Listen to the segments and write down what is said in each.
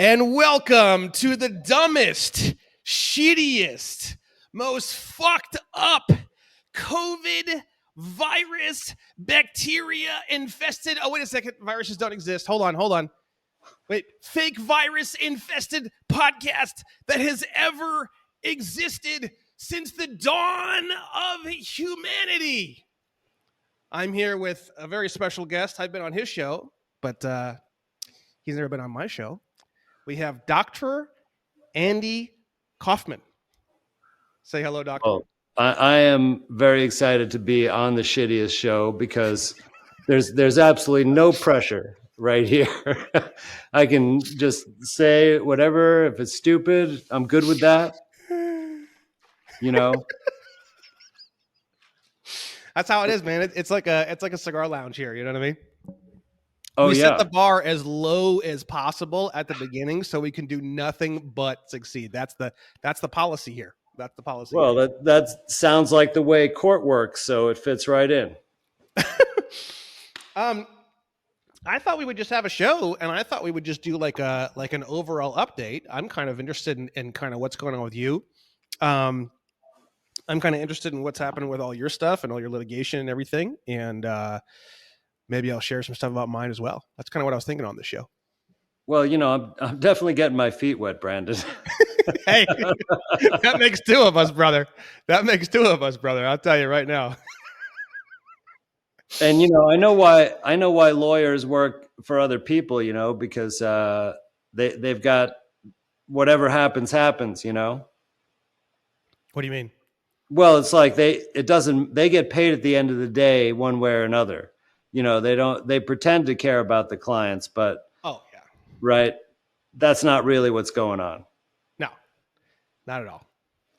And welcome to the dumbest, shittiest, most fucked up COVID virus bacteria infested. Oh, wait a second. Viruses don't exist. Hold on. Wait, fake virus infested podcast that has ever existed since the dawn of humanity. I'm here with a very special guest. I've been on his show, but he's never been on my show. We have Dr. Andy Kaufman. Say hello, doctor. Oh, I am very excited to be on the shittiest show because there's absolutely no pressure right here. I can just say whatever. If it's stupid, I'm good with that. You know? That's how it is, man. It's like a cigar lounge here. You know what I mean? Oh, we yeah. set the bar as low as possible at the beginning so we can do nothing but succeed. That's the policy here. That's the policy. Well, here. that sounds like the way court works, so it fits right in. I thought we would just have a show, and I thought we would just do like an overall update. I'm kind of interested in kind of what's going on with you. I'm kind of interested in what's happening with all your stuff and all your litigation and everything, and maybe I'll share some stuff about mine as well. That's kind of what I was thinking on this show. Well, I'm definitely getting my feet wet, Brandon. Hey, that makes two of us, brother. I'll tell you right now. And I know why lawyers work for other people, because they've got whatever happens. What do you mean? Well, it's like they get paid at the end of the day one way or another. They pretend to care about the clients, but oh yeah, right, that's not really what's going on. No, not at all.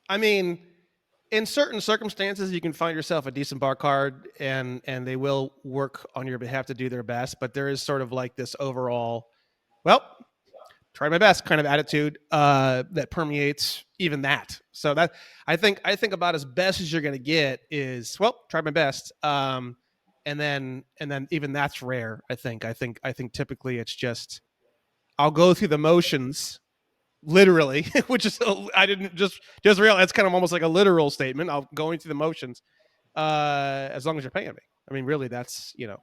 I mean, in certain circumstances, you can find yourself a decent bar card, and they will work on your behalf to do their best. But there is sort of like this overall, well, try my best kind of attitude that permeates even that. So that I think about as best as you're going to get is, well, try my best. And then even that's rare. I think typically it's just I'll go through the motions. Literally, which is I didn't just realize that's kind of almost like a literal statement. I'll going through the motions as long as you're paying me. I mean, really, that's that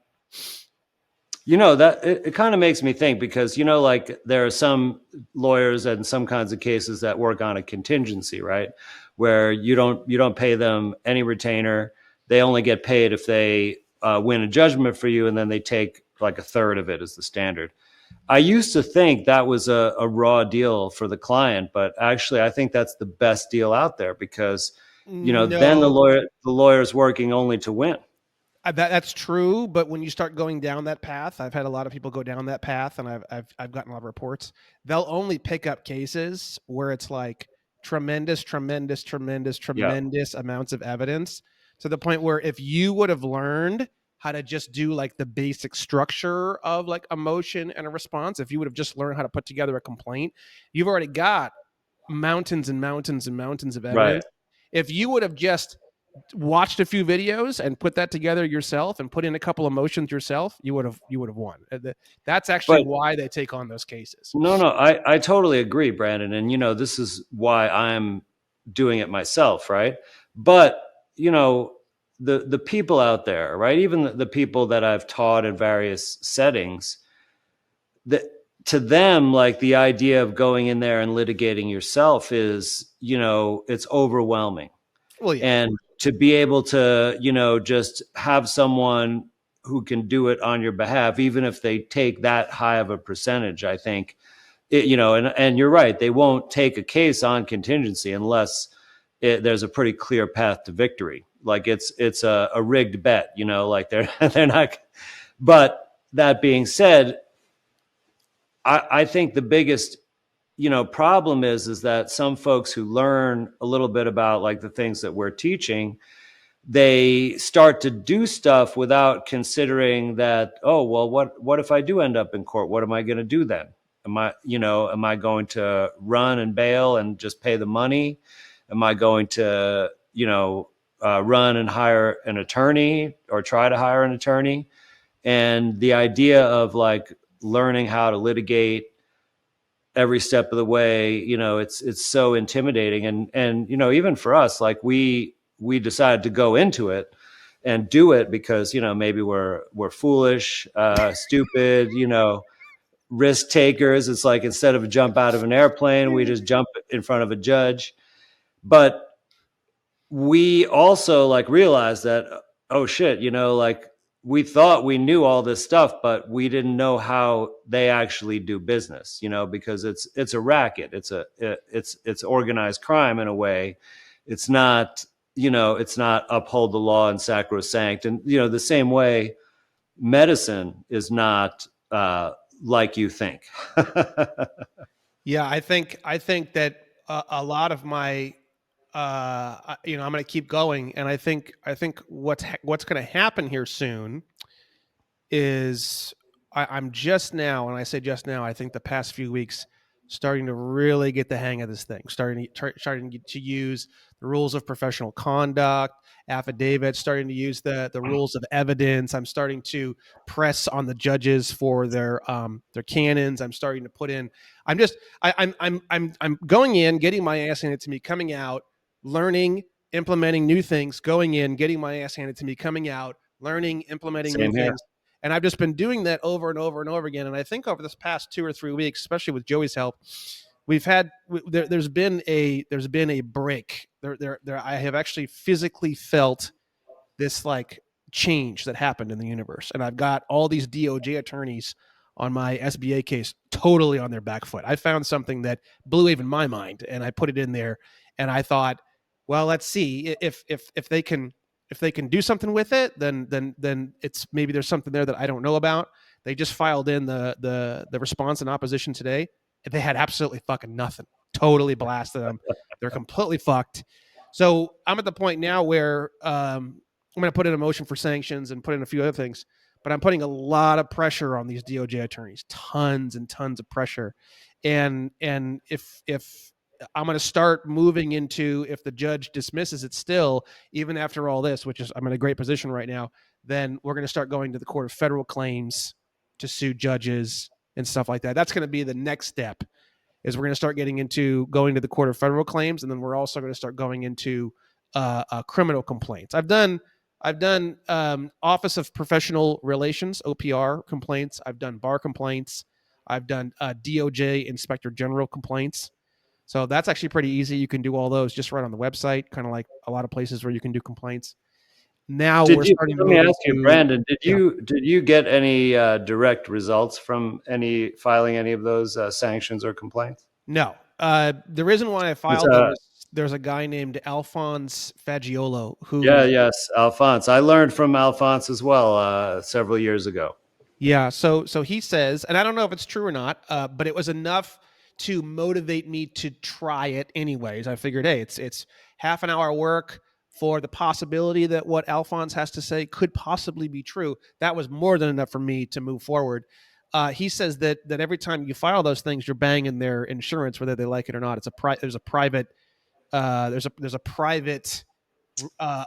it kind of makes me think because like there are some lawyers and some kinds of cases that work on a contingency, right, where you don't pay them any retainer. They only get paid if they win a judgment for you, and then they take like a third of it as the standard. I used to think that was a raw deal for the client, but actually I think that's the best deal out there because, no. Then the lawyer's working only to win. That's true. But when you start going down that path, I've had a lot of people go down that path, and I've gotten a lot of reports. They'll only pick up cases where it's like tremendous amounts of evidence to the point where if you would have learned how to just do like the basic structure of like a motion and a response, if you would have just learned how to put together a complaint, you've already got mountains and mountains and mountains of evidence. Right. If you would have just watched a few videos and put that together yourself and put in a couple of motions yourself, you would have won. That's actually why they take on those cases. No, I totally agree, Brandon. And, this is why I'm doing it myself, right? But, the people out there, right? Even the people that I've taught in various settings, that to them, like the idea of going in there and litigating yourself is, it's overwhelming. Well, yeah. And to be able to, just have someone who can do it on your behalf, even if they take that high of a percentage, I think, and you're right, they won't take a case on contingency unless there's a pretty clear path to victory. Like it's a rigged bet, like they're not. But that being said, I think the biggest, problem is that some folks who learn a little bit about like the things that we're teaching, they start to do stuff without considering that, oh, well, what if I do end up in court? What am I going to do then? Am I going to run and bail and just pay the money? Am I going to, run and hire an attorney or try to hire an attorney? And the idea of like learning how to litigate every step of the way. It's so intimidating, and even for us, like we decided to go into it and do it because maybe we're foolish, stupid, risk takers. It's like instead of jump out of an airplane, we just jump in front of a judge. But we also like realized that, oh shit, like we thought we knew all this stuff, but we didn't know how they actually do business, because it's a racket. It's organized crime in a way. It's not, it's not uphold the law and sacrosanct. And the same way medicine is not like you think. Yeah, I think that a lot of my I'm going to keep going, and I think what's going to happen here soon is I'm just now, and I say just now, I think the past few weeks, starting to really get the hang of this thing, starting to use the rules of professional conduct, affidavits, starting to use the rules of evidence. I'm starting to press on the judges for their canons. I'm starting to put in. I'm just I'm going in, getting my ass handed to me, coming out, learning, implementing new things, going in, getting my ass handed to me, coming out, learning, implementing new Same here. things. And I've just been doing that over and over and over again. And I think over this past 2 or 3 weeks, especially with Joey's help, we've had there's been a break. I have actually physically felt this like change that happened in the universe. And I've got all these DOJ attorneys on my SBA case totally on their back foot. I found something that blew even my mind, and I put it in there, and I thought, well, let's see if they can do something with it, then it's maybe there's something there that I don't know about. They just filed in the response in opposition today. They had absolutely fucking nothing. Totally blasted them. They're completely fucked. So I'm at the point now where I'm going to put in a motion for sanctions and put in a few other things, but I'm putting a lot of pressure on these DOJ attorneys, tons and tons of pressure. And if I'm going to start moving into, if the judge dismisses it still, even after all this, which is I'm in a great position right now, then we're going to start going to the Court of Federal Claims to sue judges and stuff like that. That's going to be the next step, is we're going to start getting into going to the Court of Federal Claims, and then we're also going to start going into criminal complaints. I've done Office of Professional Relations (OPR) complaints. I've done bar complaints. I've done DOJ Inspector General complaints. So that's actually pretty easy. You can do all those just right on the website, kind of like a lot of places where you can do complaints. Now Did we're you? starting to Let me move ask you, into, Brandon. Did yeah. you get any direct results from any filing any of those sanctions or complaints? No. The reason why I It's, filed them is there's a guy named Alphonse Fagiolo yeah, who, yes, Alphonse. I learned from Alphonse as well several years ago. yeah. So he says, and I don't know if it's true or not, but it was enough to motivate me to try it anyways. I figured, hey, it's half an hour work for the possibility that what Alphonse has to say could possibly be true. That was more than enough for me to move forward. He says that every time you file those things, you're banging their insurance, whether they like it or not. There's a private there's a private Yeah,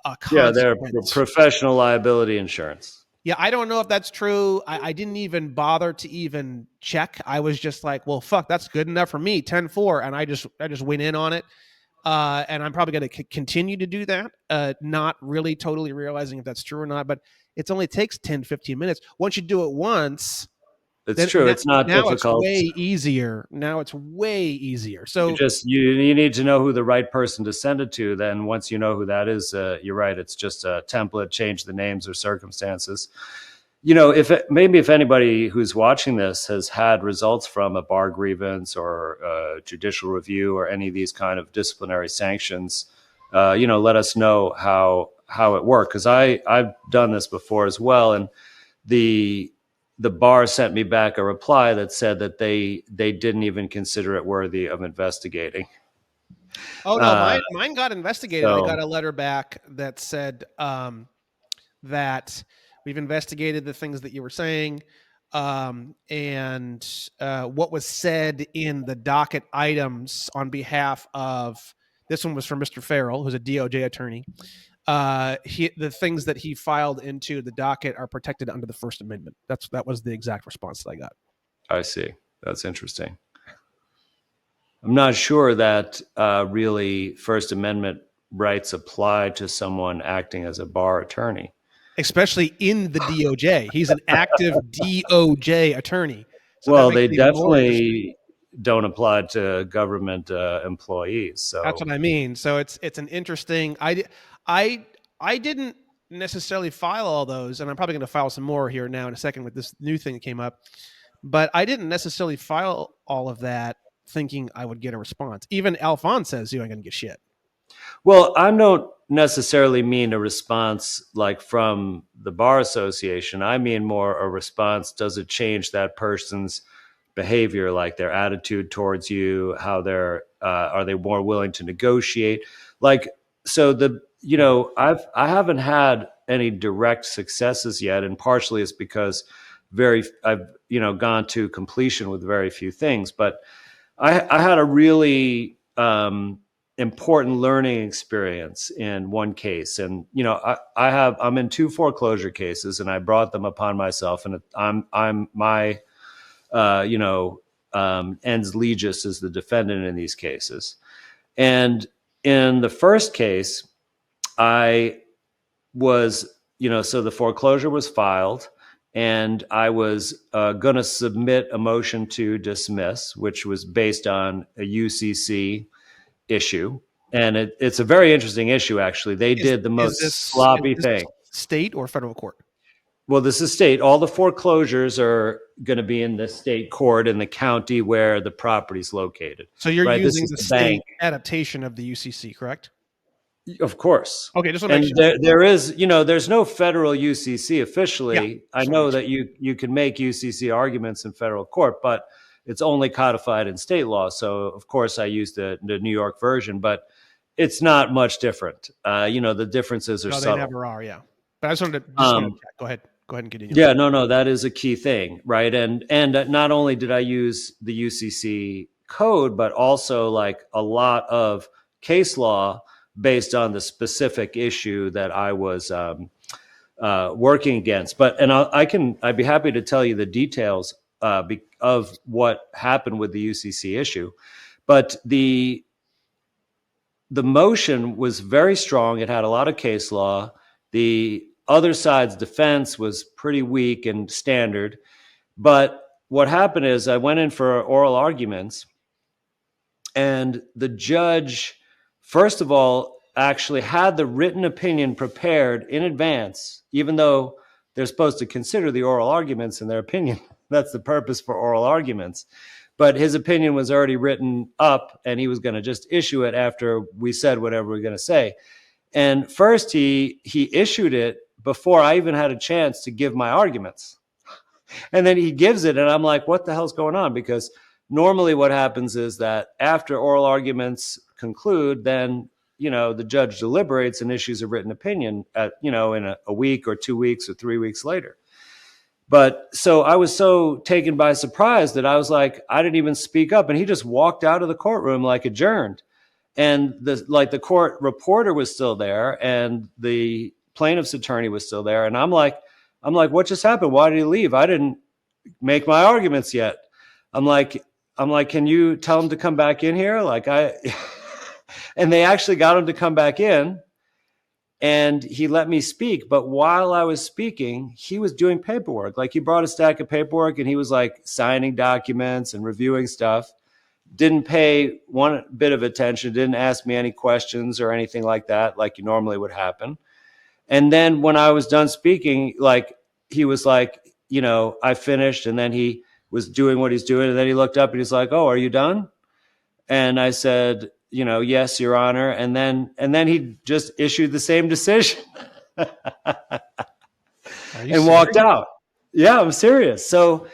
they're consequence. professional liability insurance. Yeah, I don't know if that's true. I didn't even bother to even check. I was just like, well, fuck, that's good enough for me, 10-4. And I just went in on it. And I'm probably going to continue to do that, not really totally realizing if that's true or not. But it only takes 10-15 minutes. Once you do it once, It's then true. It's not now it's difficult. way easier. Now it's way easier. You So, just you need to know who the right person to send it to. Then once you know who that is, you're right. It's just a template. Change the names or circumstances. Maybe if anybody who's watching this has had results from a bar grievance or judicial review or any of these kind of disciplinary sanctions, let us know how it worked, because I've done this before as well, and the the bar sent me back a reply that said that they didn't even consider it worthy of investigating. oh no, Uh, mine got investigated. I got so a letter back that said that we've investigated the things that you were saying, and what was said in the docket items on behalf of, this one was from Mr. Farrell, who's a DOJ attorney. The things that he filed into the docket are protected under the First Amendment. That was the exact response that I got. I see. That's interesting. I'm not sure that really First Amendment rights apply to someone acting as a bar attorney. Especially in the DOJ. He's an active DOJ attorney. So that Well, makes they it even more interesting. definitely don't apply to government employees. That's So, what I mean. So it's an interesting. I I didn't necessarily file all those, and I'm probably going to file some more here now in a second with this new thing that came up. But I didn't necessarily file all of that thinking I would get a response. Even Alphonse says you ain't going to get shit. well, I don't necessarily mean a response like from the bar association. I mean more a response. Does it change that person's behavior, like their attitude towards you? How they're are they more willing to negotiate? Like, so the I haven't had any direct successes yet, and partially it's because I've gone to completion with very few things, but I had a really important learning experience in one case, and I'm in two foreclosure cases, and I brought them upon myself, and I'm my ens legis is the defendant in these cases, and in the first case, I was so the foreclosure was filed, and I was going to submit a motion to dismiss, which was based on a UCC issue. And it's a very interesting issue, actually. They Is did the is most this is sloppy this thing. state or federal court? Well, this is state. All the foreclosures are going to be in the state court in the county where the property's located, So you're right? This using is the the bank. state adaptation of the UCC, correct? Of course. Okay, just want to make And sure. there is, there's no federal UCC Yeah, officially. I just want to know make sure. that you can make UCC arguments in federal court, but it's only codified in state law. So of course I use the New York version, but it's not much different. The differences are No, they subtle. never are. Yeah, but I just wanted to Um, check. Go ahead and continue. yeah, no, that is a key thing, right? And not only did I use the UCC code, but also like a lot of case law based on the specific issue that I was working against. But I'd be happy to tell you the details of what happened with the UCC issue. But the motion was very strong. It had a lot of case law. The other side's defense was pretty weak and standard. But what happened is I went in for oral arguments, and the judge, first of all, actually had the written opinion prepared in advance, even though they're supposed to consider the oral arguments in their opinion. That's the purpose for oral arguments. But his opinion was already written up, and he was going to just issue it after we said whatever we were going to say. And first, he issued it before I even had a chance to give my arguments. And then he gives it, and I'm like, what the hell's going on? Because normally what happens is that after oral arguments conclude, then the judge deliberates and issues a written opinion in a week or 2 weeks or 3 weeks later. But so I was so taken by surprise that I was like, I didn't even speak up, and he just walked out of the courtroom like adjourned. And the court reporter was still there, and the plaintiff's attorney was still there, and I'm like, what just happened? Why did he leave? I didn't make my arguments yet. I'm like, can you tell him to come back in here? And they actually got him to come back in, and he let me speak. But while I was speaking, he was doing paperwork. Like, he brought a stack of paperwork, and he was like signing documents and reviewing stuff. Didn't pay one bit of attention, didn't ask me any questions or anything like that, like you normally would happen. And then when I was done speaking, like, he was like, I finished, and then he was doing what he's doing, and then he looked up and he's like, "Oh, are you done?" And I said, "Yes, Your Honor." And then he just issued the same decision Are you and serious? walked out. Yeah, I'm serious. So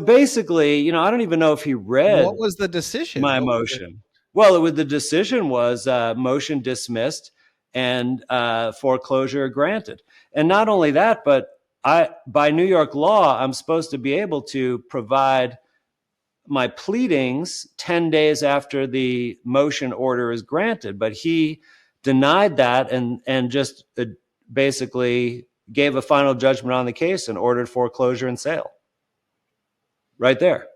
basically, I don't even know if he What read was the decision? my What was it? motion. Well, the decision was motion dismissed and foreclosure granted. And not only that, but by New York law, I'm supposed to be able to provide my pleadings 10 days after the motion order is granted. But he denied that and just basically gave a final judgment on the case and ordered foreclosure and sale right there.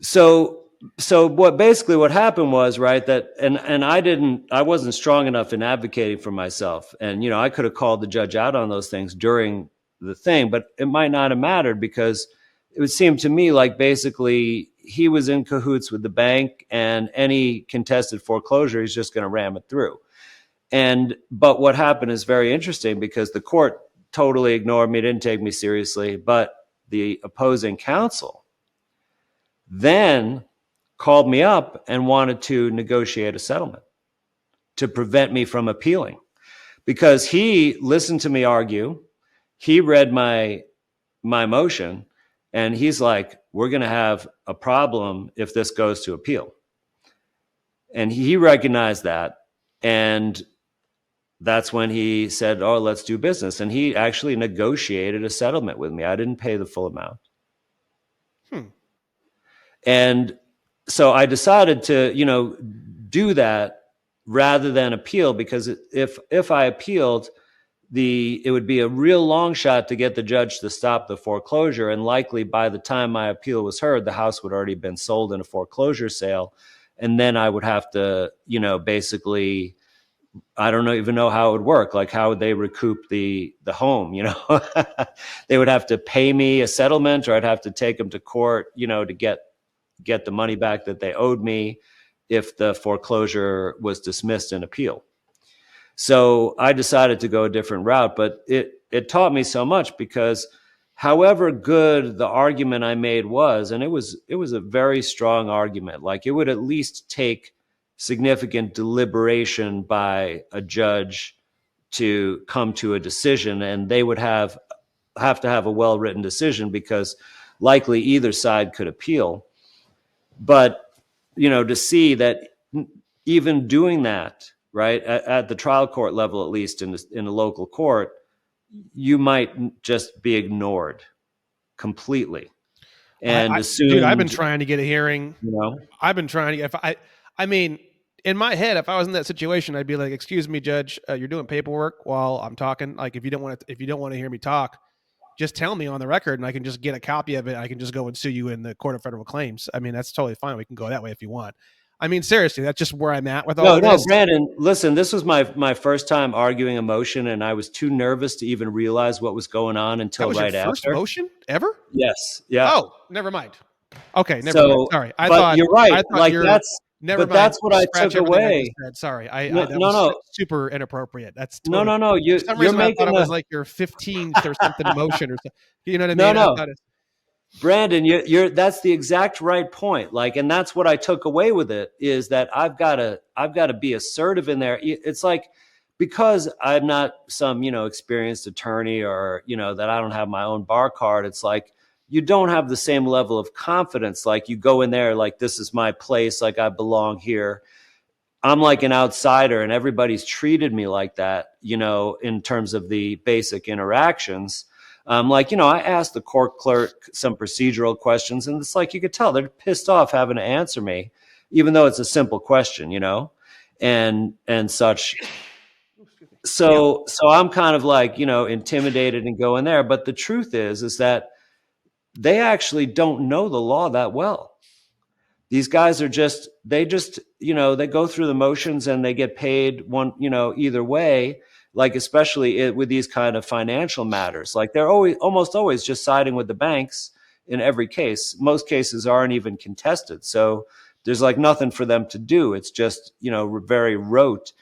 So So what happened was, right, that and I wasn't strong enough in advocating for myself, and I could have called the judge out on those things during the thing, but it might not have mattered because it would seem to me like basically he was in cahoots with the bank, and any contested foreclosure he's just going to ram it through. But what happened is very interesting because the court totally ignored me, didn't take me seriously, but the opposing counsel then called me up and wanted to negotiate a settlement to prevent me from appealing because he listened to me argue. He read my motion, and he's like, we're going to have a problem if this goes to appeal. And he recognized that. And that's when he said, oh, let's do business. And he actually negotiated a settlement with me. I didn't pay the full amount. And so I decided to, do that rather than appeal, because if I appealed, it would be a real long shot to get the judge to stop the foreclosure. And likely by the time my appeal was heard, the house would already been sold in a foreclosure sale. And then I would have to, basically, I don't even know how it would work. Like, how would they recoup the home? They would have to pay me a settlement, or I'd have to take them to court, to get the money back that they owed me if the foreclosure was dismissed in appeal. So I decided to go a different route, but it taught me so much, because however good the argument I made was, and it was a very strong argument, like it would at least take significant deliberation by a judge to come to a decision, and they would have to have a well-written decision, because likely either side could appeal. But to see that even doing that, right, at the trial court level, at least in a local court, you might just be ignored completely and Dude, I've been assumed, trying to get a hearing. I've been trying to. I mean, in my head, if I was in that situation, I'd be like, "Excuse me, judge, you're doing paperwork while I'm talking. Like, if you don't want to hear me talk, just tell me on the record, and I can just get a copy of it. I can just go and sue you in the Court of Federal Claims. I mean, that's totally fine. We can go that way if you want. I mean, seriously, that's just where I'm at with all no, of no, this. Brandon, listen, this was my first time arguing a motion, and I was too nervous to even realize what was going on That until was your right first after. motion ever? Yes. Yeah. Oh, never mind. Okay, never mind. So, Sorry. but you're right. I thought Like you're never but mind. that's what I Scratch took everything I just away. said. Sorry. No, That no, was no, super inappropriate. That's no, totally no, no. for some You're reason I thought making it was a like your 15th or something motion or something. You know what I no, mean? I no. thought it's Brandon, that's the exact right point. Like, and that's what I took away with it, is that I've got to be assertive in there. It's like, because I'm not some, experienced attorney, or, that I don't have my own bar card. It's like, you don't have the same level of confidence. Like, you go in there, like, this is my place. Like, I belong here. I'm like an outsider, and everybody's treated me like that, in terms of the basic interactions. I asked the court clerk some procedural questions, and it's like, you could tell they're pissed off having to answer me, even though it's a simple question, and such. yeah. So I'm kind of like, intimidated and going there. But the truth is that they actually don't know the law that well. These guys are they go through the motions, and they get paid either way. Like, especially with these kind of financial matters, like, they're almost always just siding with the banks in every case. Most cases aren't even contested. So there's like nothing for them to do. It's just, very rote.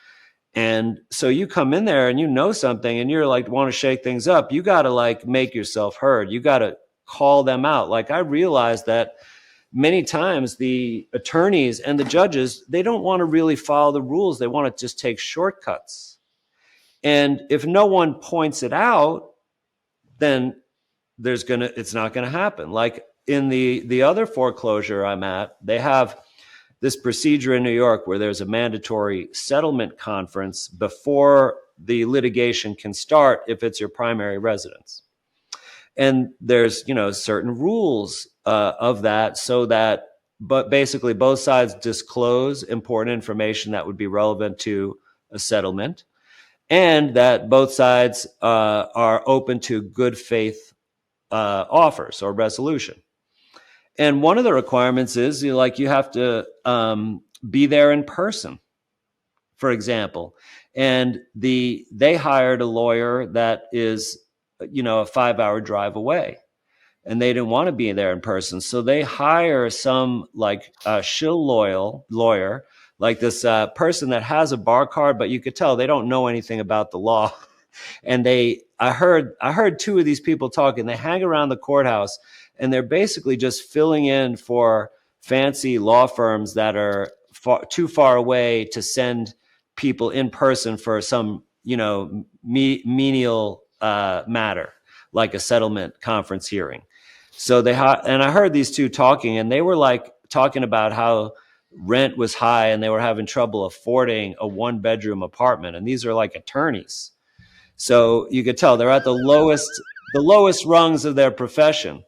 And so you come in there and something, and you're like, want to shake things up. You got to like make yourself heard. You got to call them out. Like, I realized that many times the attorneys and the judges, they don't want to really follow the rules. They want to just take shortcuts. And if no one points it out, then it's not going to happen. Like, in the other foreclosure I'm at, they have this procedure in New York where there's a mandatory settlement conference before the litigation can start if it's your primary residence. And there's, certain rules of that, so that, but basically both sides disclose important information that would be relevant to a settlement, and that both sides are open to good faith offers or resolution. And one of the requirements is you have to be there in person, for example. And they hired a lawyer that is, a 5 hour drive away, and they didn't want to be there in person. So they hire some like shill loyal lawyer, like this person that has a bar card, but you could tell they don't know anything about the law. And I heard two of these people talking. They hang around the courthouse, and they're basically just filling in for fancy law firms that are too far away to send people in person for some menial matter, like a settlement conference hearing. So and I heard these two talking, and they were like talking about how rent was high and they were having trouble affording a 1 bedroom apartment, and these are like attorneys. So you could tell they're at the lowest rungs of their profession.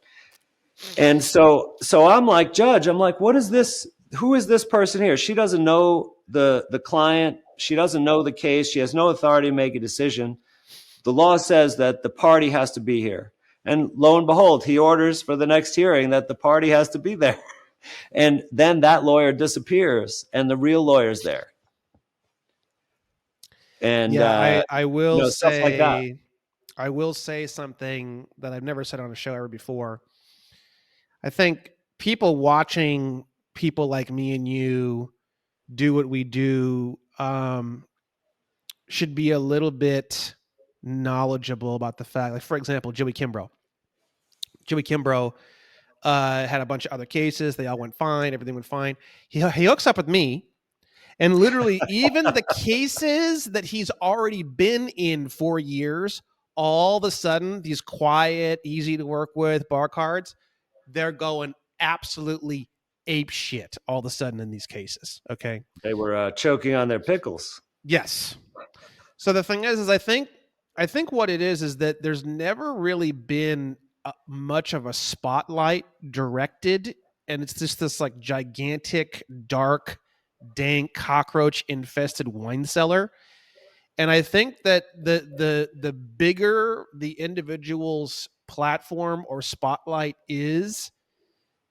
And so I'm like, Judge, I'm like, what is this? Who is this person here? She doesn't know the client. She doesn't know the case. She has no authority to make a decision. The law says that the party has to be here. And lo and behold, he orders for the next hearing that the party has to be there. And then that lawyer disappears and the real lawyer's there. And Yeah, I will stuff like that. say I will say something that I've never said on a show ever before. I think people watching people like me and you do what we do should be a little bit knowledgeable about the fact. Like, for example, Joey Kimbrough. Joey Kimbrough had a bunch of other cases. They all went fine. Everything went fine. He hooks up with me. And literally, even the cases that he's already been in for years, all of a sudden, these quiet, easy to work with bar cards, they're going absolutely ape shit all of a sudden in these cases. Okay. They were choking on their pickles. Yes. So the thing is I think what it is that there's never really been much of a spotlight directed, and it's just this like gigantic, dark, dank, cockroach infested wine cellar. And I think that the bigger the individual's platform or spotlight is,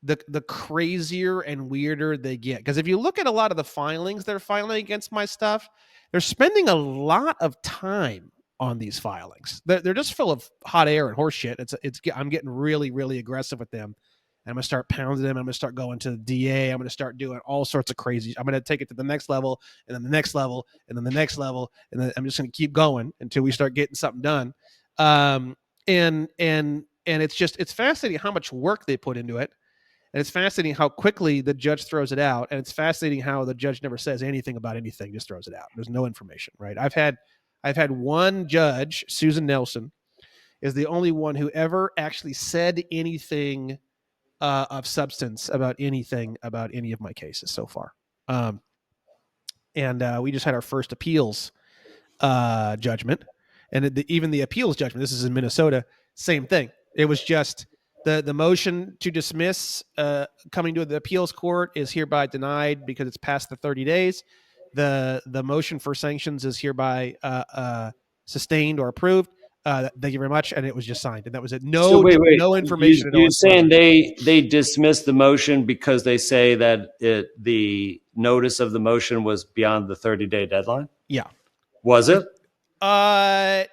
the crazier and weirder they get. Because if you look at a lot of the filings they're filing against my stuff, they're spending a lot of time on these filings. They're just full of hot air and horse shit. I'm getting really, really aggressive with them. And I'm gonna start pounding them. I'm gonna start going to the DA. I'm gonna start doing all sorts of crazy. I'm gonna take it to the next level, and then the next level, and then the next level, and then I'm just gonna keep going until we start getting something done. Um, and it's fascinating how much work they put into it, and it's fascinating how quickly the judge throws it out. And it's fascinating how the judge never says anything about anything, just throws it out. There's no information, right? I've had one judge, Susan Nelson, is the only one who ever actually said anything of substance about anything about any of my cases so far. Um, and we just had our first appeals judgment, and even the appeals judgment. This is in Minnesota. Same thing. It was just the motion to dismiss coming to the appeals court is hereby denied because it's past the 30 days. The motion for sanctions is hereby sustained or approved. Thank you very much, and it was just signed, and that was it. So No, wait, no information at all you're saying whatsoever. they dismissed the motion because they say that the notice of the motion was beyond the 30-day deadline? Yeah. Was it? Uh,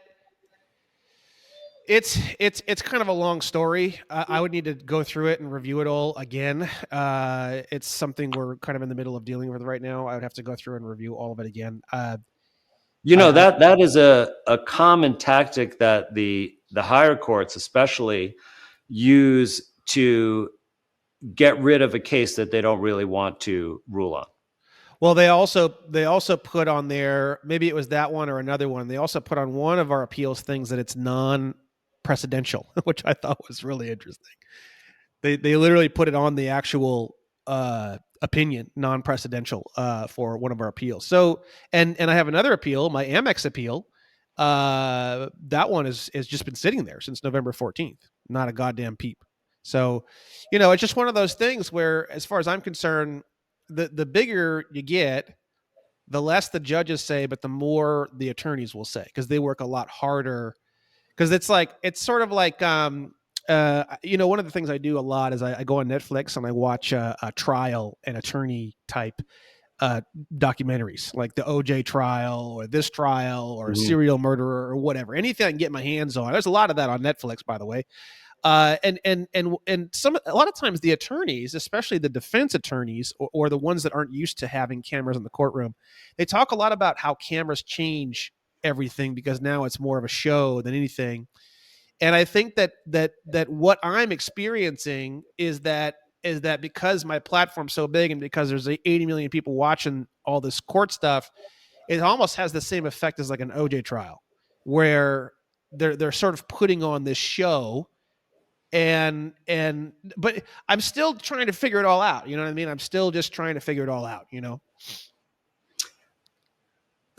it's kind of a long story. I would need to go through it and review it all again. It's something we're kind of in the middle of dealing with right now. I would have to go through and review all of it again. I That is a common tactic that the higher courts especially use to get rid of a case that they don't really want to rule on. Well, they also put on there, maybe it was that one or another one. They also put on one of our appeals things that it's non-precedential, which I thought was really interesting. They literally put it on the actual opinion, non-precedential, for one of our appeals. So, and I have another appeal, my Amex appeal. That one has just been sitting there since November 14th. Not a goddamn peep. So, it's just one of those things where, as far as I'm concerned, the bigger you get, the less the judges say, but the more the attorneys will say, because they work a lot harder. Because it's sort of like One of the things I do a lot is I go on Netflix and I watch a trial and attorney type uh, documentaries, like the OJ trial or this trial or a Mhm. serial murderer or whatever. Anything I can get my hands on. There's a lot of that on Netflix, by the way. A lot of times the attorneys, especially the defense attorneys or the ones that aren't used to having cameras in the courtroom, they talk a lot about how cameras change everything because now it's more of a show than anything. And I think that what I'm experiencing is that because my platform's so big and because there's 80 million people watching all this court stuff, it almost has the same effect as like an OJ trial, where they're sort of putting on this show, and but I'm still trying to figure it all out. You know what I mean? I'm still just trying to figure it all out.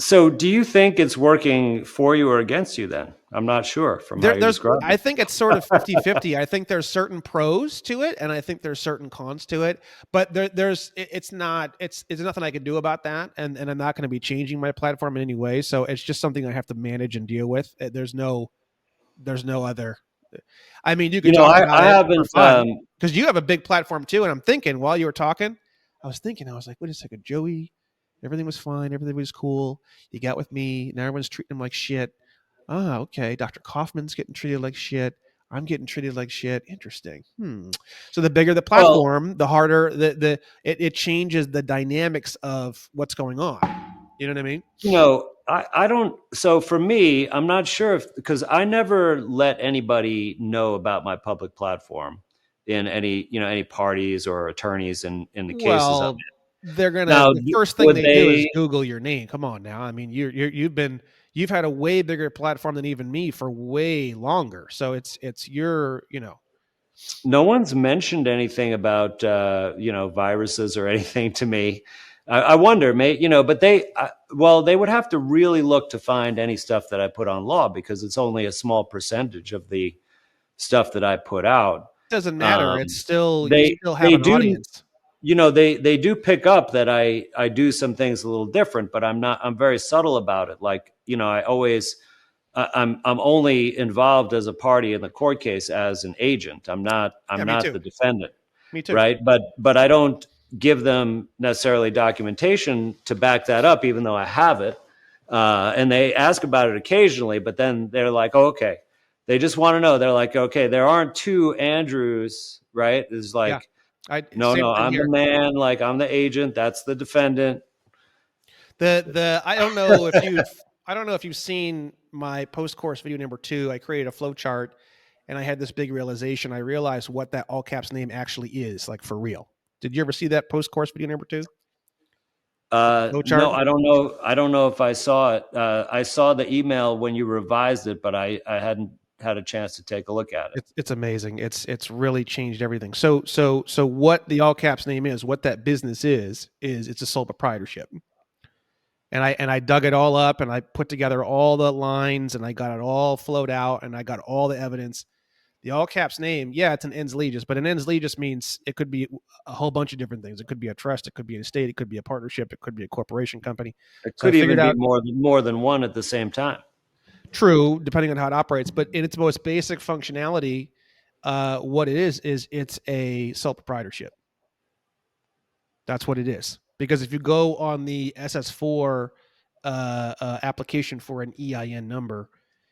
So, do you think it's working for you or against you then? I'm not sure from how you There's describe I it. think it's sort of 50-50. I think there's certain pros to it and I think there's certain cons to it, but it's nothing I can do about that, and I'm not going to be changing my platform in any way, so it's just something I have to manage and deal with. There's no other. I mean, you could talk about I it for haven't. fun because you have a big platform too. And I'm thinking while you were talking, I was like, wait a second, Joey, everything was fine. Everything was cool. You got with me. Now everyone's treating him like shit. Ah, okay. Dr. Kaufman's getting treated like shit. I'm getting treated like shit. Interesting. So the bigger the Well, platform, the harder it changes the dynamics of what's going on. You know what I mean? I don't. So for me, I'm not sure if because I never let anybody know about my public platform in any parties or attorneys in the cases I'm Well, they're in. gonna Now, the first thing would they do is they? Google your name. Come on now. I mean, you've had a way bigger platform than even me for way longer. So it's your. No one's mentioned anything about viruses or anything to me. I wonder, but they would have to really look to find any stuff that I put on law because it's only a small percentage of the stuff that I put out. Doesn't matter. It's Um, still you they still have they an do audience. they do pick up that I do some things a little different, but I'm very subtle about it. Like I always I'm only involved as a party in the court case as an agent. Yeah, I'm me not too. the defendant, Me too. right? But I don't give them necessarily documentation to back that up, even though I have it. And they ask about it occasionally, but then they're like, oh, okay. They just want to know. They're like, okay, there aren't two Andrews, right? It's Yeah. like, I no, Same no, thing I'm the here. man. Like I'm the agent. That's the defendant. The I don't know if you've seen my post course video number 2. I created a flow chart and I had this big realization. I realized what that all caps name actually is, like for real. Did you ever see that post course video number 2? The flow No, chart? I don't know. I don't know if I saw it. I saw the email when you revised it, but I hadn't had a chance to take a look at it. It's amazing. It's really changed everything. So what the all caps name is, what that business is it's a sole proprietorship. And I dug it all up and I put together all the lines and I got it all flowed out and I got all the evidence. The all caps name, yeah, it's an ens legis, but an ens legis means it could be a whole bunch of different things. It could be a trust, it could be an estate, it could be a partnership, it could be a corporation company. It So I could figured even be out more than one at the same time. true, depending on how it operates, but in its most basic functionality, what it is it's a sole proprietorship. That's what it is. Because if you go on the SS4 application for an EIN number,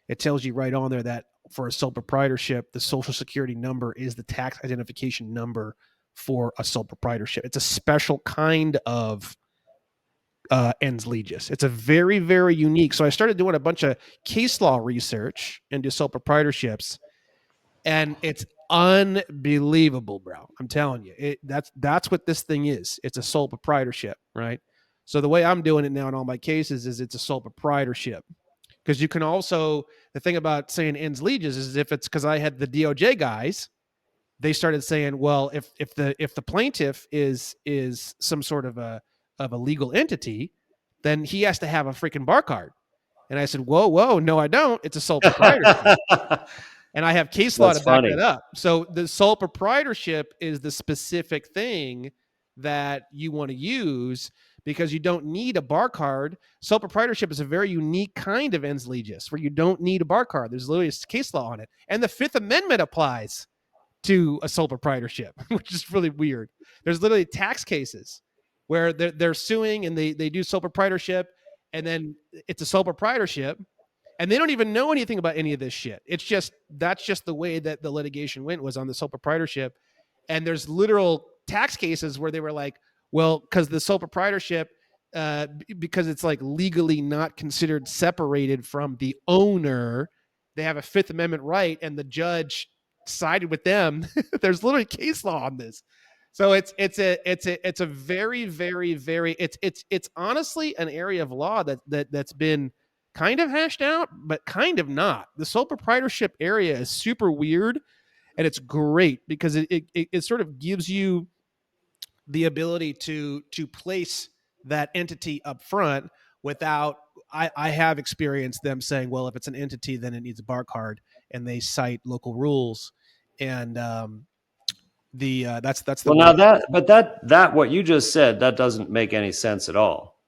it tells you right on there that for a sole proprietorship, the social security number is the tax identification number for a sole proprietorship. It's a special kind of ens legis. It's a very, very unique. So I started doing a bunch of case law research into sole proprietorships, and it's unbelievable, bro. I'm telling you, that's what this thing is. It's a sole proprietorship, right? So the way I'm doing it now in all my cases is it's a sole proprietorship, because you can also, the thing about saying ens legis is if it's because I had the DOJ guys, they started saying, well, if the plaintiff is some sort of a legal entity, then he has to have a freaking bar card. And I said, whoa, no, I don't. It's a sole proprietorship. And I have case law That's to back that funny. up. So the sole proprietorship is the specific thing that you want to use because you don't need a bar card. Sole proprietorship is a very unique kind of ens legis where you don't need a bar card. There's literally a case law on it. And the Fifth Amendment applies to a sole proprietorship, which is really weird. There's literally tax cases where they're suing and they do sole proprietorship, and then it's a sole proprietorship, and they don't even know anything about any of this shit. It's just that's just the way that the litigation went, was on the sole proprietorship. And there's literal tax cases where they were like, well, because the sole proprietorship, because it's like legally not considered separated from the owner, they have a Fifth Amendment right, and the judge sided with them. There's literally case law on this. So it's a very very it's honestly an area of law that's been kind of hashed out, but kind of not. The sole proprietorship area is super weird, and it's great because it sort of gives you the ability to place that entity up front without. I have experienced them saying, well, if it's an entity, then it needs a bar card, and they cite local rules, and that's the Well, way. now that what you just said, that doesn't make any sense at all.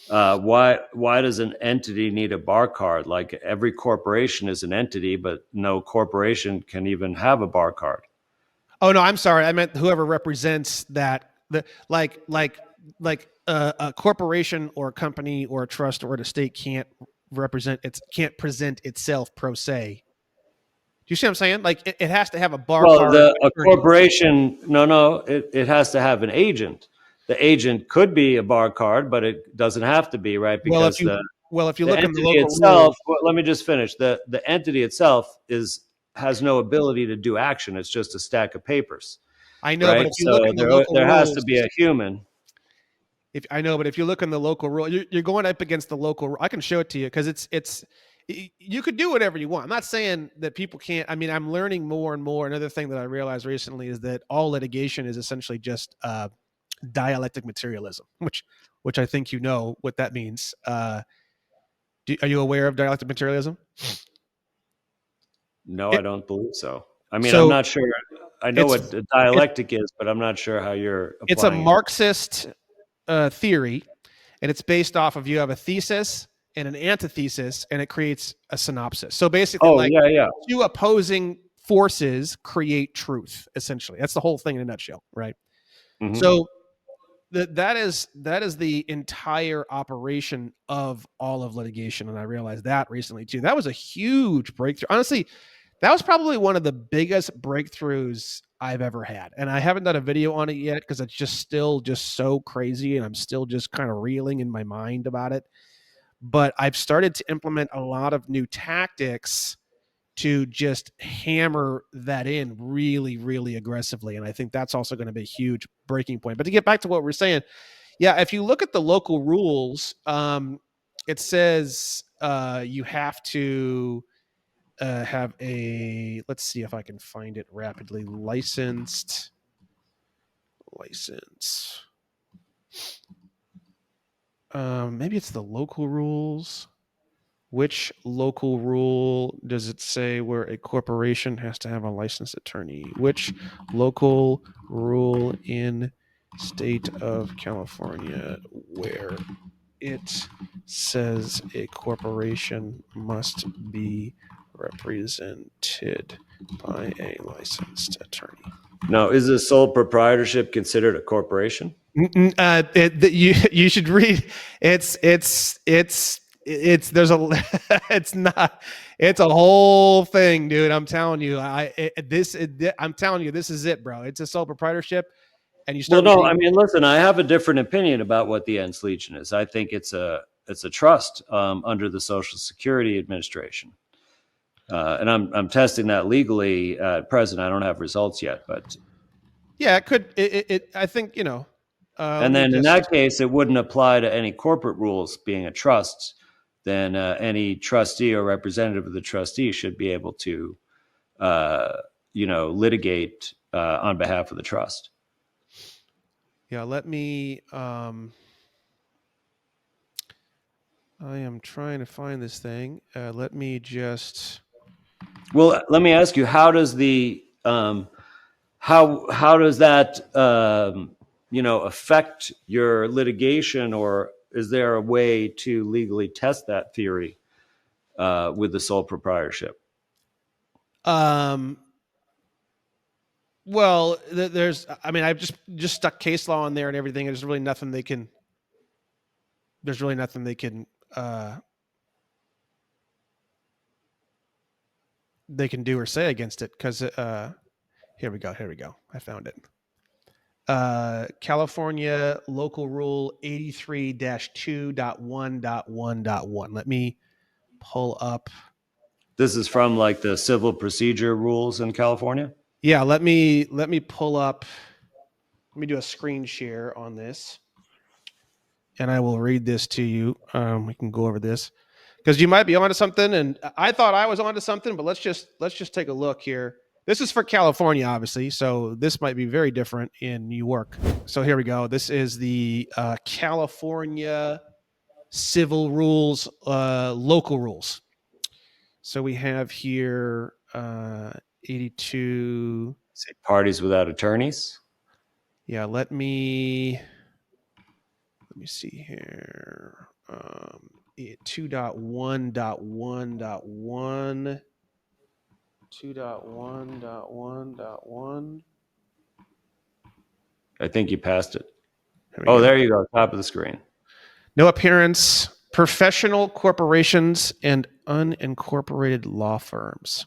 Why does an entity need a bar card? Like every corporation is an entity, but no corporation can even have a bar card. Oh no, I'm sorry. I meant whoever represents that. The a corporation or a company or a trust or a state can't present itself pro se. Do you see what I'm saying? Like it has to have a bar Well, card of a attorney. corporation, no, it has to have an agent. The agent could be a bar card, but it doesn't have to be, right? Well, Because if you the look in the entity local rules, itself, well, let me just finish. The entity itself has no ability to do action. It's just a stack of papers, I know, but right? if you look So in the local there has to rules, be a human. if I know, but if you look in the local rule, you're going up against the local. I can show it to you because it's you could do whatever you want. I'm not saying that people can't. I mean, I'm learning more and more. Another thing that I realized recently is that all litigation is essentially just dialectic materialism, which I think you know what that means. Are you aware of dialectic materialism? No, I It, don't believe so. I mean, I'm so not sure. I know it's what a it's dialectic is, but I'm not sure how you're it's a applying it. Marxist theory, and it's based off of, you have a thesis and an antithesis, and it creates a synopsis. So basically, Oh, like, yeah, yeah. two opposing forces create truth. Essentially, that's the whole thing in a nutshell, right? Hmm. So that is the entire operation of all of litigation, and I realized that recently too. That was a huge breakthrough. Honestly, that was probably one of the biggest breakthroughs I've ever had. And I haven't done a video on it yet because it's just still just so crazy, and I'm still just kind of reeling in my mind about it. But I've started to implement a lot of new tactics to just hammer that in really, really aggressively. And I think that's also going to be a huge breaking point. But to get back to what we're saying, yeah, if you look at the local rules, it says you have to have a, let's see if I can find it rapidly, license. Maybe it's the local rules. Which local rule does it say where a corporation has to have a licensed attorney? Which local rule in state of California where it says a corporation must be represented by a licensed attorney? Now, is a sole proprietorship considered a corporation? You should read. It's there's a it's not it's a whole thing, dude. I'm telling you. I'm telling you, this is it, bro. It's a sole proprietorship, and you Well, start no. I reading. mean, listen. I have a different opinion about what the ens legion is. I think it's a trust under the Social Security Administration, and I'm testing that legally at present. I don't have results yet, but Yeah, it could. I think let and me then in just. that case, it wouldn't apply to any corporate rules. Being a trust, then any trustee or representative of the trustee should be able to, uh, litigate on behalf of the trust. Yeah, let me. I am trying to find this thing. Let me just. Well, let me ask you: how does the how does that affect your litigation, or is there a way to legally test that theory with the sole proprietorship? Um, well, there's, I mean, I've just stuck case law in there and everything. There's really nothing they can. There's really nothing they can do or say against it because here we go. Here we go. I found it. California Local Rule 83-2.1.1.1. Let me pull up. This is from like the civil procedure rules in California. Yeah, let me pull up. Let me do a screen share on this, and I will read this to you. We can go over this because you might be onto something, and I thought I was onto something. But let's just take a look here. This is for California, obviously, so this might be very different in New York. So here we go. This is the California civil rules, local rules. So we have here 82. Say parties without attorneys. Yeah, let me see here. 2.1.1.1. 2.1.1.1. I think you passed it. Here we Oh, go. there you go, top of the screen. No appearance, professional corporations and unincorporated law firms.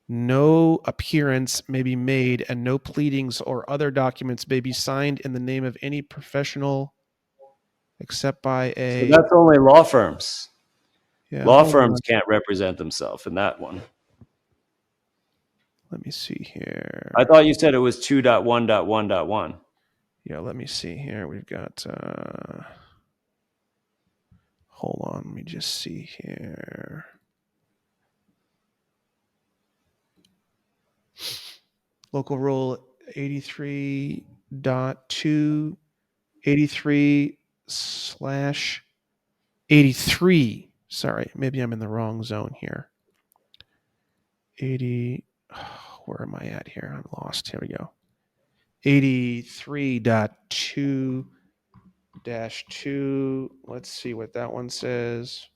No appearance may be made, and no pleadings or other documents may be signed in the name of any professional except by So a. that's only law firms. Yeah, Law hold firms on. can't represent themselves in that one. Let me see I here. thought you said it was 2.1.1.1. Yeah, let me see here. We've got. Hold on. Let me just see here. Local Rule 83.2, 83 slash 83. Sorry, maybe I'm in the wrong zone here. 80. Where am I at here? I'm lost. Here we go. 83.2 2. Let's see what that one says.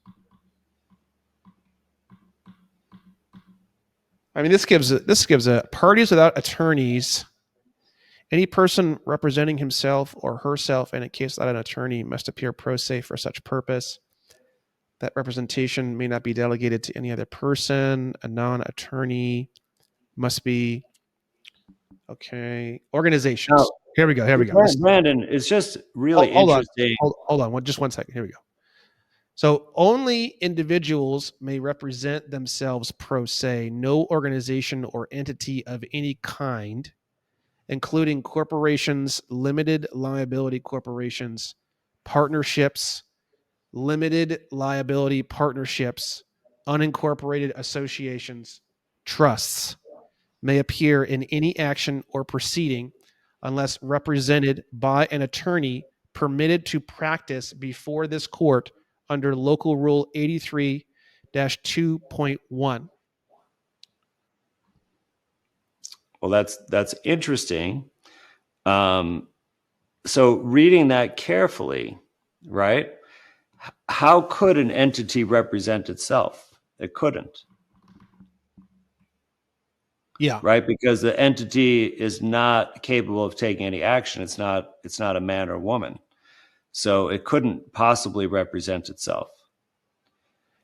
I mean, this gives a parties without attorneys. Any person representing himself or herself in a case without an attorney must appear pro se for such purpose. That representation may not be delegated to any other person. A non-attorney must be okay. Now, Organizations. Here we go. Here we go. This. Brandon, it's just really Hold on. interesting. Hold on. Just 1 second. Here we go. So only individuals may represent themselves pro se. No organization or entity of any kind, including corporations, limited liability corporations, partnerships, limited liability partnerships, unincorporated associations, trusts, may appear in any action or proceeding unless represented by an attorney permitted to practice before this court under Local Rule 83 2.1. Well, that's interesting. Um, so reading that carefully, right? How could an entity represent itself? It couldn't, Yeah. right? Because the entity is not capable of taking any action. It's not a man or woman. So it couldn't possibly represent itself,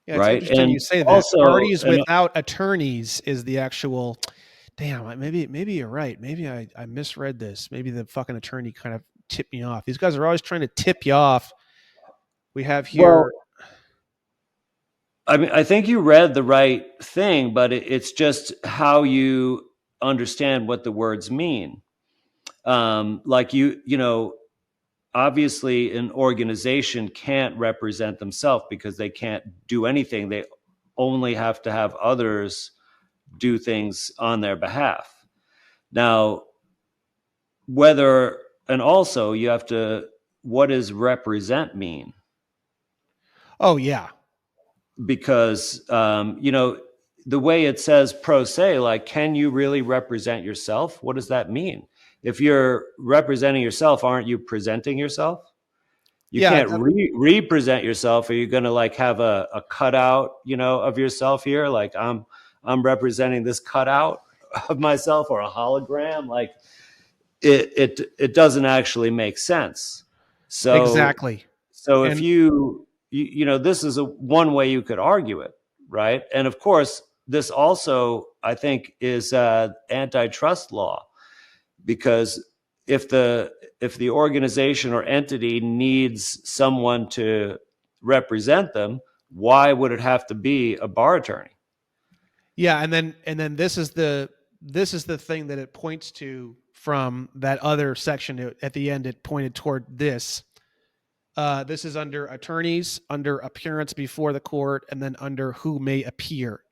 Yeah, it's right? interesting And you say that. also, Parties without attorneys is the actual. Damn, maybe you're right. Maybe I misread this. Maybe the fucking attorney kind of tipped me off. These guys are always trying to tip you off. We have well, here. I mean, I think you read the right thing, but it's just how you understand what the words mean. Like obviously an organization can't represent themselves because they can't do anything. They only have to have others do things on their behalf. Now, whether, and also you have to, what does represent mean? Oh yeah. Because, the way it says pro se, like, can you really represent yourself? What does that mean? if you're representing yourself, aren't you presenting yourself? You Yeah, can't represent yourself. Are you going to like have a cutout, of yourself here? Like I'm representing this cutout of myself, or a hologram. Like it doesn't actually make sense. So exactly. if And this is one way you could argue it, right? And of course, this also I think is antitrust law, because if the organization or entity needs someone to represent them, why would it have to be a bar attorney? yeah, and then this is the thing that it points to from that other section at the end. It pointed toward this. This is under attorneys, under appearance before the court, and then under who may appear.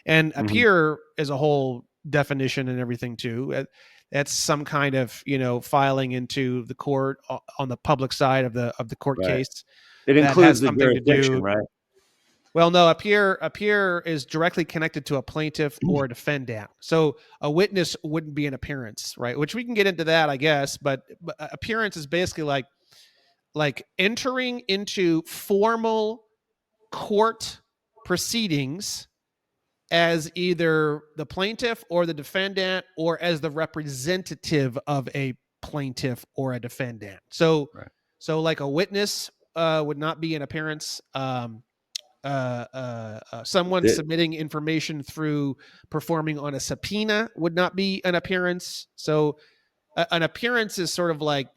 And Mm-hmm. appear is a whole definition and everything too. That's some kind of filing into the court on the public side of the court Right. case It that has includes the something to jurisdiction, do. right? Well, no, appear is directly connected to a plaintiff or a defendant. So a witness wouldn't be an appearance, right? Which we can get into that, I guess. But appearance is basically like entering into formal court proceedings as either the plaintiff or the defendant, or as the representative of a plaintiff or a defendant. So Right. like a witness would not be an appearance. Someone It, submitting information through performing on a subpoena would not be an appearance. So an appearance is sort of like,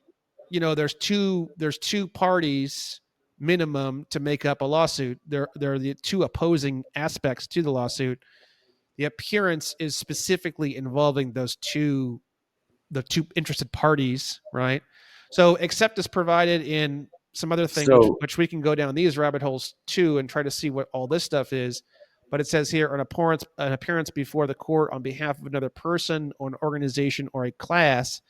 there's two parties minimum to make up a lawsuit. There are the two opposing aspects to the lawsuit. The appearance is specifically involving the two interested parties, right? So except is provided in some other thing, which so which we can go down these rabbit holes too and try to see what all this stuff is. But it says here an appearance before the court on behalf of another person or an organization or a class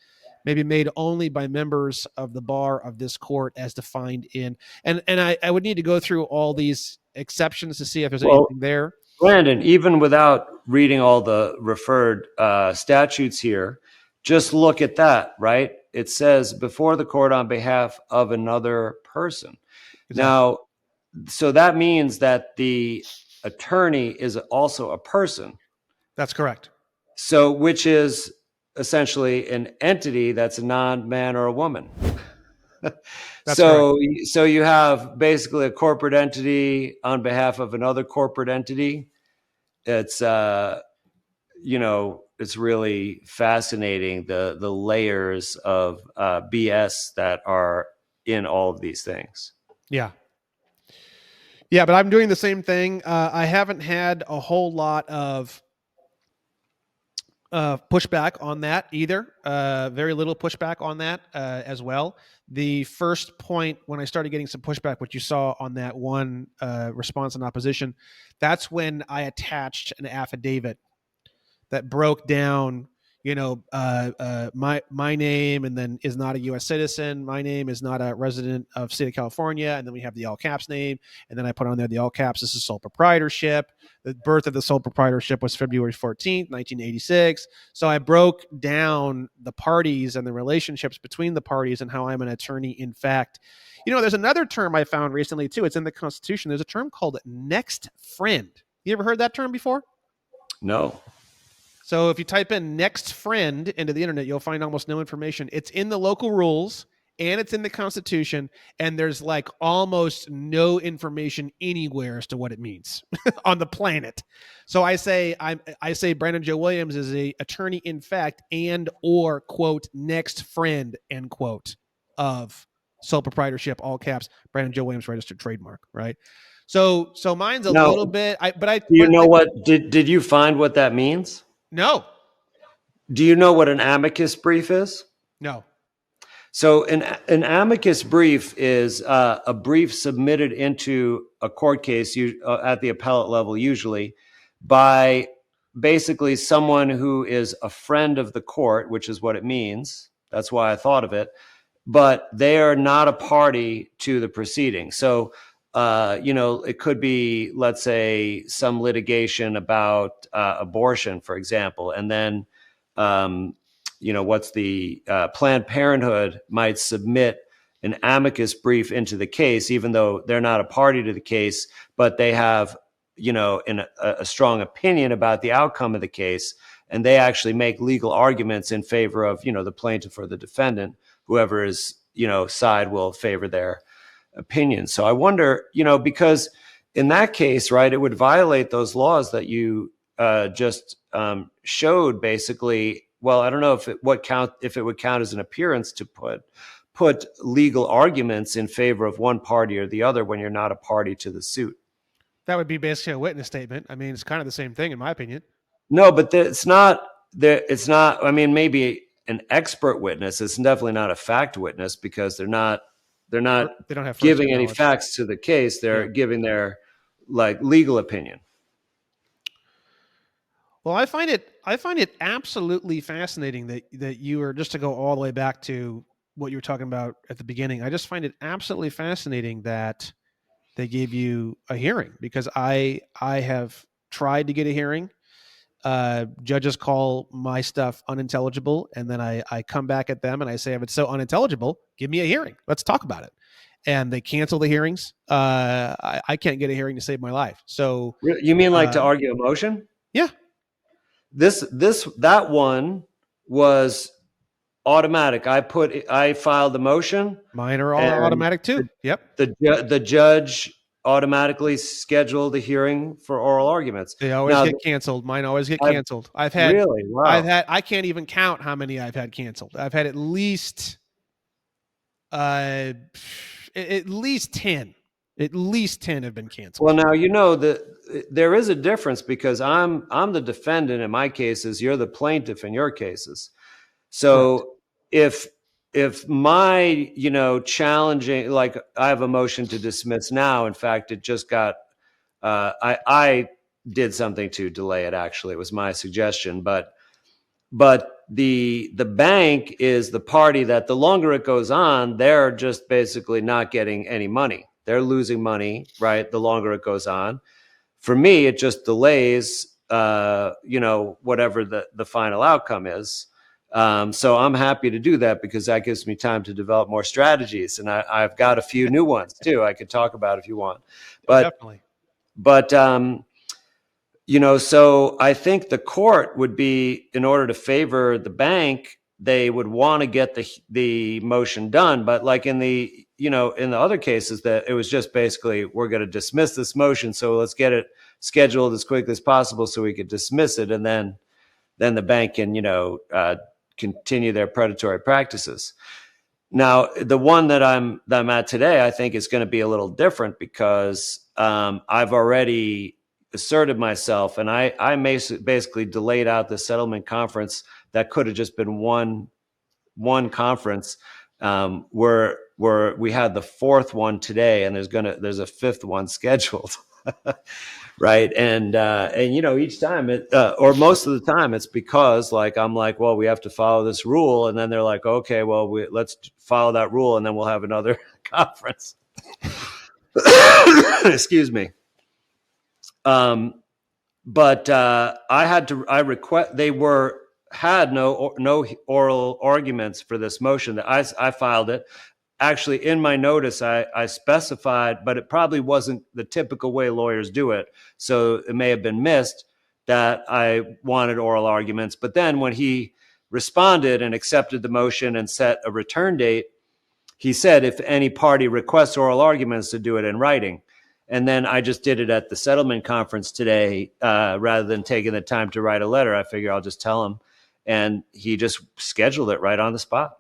may be made only by members of the bar of this court as defined in, and I would need to go through all these exceptions to see if there's well, anything there. Brandon, even without reading all the referred statutes here, just look at that, right? It says before the court on behalf of another person. Exactly. Now, so that means that the attorney is also a person. That's correct. So, which is essentially an entity that's a non-man or a woman. That's correct. So you have basically a corporate entity on behalf of another corporate entity. It's it's really fascinating, the layers of BS that are in all of these things. Yeah. Yeah, but I'm doing the same thing. I haven't had a whole lot of pushback on that either. Very little pushback on that as well. The first point when I started getting some pushback, what you saw on that one response in opposition, that's when I attached an affidavit that broke down, my name, and then is not a U.S. citizen. My name is not a resident of state of California, and then we have the all caps name, and then I put on there the all caps. This is sole proprietorship. The birth of the sole proprietorship was February 14th, 1986. So I broke down the parties and the relationships between the parties and how I'm an attorney. In fact, there's another term I found recently too. It's in the Constitution. There's a term called next friend. You ever heard that term before? No. So if you type in next friend into the internet, you'll find almost no information. It's in the local rules and it's in the Constitution, and there's like almost no information anywhere as to what it means on the planet. So I say Brandon Joe Williams is a attorney in fact and or quote next friend end quote of sole proprietorship, all caps, Brandon Joe Williams registered trademark, right? So mine's a Now, little bit do you know what did you find what that means? no. Do you know what an amicus brief is? No. So an amicus brief is a brief submitted into a court case at the appellate level, usually by basically someone who is a friend of the court, which is what it means. That's why I thought of it. But they are not a party to the proceeding. So, it could be, let's say, some litigation about abortion, for example, and then what's the Planned Parenthood might submit an amicus brief into the case, even though they're not a party to the case, but they have, a strong opinion about the outcome of the case, and they actually make legal arguments in favor of, the plaintiff or the defendant, whoever is, side will favor their opinion. So I wonder, because in that case, right, it would violate those laws that you just showed. Basically, well, I don't know if it would count as an appearance to put legal arguments in favor of one party or the other when you're not a party to the suit. That would be basically a witness statement. I mean, it's kind of the same thing, in my opinion. No, but it's not. It's not. I mean, maybe an expert witness. It's definitely not a fact witness because they're not. They don't have giving any knowledge. facts to the case. They're giving their legal opinion. Well, I find it absolutely fascinating that you are, just to go all the way back to what you were talking about at the beginning. I just find it absolutely fascinating that they gave you a hearing, because I have tried to get a hearing. Judges call my stuff unintelligible, and then I come back at them and I say, if it's so unintelligible, give me a hearing. Let's talk about it. And they cancel the hearings. I can't get a hearing to save my life. So you mean to argue a motion? Yeah. That one was automatic. I filed the motion. Mine are all automatic too. Yep. The judge automatically scheduled a hearing for oral arguments. They always get canceled. Mine always get canceled. I've had, I can't even count how many I've had canceled. I've had at least 10. At least 10 have been canceled. Well, now there is a difference, because I'm the defendant in my cases. You're the plaintiff in your cases. So correct. If my challenging, like, I have a motion to dismiss now. In fact, it just got I did something to delay it. Actually, it was my suggestion, but the bank is the party that the longer it goes on, they're just basically not getting any money. They're losing money, right? The longer it goes on. For me, it just delays, whatever the final outcome is. So I'm happy to do that, because that gives me time to develop more strategies. And I've got a few new ones too I could talk about if you want. But definitely. But so I think the court would be, in order to favor the bank, they would want to get the motion done. But like in the other cases, that it was just basically, we're going to dismiss this motion, so let's get it scheduled as quickly as possible so we could dismiss it, and then the bank can continue their predatory practices. Now, the one that I'm at today, I think is going to be a little different, because I've already asserted myself, and I basically delayed out the settlement conference that could have just been one conference. Where we had the fourth one today, and there's a fifth one scheduled. Right. And each time or most of the time, it's because I'm like, well, we have to follow this rule. And then they're like, okay, well, let's follow that rule, and then we'll have another conference. Excuse me. But they had no oral arguments for this motion. That I filed it. Actually, in my notice, I specified, but it probably wasn't the typical way lawyers do it. So it may have been missed that I wanted oral arguments. But then when he responded and accepted the motion and set a return date, he said, if any party requests oral arguments, to do it in writing. And then I just did it at the settlement conference today, rather than taking the time to write a letter. I figure I'll just tell him. And he just scheduled it right on the spot.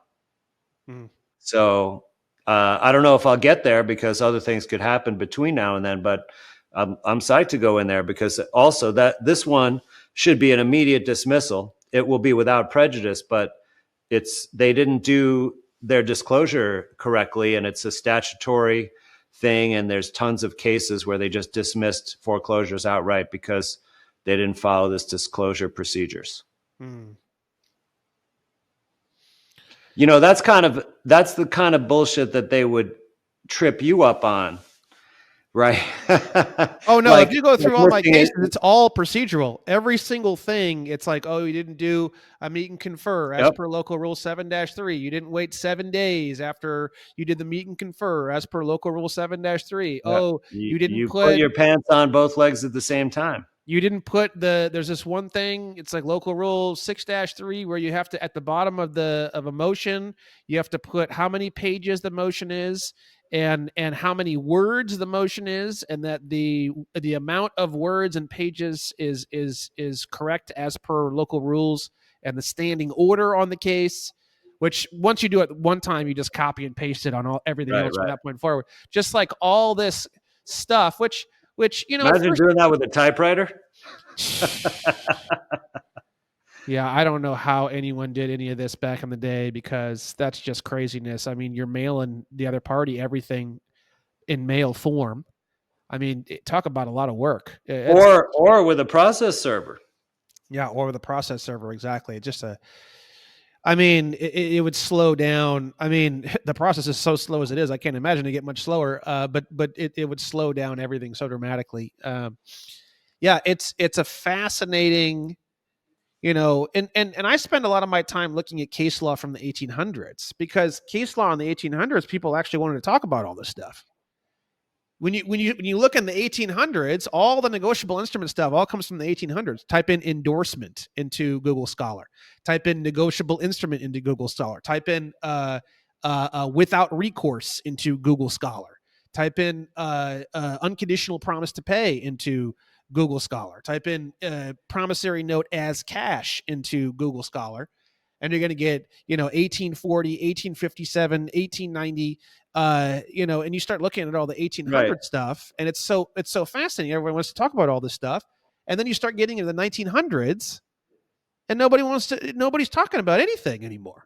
Mm. So I don't know if I'll get there, because other things could happen between now and then, but I'm psyched to go in there, because also that this one should be an immediate dismissal. It will be without prejudice, but they didn't do their disclosure correctly, and it's a statutory thing, and there's tons of cases where they just dismissed foreclosures outright because they didn't follow this disclosure procedures. Mm. That's the kind of bullshit that they would trip you up on. Right. Oh no, if like you go like through all my listing it. cases, it's all procedural. Every single thing, it's like, oh, you didn't do a meet and confer as Yep. per local rule 7-3. You didn't wait 7 days after you did the meet and confer as per local rule 7-3. Yeah. Oh, You, you didn't you put put your pants on both legs at the same time. there's this one thing, it's like local rule 6-3 where you have to at the bottom of a motion, you have to put how many pages the motion is and how many words the motion is, and that the amount of words and pages is correct as per local rules, and the standing order on the case, which once you do it one time, you just copy and paste it on everything Right, else from right. that point forward. Just like all this stuff, which Imagine first. doing that with a typewriter. Yeah, I don't know how anyone did any of this back in the day, because that's just craziness. I mean, you're mailing the other party everything in mail form. I mean, talk about a lot of work. It's Or with a process server. Yeah, or with a process server, exactly. I mean, it would slow down. I mean, the process is so slow as it is. I can't imagine it get much slower. But it would slow down everything so dramatically. Yeah, it's a fascinating, and I spend a lot of my time looking at case law from the 1800s, because case law in the 1800s, people actually wanted to talk about all this stuff. When you look in the 1800s, all the negotiable instrument stuff all comes from the 1800s. Type in endorsement into Google Scholar. Type in negotiable instrument into Google Scholar. Type in without recourse into Google Scholar. Type in unconditional promise to pay into Google Scholar. Type in promissory note as cash into Google Scholar, and you're going to get 1840, 1857, 1890. And you start looking at all the Right. 1800 stuff, and it's so fascinating. Everyone wants to talk about all this stuff, and then you start getting into the 1900s, and nobody's talking about anything anymore.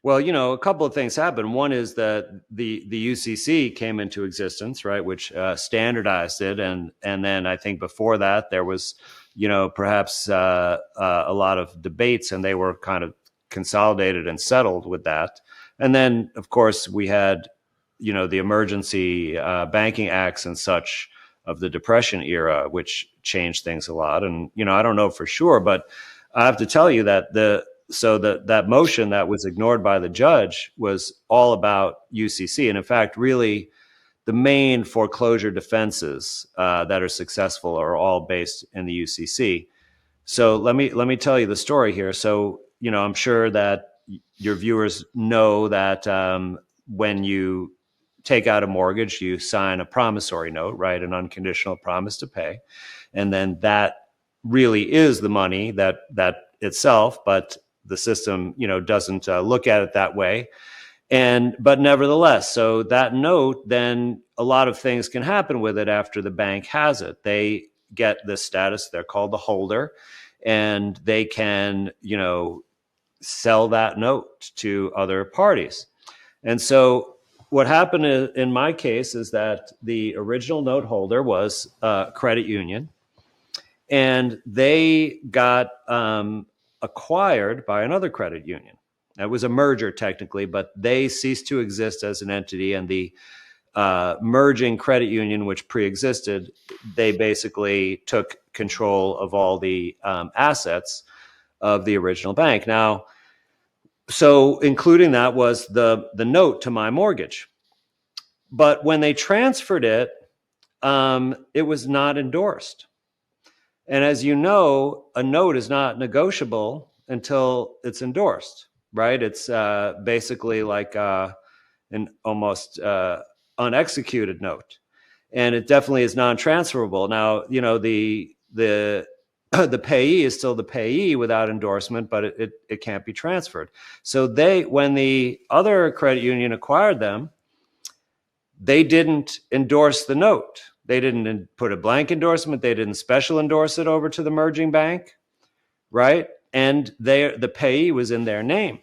Well, a couple of things happened. One is that the UCC came into existence, right, which standardized it, and then I think before that there was, perhaps a lot of debates, and they were kind of consolidated and settled with that. And then, of course, we had, the emergency banking acts and such of the Depression era, which changed things a lot. And I don't know for sure, but I have to tell you that that motion that was ignored by the judge was all about UCC. And in fact, really, the main foreclosure defenses that are successful are all based in the UCC. So let me tell you the story here. So I'm sure that your viewers know that when you take out a mortgage, you sign a promissory note, right, an unconditional promise to pay, and then that really is the money that itself, but the system doesn't look at it that way. But nevertheless, so that note, then a lot of things can happen with it after the bank has it. They get this status, they're called the holder, and they can sell that note to other parties. And so what happened in my case is that the original note holder was a credit union, and they got acquired by another credit union. It was a merger technically, but they ceased to exist as an entity, and the merging credit union, which pre-existed, they basically took control of all the assets of the original bank. Now, so including that was the note to my mortgage. But when they transferred it, it was not endorsed. And as you know, a note is not negotiable until it's endorsed, right? It's basically like an almost unexecuted note, and it definitely is non-transferable. Now, the the payee is still the payee without endorsement, but it can't be transferred. So when the other credit union acquired them, they didn't endorse the note. They didn't put a blank endorsement. They didn't special endorse it over to the merging bank, right? And the payee was in their name.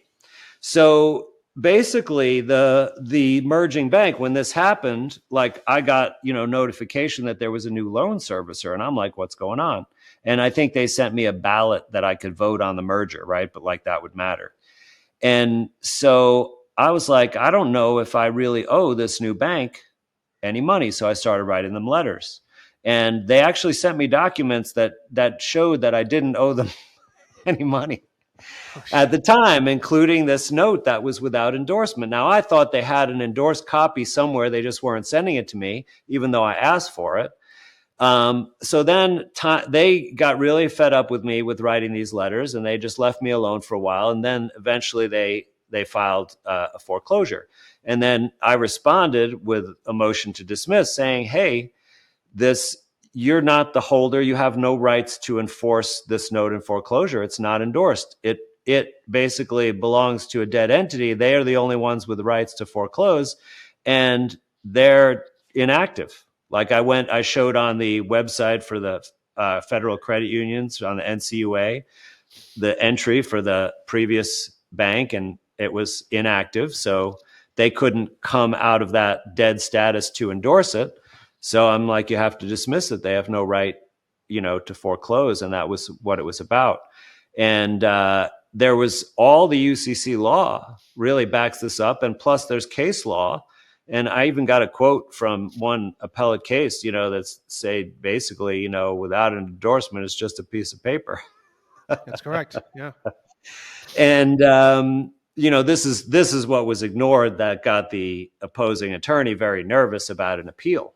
So basically, the merging bank, when this happened, like I got notification that there was a new loan servicer, and I'm like, what's going on? And I think they sent me a ballot that I could vote on the merger, right? But like that would matter. And so I was like, I don't know if I really owe this new bank any money. So I started writing them letters. And they actually sent me documents that showed that I didn't owe them any money Oh at the shit. time, including this note that was without endorsement. Now, I thought they had an endorsed copy somewhere. They just weren't sending it to me, even though I asked for it. So then they got really fed up with me with writing these letters, and they just left me alone for a while. And then eventually they filed a foreclosure. And then I responded with a motion to dismiss, saying, "Hey, this you're not the holder. You have no rights to enforce this note in foreclosure. It's not endorsed. It basically belongs to a dead entity. They are the only ones with the rights to foreclose, and they're inactive." Like I showed on the website for the federal credit unions on the NCUA the entry for the previous bank, and it was inactive. So they couldn't come out of that dead status to endorse it. So I'm like, you have to dismiss it. They have no right, to foreclose. And that was what it was about. And there was all the UCC law really backs this up. And plus there's case law. And I even got a quote from one appellate case, that's say basically, without an endorsement, it's just a piece of paper. That's correct. Yeah. And this is what was ignored that got the opposing attorney very nervous about an appeal,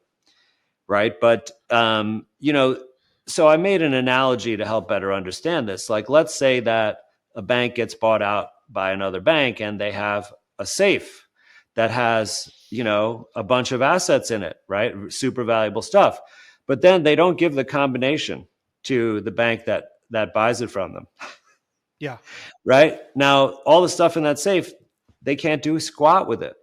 right? But so I made an analogy to help better understand this. Like, let's say that a bank gets bought out by another bank, and they have a safe that has a bunch of assets in it, right? Super valuable stuff. But then they don't give the combination to the bank that buys it from them. Yeah. Right now, all the stuff in that safe, they can't do squat with it.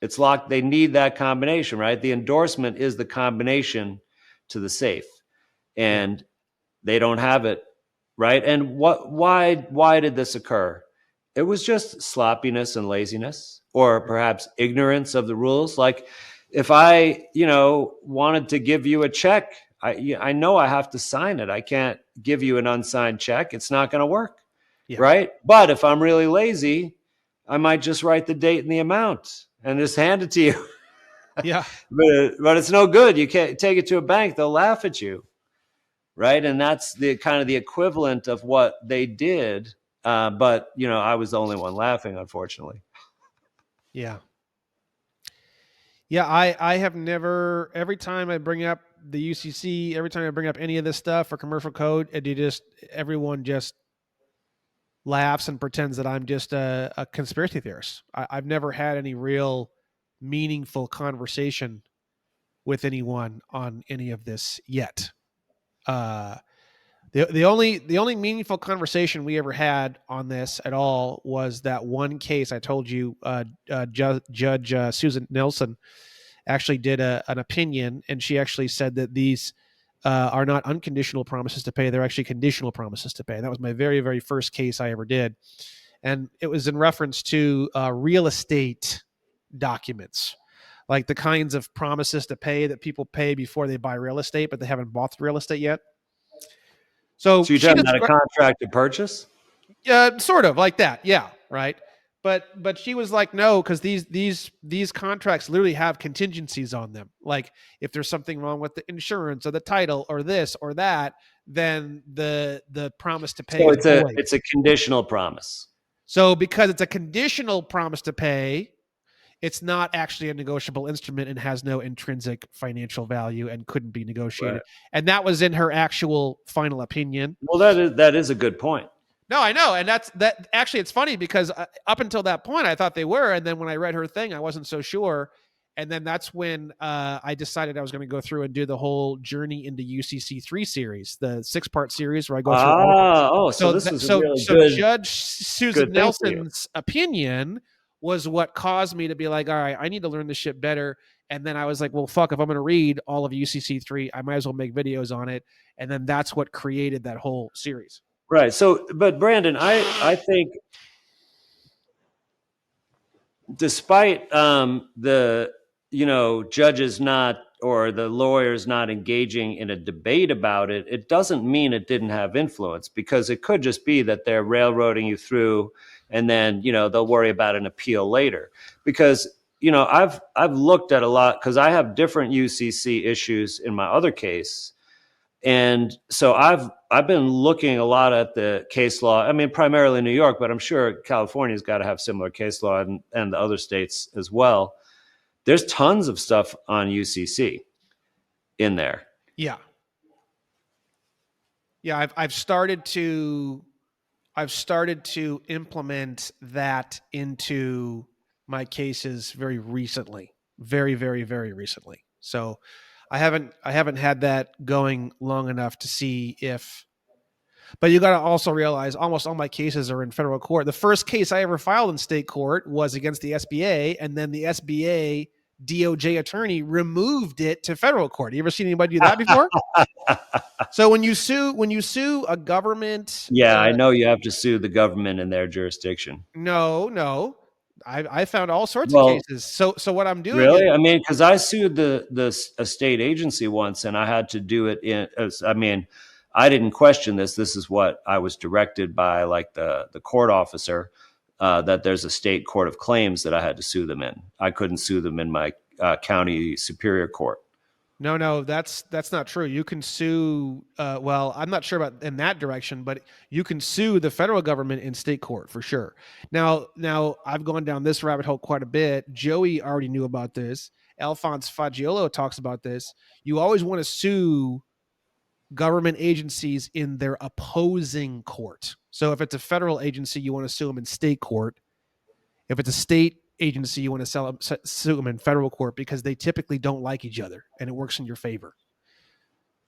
It's locked. They need that combination, right? The endorsement is the combination to the safe, Yeah. and they don't have it, right? And why did this occur? It was just sloppiness and laziness, or perhaps ignorance of the rules. Like, if I, wanted to give you a check, I know I have to sign it. I can't give you an unsigned check. It's not going to work, Yeah. right? But if I'm really lazy, I might just write the date and the amount and just hand it to you. Yeah. But it's no good. You can't take it to a bank; they'll laugh at you, right? And that's the kind of the equivalent of what they did. But I was the only one laughing, unfortunately. Yeah. Yeah. I have never, every time I bring up the UCC, every time I bring up any of this stuff or commercial code, everyone just laughs and pretends that I'm just a conspiracy theorist. I've never had any real meaningful conversation with anyone on any of this yet. Uh, the only meaningful conversation we ever had on this at all was that one case I told you. Judge Susan Nelson actually did an opinion, and she actually said that these are not unconditional promises to pay; they're actually conditional promises to pay. And that was my very, very first case I ever did, and it was in reference to real estate documents, like the kinds of promises to pay that people pay before they buy real estate, but they haven't bought the real estate yet. So So you're she talking about a described, contract to purchase? sort of like that, yeah, right. But she was like, no, because these contracts literally have contingencies on them. Like, if there's something wrong with the insurance or the title or this or that, then the promise to pay So is it's a void. it's a conditional promise. So because it's a conditional promise to pay, it's not actually a negotiable instrument and has no intrinsic financial value and couldn't be Right. negotiated. And that was in her actual final opinion. Well, that is a good point. No, I know, and that's that. Actually, it's funny because up until that point, I thought they were, and then when I read her thing, I wasn't so sure. And then that's when I decided I was going to go through and do the whole journey into UCC 3 series, the 6-part series where I go through all. So So this that, was a so really so Judge Susan good thing for you. Nelson's opinion was what caused me to be like, all right, I need to learn this shit better. And then I was like, well, fuck, if I'm going to read all of UCC 3, I might as well make videos on it. And then that's what created that whole series. Right. So, but Brandon, I think despite the judges not or the lawyers not engaging in a debate about it, it doesn't mean it didn't have influence, because it could just be that they're railroading you through, and then they'll worry about an appeal later. Because I've looked at a lot because I have different UCC issues in my other case, and so I've been looking a lot at the case law. I mean, primarily New York, but I'm sure California's got to have similar case law, and the other states as well. There's tons of stuff on UCC in there. Yeah. Yeah, I've started to implement that into my cases very recently. Very, very, very recently. So I haven't had that going long enough to see if, but you got to also realize almost all my cases are in federal court. The first case I ever filed in state court was against the SBA, and then the SBA DOJ attorney removed it to federal court. You ever seen anybody do that before? So when you sue a government, Yeah, I know you have to sue the government in their jurisdiction. no, no, I found all sorts of Well, cases. So what I'm doing is really? I mean, because I sued a state agency once, and I had to do it in. I mean, I didn't question this. This is what I was directed by, like the court officer, that there's a state court of claims that I had to sue them in. I couldn't sue them in my county superior court. no, no, that's not true. You can sue. Well, I'm not sure about in that direction, but you can sue the federal government in state court for sure. Now I've gone down this rabbit hole quite a bit. Joey already knew about this. Alphonse Fagiolo talks about this. You always want to sue government agencies in their opposing court. So if it's a federal agency, you want to sue them in state court. If it's a state agency, you want to sue them in federal court because they typically don't like each other, and it works in your favor.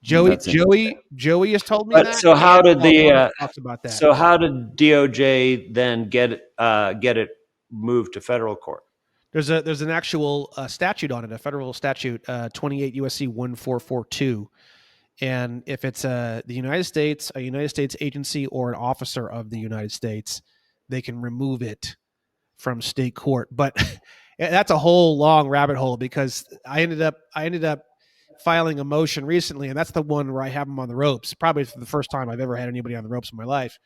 Joey, That's interesting. Joey, Joey has told me But that, so how and did Alphonse talks about that. how did DOJ then get it moved to federal court? There's an actual statute on it, a federal statute, 28 USC 1442. And if it's the United States, a United States agency, or an officer of the United States, they can remove it from state court. But that's a whole long rabbit hole because I ended up filing a motion recently, and that's the one where I have them on the ropes. Probably for the first time I've ever had anybody on the ropes in my life.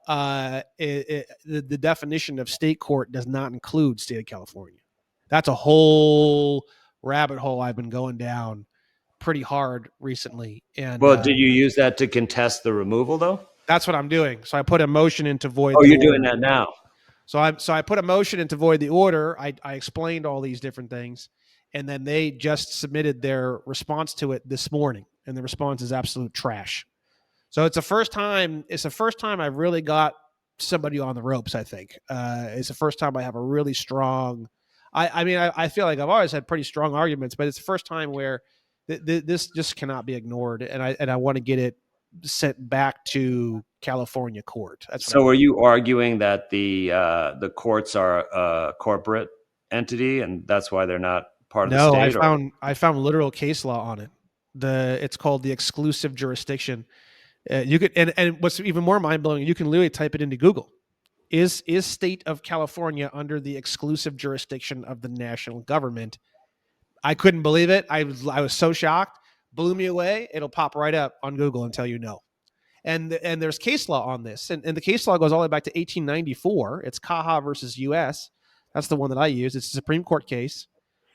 The definition of state court does not include state of California. That's a whole rabbit hole I've been going down pretty hard recently, and Well, did you use that to contest the removal though? that's what I'm doing. So I put a motion in to void Oh, the you're doing order. that now. So I put a motion in to void the order. I explained all these different things, and then they just submitted their response to it this morning, and the response is absolute trash. So it's the first time. It's the first time I've really got somebody on the ropes. I think it's the first time I have a really strong. I feel like I've always had pretty strong arguments, but it's the first time where this just cannot be ignored, and I want to get it sent back to California court. That's what So I'm. are you arguing that the courts are a corporate entity and that's why they're not part of the No, I state, or found literal case law on it. It's called the exclusive jurisdiction. You could and what's even more mind blowing, you can literally type it into Google. Is state of California under the exclusive jurisdiction of the national government? I couldn't believe it. I was so shocked. Blew me away. It'll pop right up on Google and tell you no. And there's case law on this, and the case law goes all the way back to 1894. It's Caja versus U.S. That's the one that I use. It's a Supreme Court case,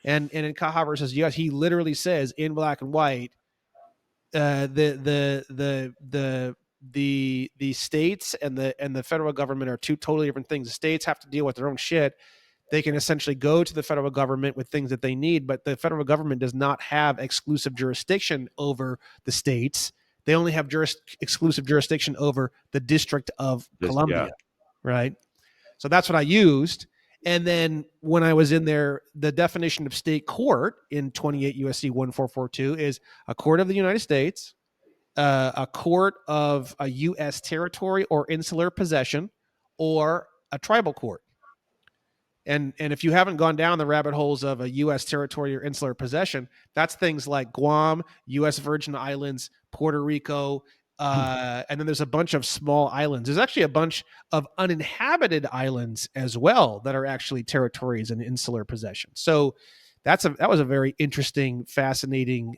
and in Caja versus U.S., he literally says in black and white, the states and the federal government are two totally different things. The states have to deal with their own shit. They can essentially go to the federal government with things that they need, but the federal government does not have exclusive jurisdiction over the states. They only have exclusive jurisdiction over the District of just yeah. Columbia, right? So that's what I used. And then when I was in there, the definition of state court in 28 USC 1442 is a court of the United States, a court of a U.S. territory or insular possession, or a tribal court. And if you haven't gone down the rabbit holes of a U.S. territory or insular possession, that's things like Guam, U.S. Virgin Islands, Puerto Rico, and then there's a bunch of small islands. There's actually a bunch of uninhabited islands as well that are actually territories and insular possession. So that was a very interesting, fascinating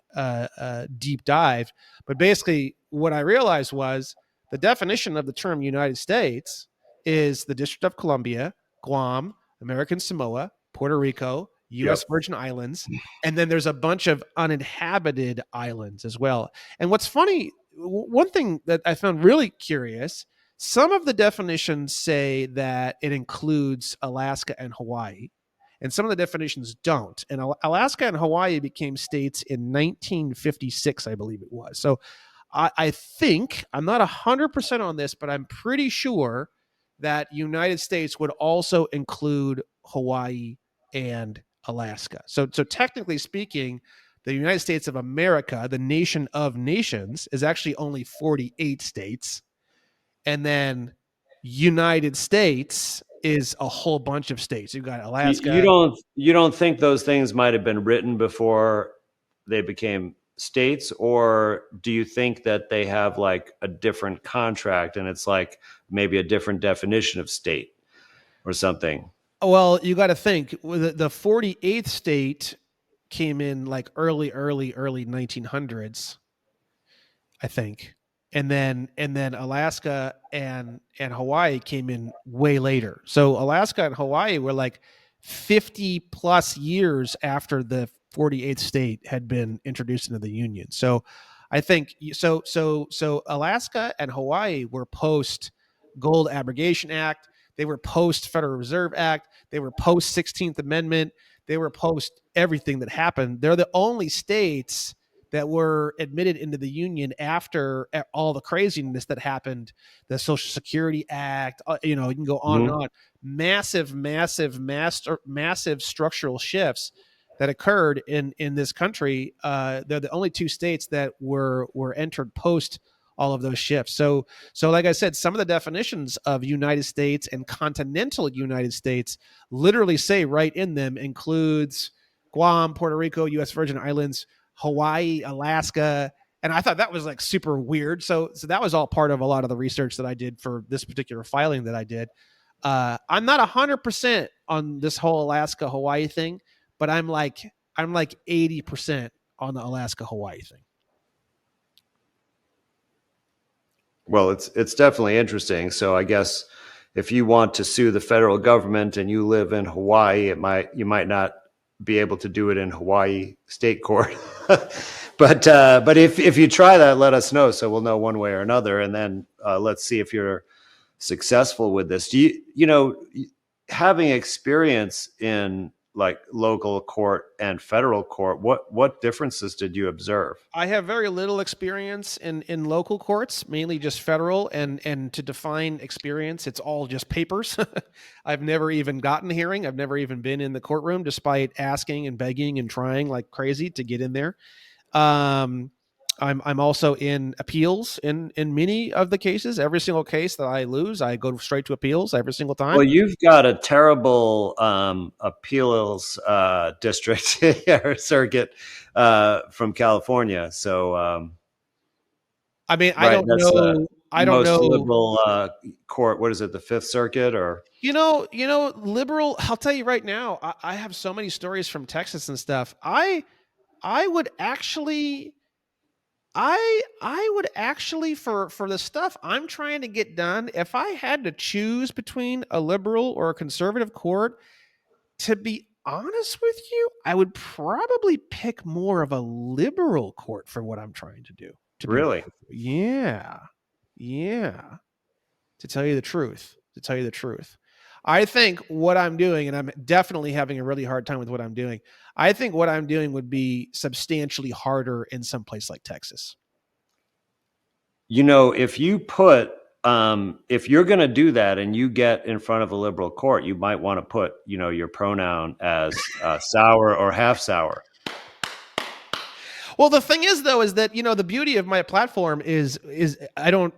deep dive. But basically, what I realized was the definition of the term United States is the District of Columbia, Guam, American Samoa, Puerto Rico, U.S. Yep. Virgin Islands, and then there's a bunch of uninhabited islands as well. And what's funny, one thing that I found really curious, some of the definitions say that it includes Alaska and Hawaii, and some of the definitions don't. And Alaska and Hawaii became states in 1956, I believe it was. So I think I'm not 100% on this, but I'm pretty sure that United States would also include Hawaii and Alaska. So technically speaking, the United States of America, the nation of nations, is actually only 48 states, and then United States is a whole bunch of states. You've got You Alaska. don't think those things might have been written before they became states, or do you think that they have like a different contract and it's like maybe a different definition of state or something? Well, you got to think the 48th state came in like early 1900s, I think. And then Alaska and Hawaii came in way later. So Alaska and Hawaii were like 50 plus years after the 48th state had been introduced into the union. So I think so Alaska and Hawaii were post Gold Abrogation Act, they were post Federal Reserve Act, they were post 16th Amendment, they were post everything that happened. They're the only states that were admitted into the union after all the craziness that happened, the Social Security Act, you can go on and Mm-hmm. on. Massive structural shifts that occurred in this country. They're the only two states that were entered post all of those shifts. So like I said, some of the definitions of United States and continental United States literally say right in them includes Guam, Puerto Rico, U.S. Virgin Islands, Hawaii, Alaska. And I thought that was like super weird. So that was all part of a lot of the research that I did for this particular filing that I did. I'm not 100% on this whole Alaska Hawaii thing, but I'm like 80% on the Alaska Hawaii thing. Well, it's definitely interesting. So I guess if you want to sue the federal government and you live in Hawaii, you might not be able to do it in Hawaii state court. But if you try that, let us know so we'll know one way or another, and then let's see if you're successful with this. Do having experience in like local court and federal court, what differences did you observe? I have very little experience in local courts, mainly just federal. And to define experience, it's all just papers. I've never even gotten a hearing. I've never even been in the courtroom, despite asking and begging and trying like crazy to get in there. Um, I'm also in appeals in many of the cases. Every single case that I lose, I go straight to appeals every single Well, time. you've got a terrible appeals district or circuit from California. So, I mean, I right, don't that's the know. I don't most know. liberal court. What is it, the Fifth Circuit? Or Liberal. I'll tell you right now. I have so many stories from Texas and stuff. I would actually I would actually for the stuff I'm trying to get done, if I had to choose between a liberal or a conservative court, to be honest with you, I would probably pick more of a liberal court for what I'm trying to do, to be honest really? with you. Yeah. Yeah. To tell you the truth. To tell you the truth. I think what I'm doing, and I'm definitely having a really hard time with what I'm doing. I think what I'm doing would be substantially harder in some place like Texas. If you put if you're going to do that and you get in front of a liberal court, you might want to put your pronoun as sour or half sour. Well, the thing is, though, is that the beauty of my platform is I don't.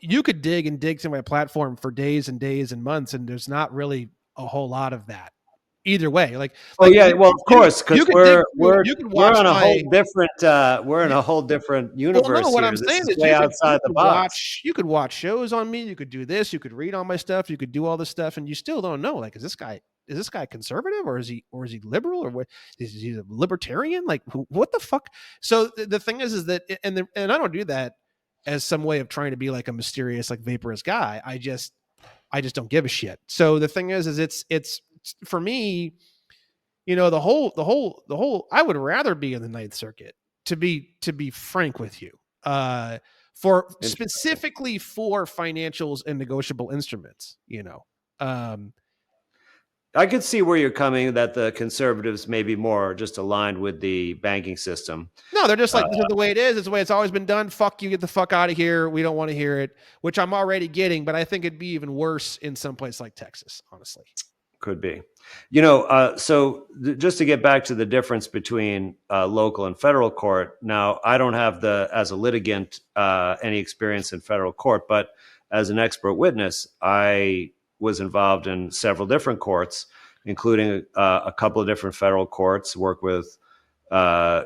You could dig and dig through my platform for days and days and months, and there's not really a whole lot of that either way. Like Oh like yeah, you well of you course, because you could dig through. we're You could we're watch on a whole my. different we're in You, a whole different well, no, universe what here. I'm This saying is is way you outside the could box. watch shows on me. You could do this. You could read all my stuff. You could do all this stuff, and you still don't know. Like, is this guy conservative, or is he liberal, or what? Is he a libertarian? Like, what the fuck? So the thing is that, and I don't do that as some way of trying to be like a mysterious, like vaporous guy. I just don't give a shit. So the thing is it's for me. I would rather be in the Ninth Circuit, to be frank with you. For Interesting. specifically for financials and negotiable instruments, um, I could see where you're coming, that the conservatives may be more just aligned with the banking system. no, they're just Uh, like, this is the way it is. It's the way it's always been done. Fuck you, get the fuck out of here. We don't want to hear it, which I'm already getting, but I think it'd be even worse in some place like Texas, honestly. could be. Just to get back to the difference between local and federal court. Now, I don't have as a litigant, any experience in federal court, but as an expert witness, I was involved in several different courts, including a couple of different federal courts, work with, uh,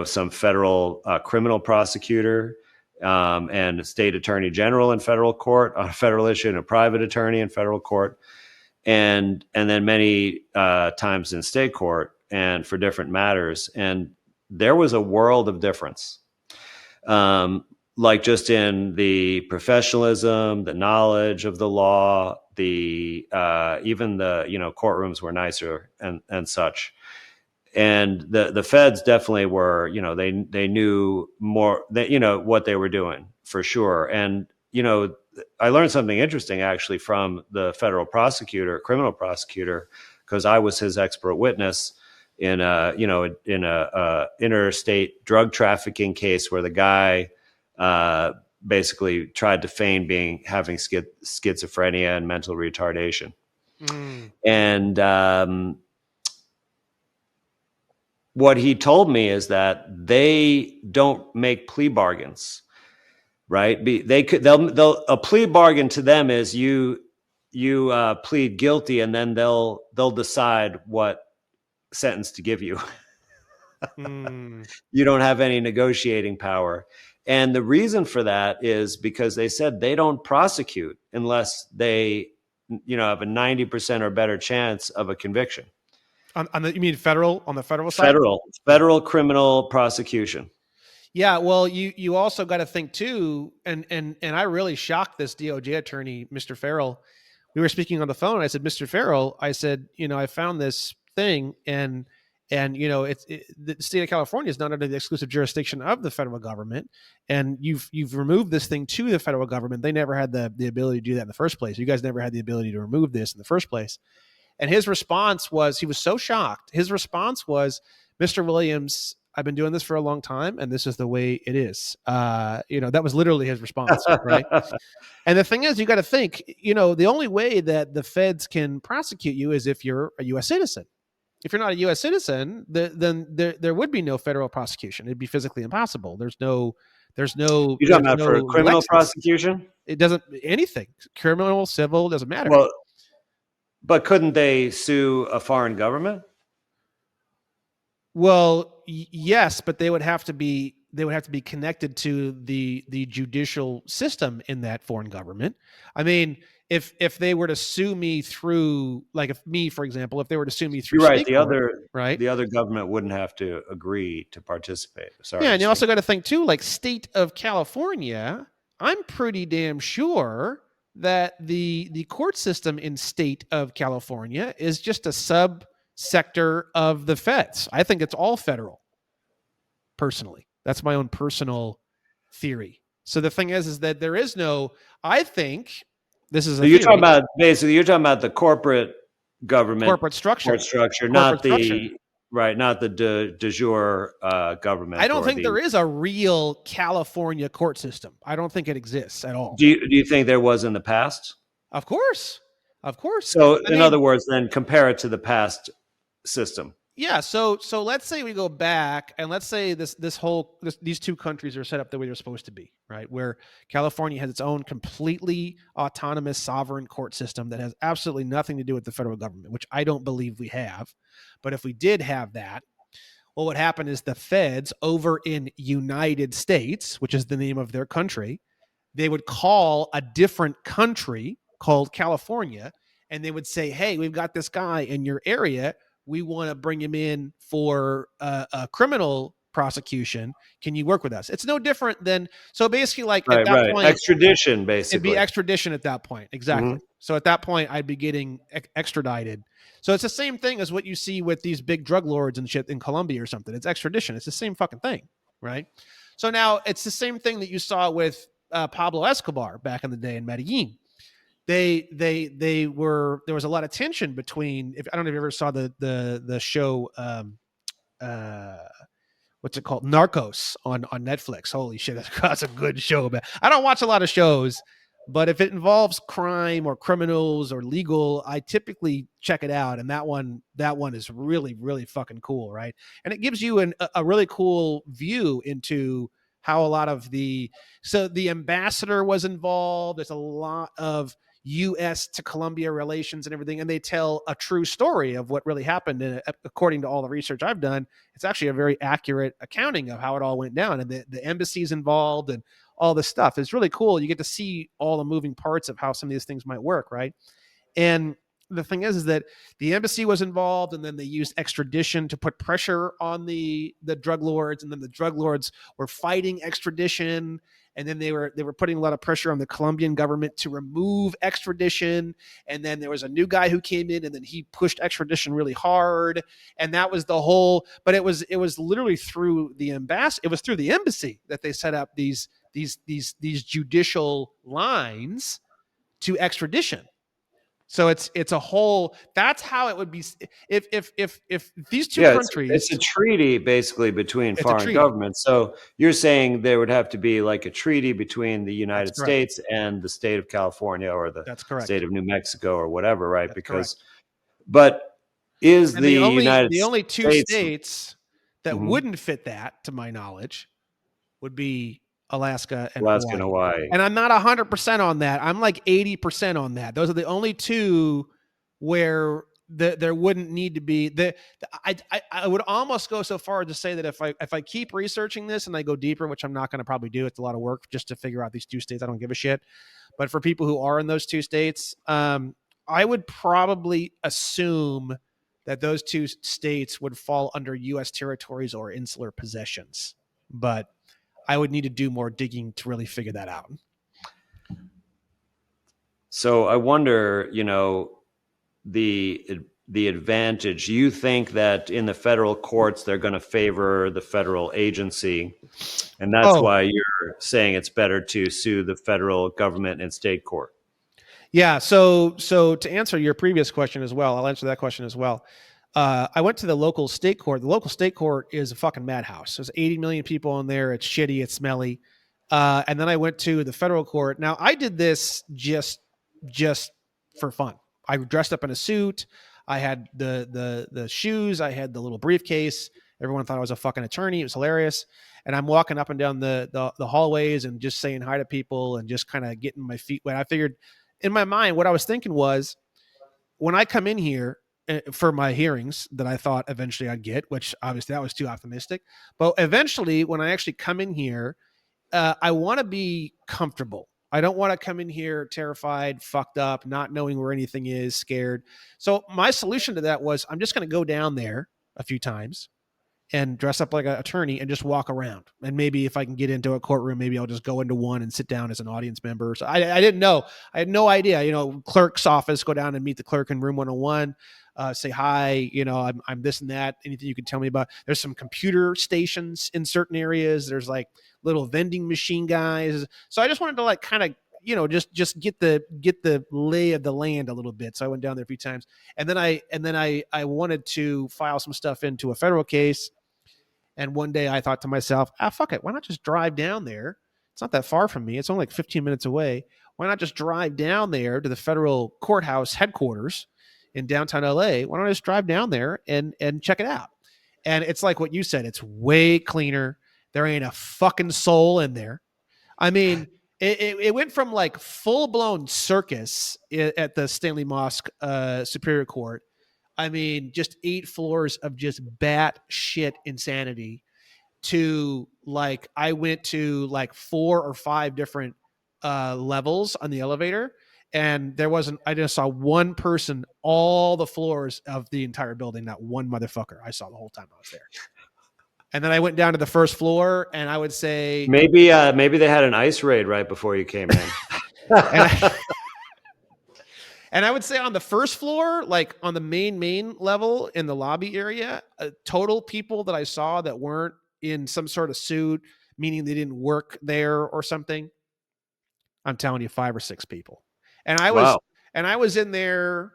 some federal criminal prosecutor, and a state attorney general in federal court on a federal issue, and a private attorney in federal court, and then many times in state court and for different matters. And there was a world of difference, like just in the professionalism, the knowledge of the law, the even the courtrooms were nicer and such. And the feds definitely were, they knew more, that what they were doing for sure. And I learned something interesting actually from the federal prosecutor, criminal prosecutor, because I was his expert witness in a interstate drug trafficking case where the guy basically tried to feign having schizophrenia and mental retardation. Mm. And what he told me is that they don't make plea bargains, right? They'll a plea bargain to them is you plead guilty, and then they'll decide what sentence to give you. Mm. You don't have any negotiating power. And the reason for that is because they said they don't prosecute unless they have a 90% or better chance of a conviction. You mean federal, on the federal side? Federal criminal prosecution. Yeah, well, you also got to think too, and I really shocked this DOJ attorney, Mr. Farrell. We were speaking on the phone. I said, Mr. Farrell, I said, I found this thing, and the state of California is not under the exclusive jurisdiction of the federal government, and you've removed this thing to the federal government. They never had the ability to do that in the first place. You guys never had the ability to remove this in the first place. And his response was, he was so shocked. His response was, Mr. Williams, I've been doing this for a long time, and this is the way it is. That was literally his response, right? And the thing is, you got to think, the only way that the feds can prosecute you is if you're a U.S. citizen. If you're not a U.S. citizen, then there would be no federal prosecution. It'd be physically impossible. There's no You're talking about for criminal Lexus. prosecution? It doesn't, anything, criminal, civil, doesn't matter. Well, but couldn't they sue a foreign government? Well, yes, but they would have to be connected to the judicial system in that foreign government. I mean, if they were to sue me through, like, if me, for example, if they were to sue me through You're right. state court, right? The other government wouldn't have to agree to participate. Sorry. Yeah, and you also got to think too, like, state of California, I'm pretty damn sure that the court system in state of California is just a subsector of the feds. I think it's all federal. Personally, that's my own personal theory. So the thing is that there is no, I think this is a So you're theory, talking about, basically, you're talking about the corporate government corporate structure, court structure, corporate structure. not the de jure government. I don't think there is a real California court system. I don't think it exists at all. Do you think there was in the past? Of course. So in other words, then compare it to the past system. Yeah. So let's say we go back, and let's say these two countries are set up the way they're supposed to be, right? Where California has its own completely autonomous sovereign court system that has absolutely nothing to do with the federal government, which I don't believe we have. But if we did have that, what would happen is the feds over in United States, which is the name of their country, they would call a different country called California, and they would say, hey, we've got this guy in your area. We want to bring him in for a criminal prosecution. Can you work with us? It's no different than, so basically, like, at that point, extradition, basically. it'd be extradition at that point. Exactly. Mm-hmm. So at that point, I'd be getting extradited. So it's the same thing as what you see with these big drug lords and shit in Colombia or something. It's extradition. It's the same fucking thing, right? So now it's the same thing that you saw with Pablo Escobar back in the day in Medellin. They were, there was a lot of tension between. If I don't know if you ever saw the show. Uh, what's it called? Narcos on Netflix. Holy shit, that's a good show. Man. I don't watch a lot of shows, but if it involves crime or criminals or legal, I typically check it out. And that one is really, really fucking cool, right? And it gives you a really cool view into how a lot of the ambassador was involved. There's a lot of U.S. to Colombia relations and everything, and they tell a true story of what really happened. And according to all the research I've done, it's actually a very accurate accounting of how it all went down, and the embassies involved and all this stuff. It's really cool. You get to see all the moving parts of how some of these things might work, right? And the thing is that the embassy was involved, and then they used extradition to put pressure on the drug lords, and then the drug lords were fighting extradition, and then they were putting a lot of pressure on the Colombian government to remove extradition, and then there was a new guy who came in, and then he pushed extradition really hard, and that was the whole. But it was literally through the embassy. It was through the embassy that they set up these judicial lines to extradition. So it's a whole. That's how it would be if these two Yeah, it's a countries. treaty basically between It's a foreign treaty. governments. So you're saying there would have to be like a treaty between the That's United correct. States and the state of California or the That's state correct. of New Mexico or whatever, right? That's Because, correct. but is And the the only United the only two States, states that mhm, wouldn't fit that, to my knowledge, would be Alaska and Alaska and Hawaii. Hawaii? And I'm not 100% on that. I'm like 80% on that. Those are the only two where there wouldn't need to be I would almost go so far as to say that if I keep researching this and I go deeper, which I'm not going to probably do, it's a lot of work just to figure out these two states. I don't give a shit. But for people who are in those two states, I would probably assume that those two states would fall under U.S. territories or insular possessions. But I would need to do more digging to really figure that out. So I wonder, the advantage. You think that in the federal courts they're going to favor the federal agency, and that's Oh, why you're saying it's better to sue the federal government in state court. yeah. So to answer your previous question as well, I'll answer that question as well. I went to the local state court. The local state court is a fucking madhouse. There's 80 million people in there. It's shitty. It's smelly. And then I went to the federal court. Now I did this just for fun. I dressed up in a suit. I had the shoes. I had the little briefcase. Everyone thought I was a fucking attorney. It was hilarious. And I'm walking up and down the hallways and just saying hi to people and just kind of getting my feet wet. I figured in my mind, what I was thinking was when I come in here for my hearings that I thought eventually I'd get, which obviously that was too optimistic. But eventually, when I actually come in here, I want to be comfortable. I don't want to come in here terrified, fucked up, not knowing where anything is, scared. So my solution to that was I'm just going to go down there a few times and dress up like an attorney and just walk around. And maybe if I can get into a courtroom, maybe I'll just go into one and sit down as an audience member. So I didn't know. I had no idea. Clerk's office, go down and meet the clerk in room 101. Say hi. I'm this and that. Anything you can tell me about? There's some computer stations in certain areas. There's like little vending machine guys. So I just wanted to like kind of just get the lay of the land a little bit. So I went down there a few times, and then I wanted to file some stuff into a federal case. And one day I thought to myself, fuck it. Why not just drive down there? It's not that far from me. It's only like 15 minutes away. Why not just drive down there to the federal courthouse headquarters in downtown LA? Why don't I just drive down there and check it out? And it's like what you said. It's way cleaner. There ain't a fucking soul in there. I mean, it went from like full blown circus at the Stanley Mosque Superior Court. I mean, just 8 floors of just bat shit insanity to like, I went to like 4 or 5 different levels on the elevator. And I just saw one person, all the floors of the entire building, not one motherfucker I saw the whole time I was there. And then I went down to the first floor and I would say, Maybe they had an ice raid right before you came in. and I, And I would say on the first floor, like on the main level in the lobby area, total people that I saw that weren't in some sort of suit, meaning they didn't work there or something. I'm telling you, 5 or 6 people. And I was Wow. and I was in there.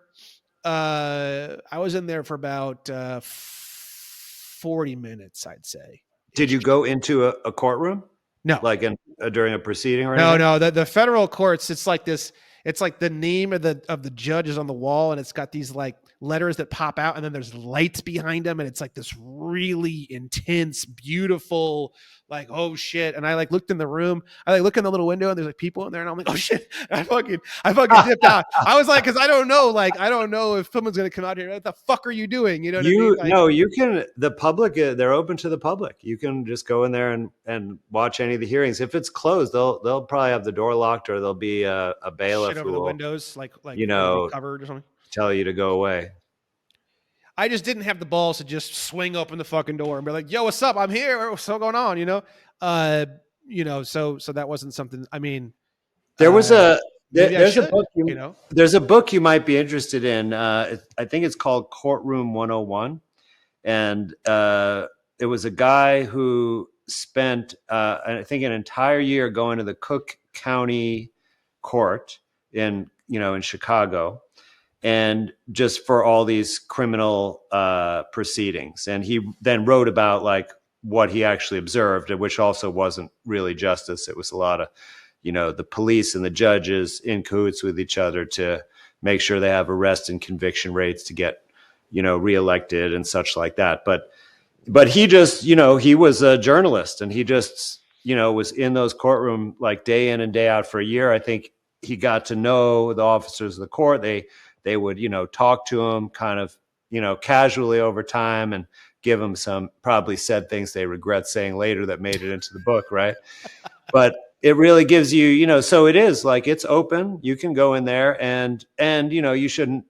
I was in there for about 40 minutes, I'd say. Did Ish. you go into a courtroom, No, like in during a proceeding or no, anything? no. The federal courts, it's like this. It's like the name of the judge is on the wall, and it's got these like letters that pop out, and then there's lights behind them, and it's like this really intense, beautiful, like oh shit. And I like looked in the room. I like look in the little window, and there's like people in there, and I'm like oh shit. And I fucking dipped out. I was like, because I don't know if someone's gonna come out here. What the fuck are you doing? You know what I mean? You Like, no, you can. The public, they're open to the public. You can just go in there and watch any of the hearings. If it's closed, they'll probably have the door locked, or there'll be a shit bailiff over who the will, windows, like you it'll be know, covered or something. tell you to go away. I just didn't have the balls to just swing open the fucking door and be like, "Yo, what's up? I'm here. What's going on?" Uh, so that wasn't something. I mean, There was uh, maybe I there's a should. book You know, there's a book you might be interested in. I think it's called Courtroom 101, and it was a guy who spent I think an entire year going to the Cook County Court in Chicago, and just for all these criminal proceedings. And he then wrote about like what he actually observed, which also wasn't really justice. It was a lot of the police and the judges in cahoots with each other to make sure they have arrest and conviction rates to get reelected and such like that. But he just he was a journalist, and he just was in those courtroom like day in and day out for a year. I think he got to know the officers of the court. They would talk to him kind of casually over time, and give him some, probably said things they regret saying later that made it into the book, right? But it really gives so it is like it's open. You can go in there, and you shouldn't.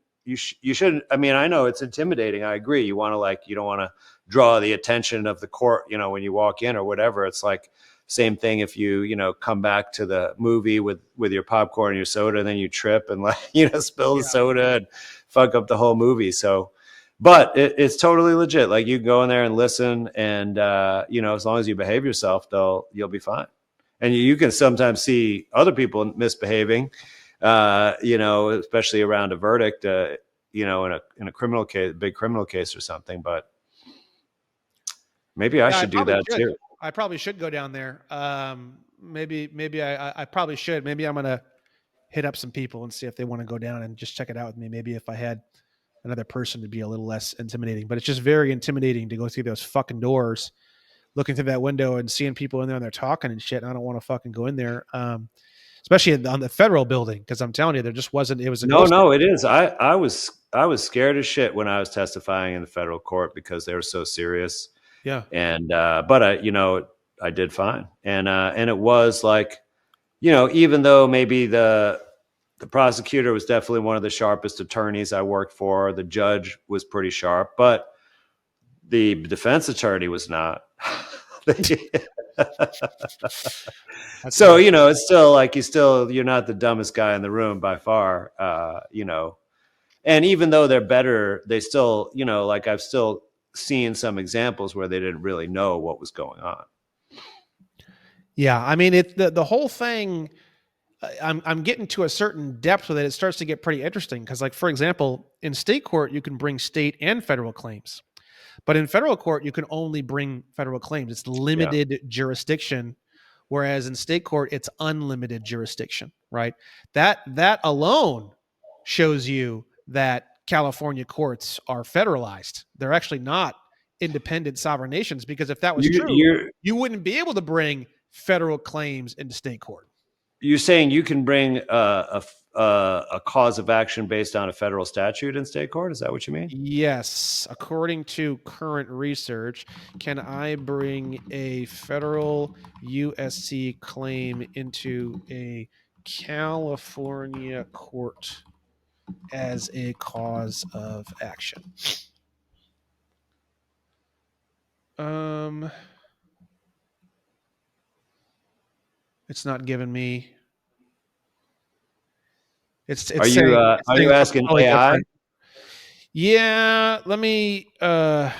I mean, I know it's intimidating. I agree. You don't want to draw the attention of the court, when you walk in or whatever. It's like same thing if you come back to the movie with your popcorn and your soda, and then you trip and like spill the yeah, soda and fuck up the whole movie. So but it's totally legit. Like you can go in there and listen, and as long as you behave yourself, you'll be fine. And you can sometimes see other people misbehaving, especially around a verdict, in a criminal case, big criminal case or something. But maybe I yeah. I should do probably that should. too. I probably should go down there. Maybe I probably should. Maybe I'm gonna hit up some people and see if they want to go down and just check it out with me. Maybe if I had another person to be a little less intimidating, but it's just very intimidating to go through those fucking doors, looking through that window and seeing people in there and they're talking and shit. And I don't want to fucking go in there. Especially on the federal building. Cause I'm telling you, there just wasn't, it was a No, ghost no, town. it is. I was scared as shit when I was testifying in the federal court because they were so serious. Yeah. And but I did fine. And it was like, even though maybe the prosecutor was definitely one of the sharpest attorneys I worked for, the judge was pretty sharp, but the defense attorney was not. That's So good. it's still like you're not the dumbest guy in the room by far. And even though they're better, they still, like I've still seen some examples where they didn't really know what was going on. Yeah. I mean, the whole thing, I'm getting to a certain depth with it. It starts to get pretty interesting. Cause like, for example, in state court, you can bring state and federal claims. But in federal court, you can only bring federal claims. It's Yeah. limited jurisdiction, whereas in state court, it's unlimited jurisdiction. Right? That alone shows you that California courts are federalized. They're actually not independent sovereign nations because if that was You, true, you're you wouldn't be able to bring federal claims into state court. you're saying you can bring a cause of action based on a federal statute in state court? Is that what you mean? Yes, according to current research, can I bring a federal USC claim into a California court as a cause of action? Um, it's not giving me It's saying are you something asking totally AI? different. Yeah, let me. I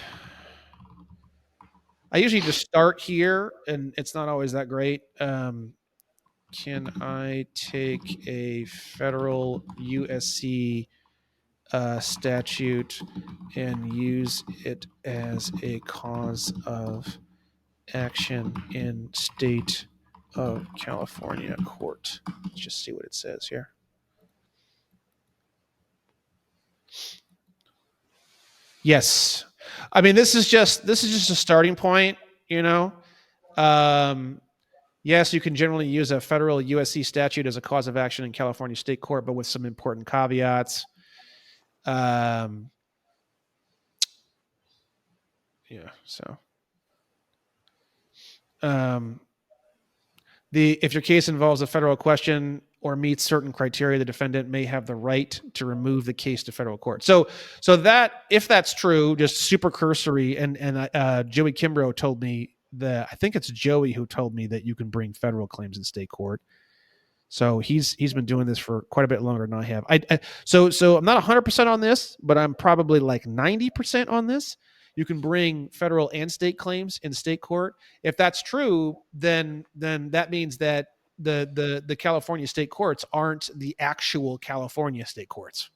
usually just start here, and it's not always that great. Can I take a federal USC statute and use it as a cause of action in state of California court? Let's just see what it says here. Yes. I mean, this is just a starting point, you know. Um, yes, you can generally use a federal USC statute as a cause of action in California state court, but with some important caveats. Um, yeah. So, um, if your case involves a federal question or meets certain criteria, the defendant may have the right to remove the case to federal court. So that, if that's true, just super cursory. And Joey Kimbrough told me that, I think it's Joey who told me that you can bring federal claims in state court. So he's been doing this for quite a bit longer than I have. So I'm not 100% on this, but I'm probably like 90% on this. You can bring federal and state claims in state court. If that's true, then that means that the California state courts aren't the actual California state courts.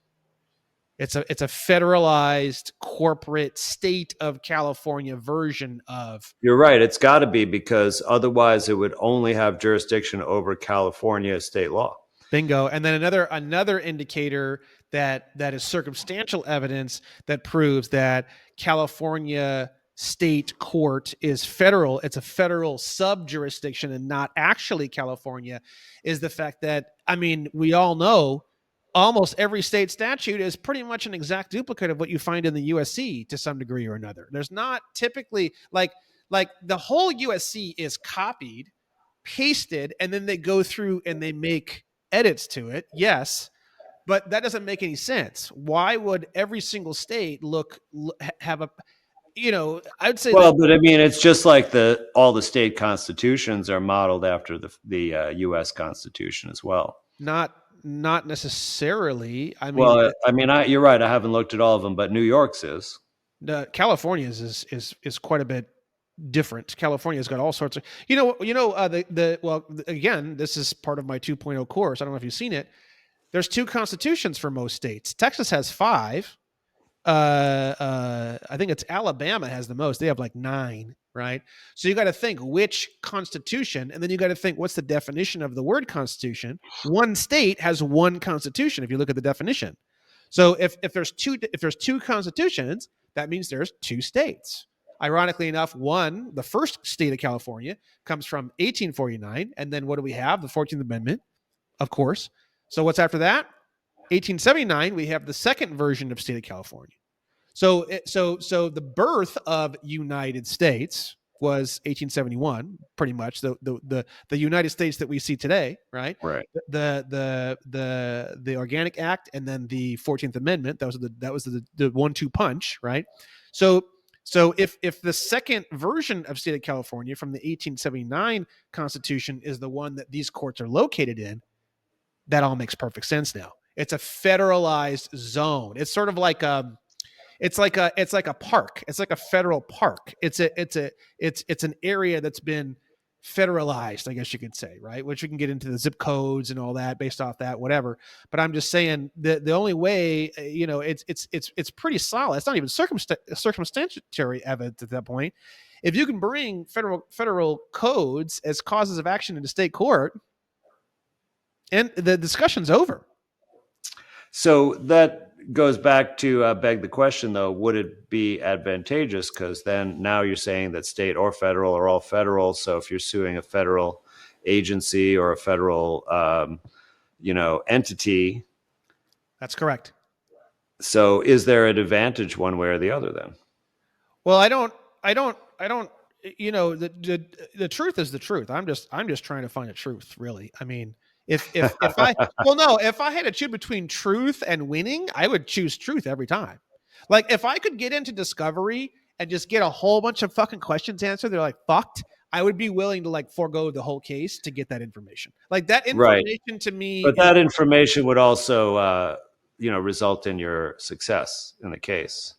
It's a federalized corporate state of California version of. You're right. It's got to be, because otherwise it would only have jurisdiction over California state law. Bingo. And then another indicator that is circumstantial evidence that proves that California state court is federal. It's a federal sub jurisdiction and not actually California, is the fact that, I mean, we all know almost every state statute is pretty much an exact duplicate of what you find in the USC to some degree or another. There's not typically like the whole USC is copied, pasted, and then they go through and they make edits to it. Yes, but that doesn't make any sense. Why would every single state have a, I'd say Well, that but I mean, it's just like all the state constitutions are modeled after the U.S. Constitution as well. not necessarily. I mean, Well, I mean, you're right. I haven't looked at all of them, but New York's is. California's is quite a bit different. California's got all sorts of, well, again, this is part of my 2.0 course. I don't know if you've seen it. There's 2 constitutions for most states. Texas has 5. I think it's Alabama has the most. They have like 9, right? So you got to think which constitution, and then you got to think what's the definition of the word constitution. One state has one constitution if you look at the definition. So if there's two constitutions, that means there's 2 states. Ironically enough, the first state of California comes from 1849, and then what do we have? The 14th Amendment, of course. So what's after that? 1879, we have the second version of state of California. So the birth of United States was 1871, pretty much the United States that we see today, right? Right. The Organic Act and then the 14th Amendment. That was the 1-2 punch, right? So if the second version of state of California from the 1879 Constitution is the one that these courts are located in, that all makes perfect sense now. It's a federalized zone. It's sort of like it's like a park. It's like a federal park. It's an area that's been federalized, I guess you could say, right? Which we can get into the zip codes and all that based off that, whatever. But I'm just saying the only way, it's pretty solid. It's not even circumstantiary evidence at that point. If you can bring federal codes as causes of action into state court, and the discussion's over. So that goes back to beg the question, though, would it be advantageous? Because then now you're saying that state or federal are all federal. So if you're suing a federal agency or a federal, entity. That's correct. So is there an advantage one way or the other then? Well, I don't, the truth is the truth. I'm just trying to find a truth, really. I mean, if I had to choose between truth and winning, I would choose truth every time. Like if I could get into discovery and just get a whole bunch of fucking questions answered, they're like fucked. I would be willing to like forego the whole case to get that information. Like that Right. information to me But is that information would also, result in your success in the case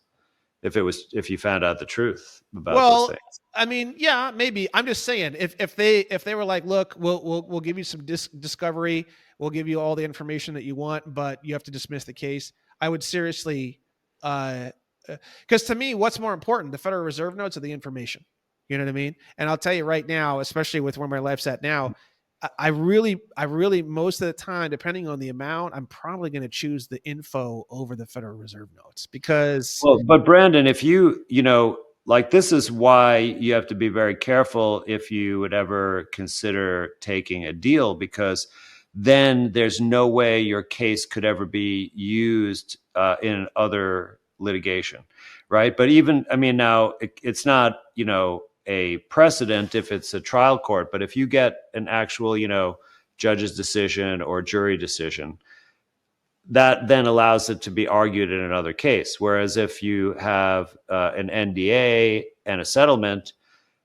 if you found out the truth about those well, things. I mean, yeah, maybe. I'm just saying if they were like, look, we'll give you some discovery, we'll give you all the information that you want, but you have to dismiss the case. I would seriously, because to me, what's more important, the Federal Reserve notes or the information? You know what I mean? And I'll tell you right now, especially with where my life's at now, I really, most of the time, depending on the amount, I'm probably going to choose the info over the Federal Reserve notes because Well, but Brandon, if like this is why you have to be very careful if you would ever consider taking a deal, because then there's no way your case could ever be used in other litigation, right? But even, I mean, now it's not, a precedent if it's a trial court, but if you get an actual, judge's decision or jury decision, that then allows it to be argued in another case. Whereas if you have an NDA and a settlement,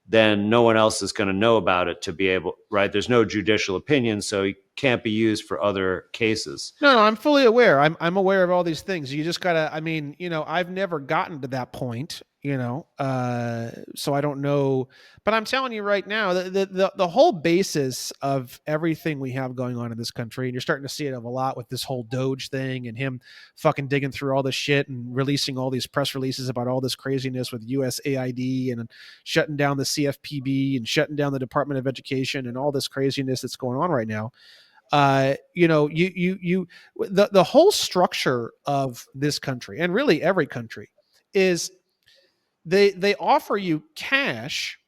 then no one else is going to know about it to be able, right? There's no judicial opinion, so it can't be used for other cases. no, I'm fully aware. I'm aware of all these things. You just gotta. I mean, I've never gotten to that point. So I don't know. But I'm telling you right now, the whole basis of everything we have going on in this country, and you're starting to see it a lot with this whole Doge thing and him fucking digging through all this shit and releasing all these press releases about all this craziness with USAID and shutting down the CFPB and shutting down the Department of Education and all this craziness that's going on right now. The whole structure of this country and really every country is they offer you cash,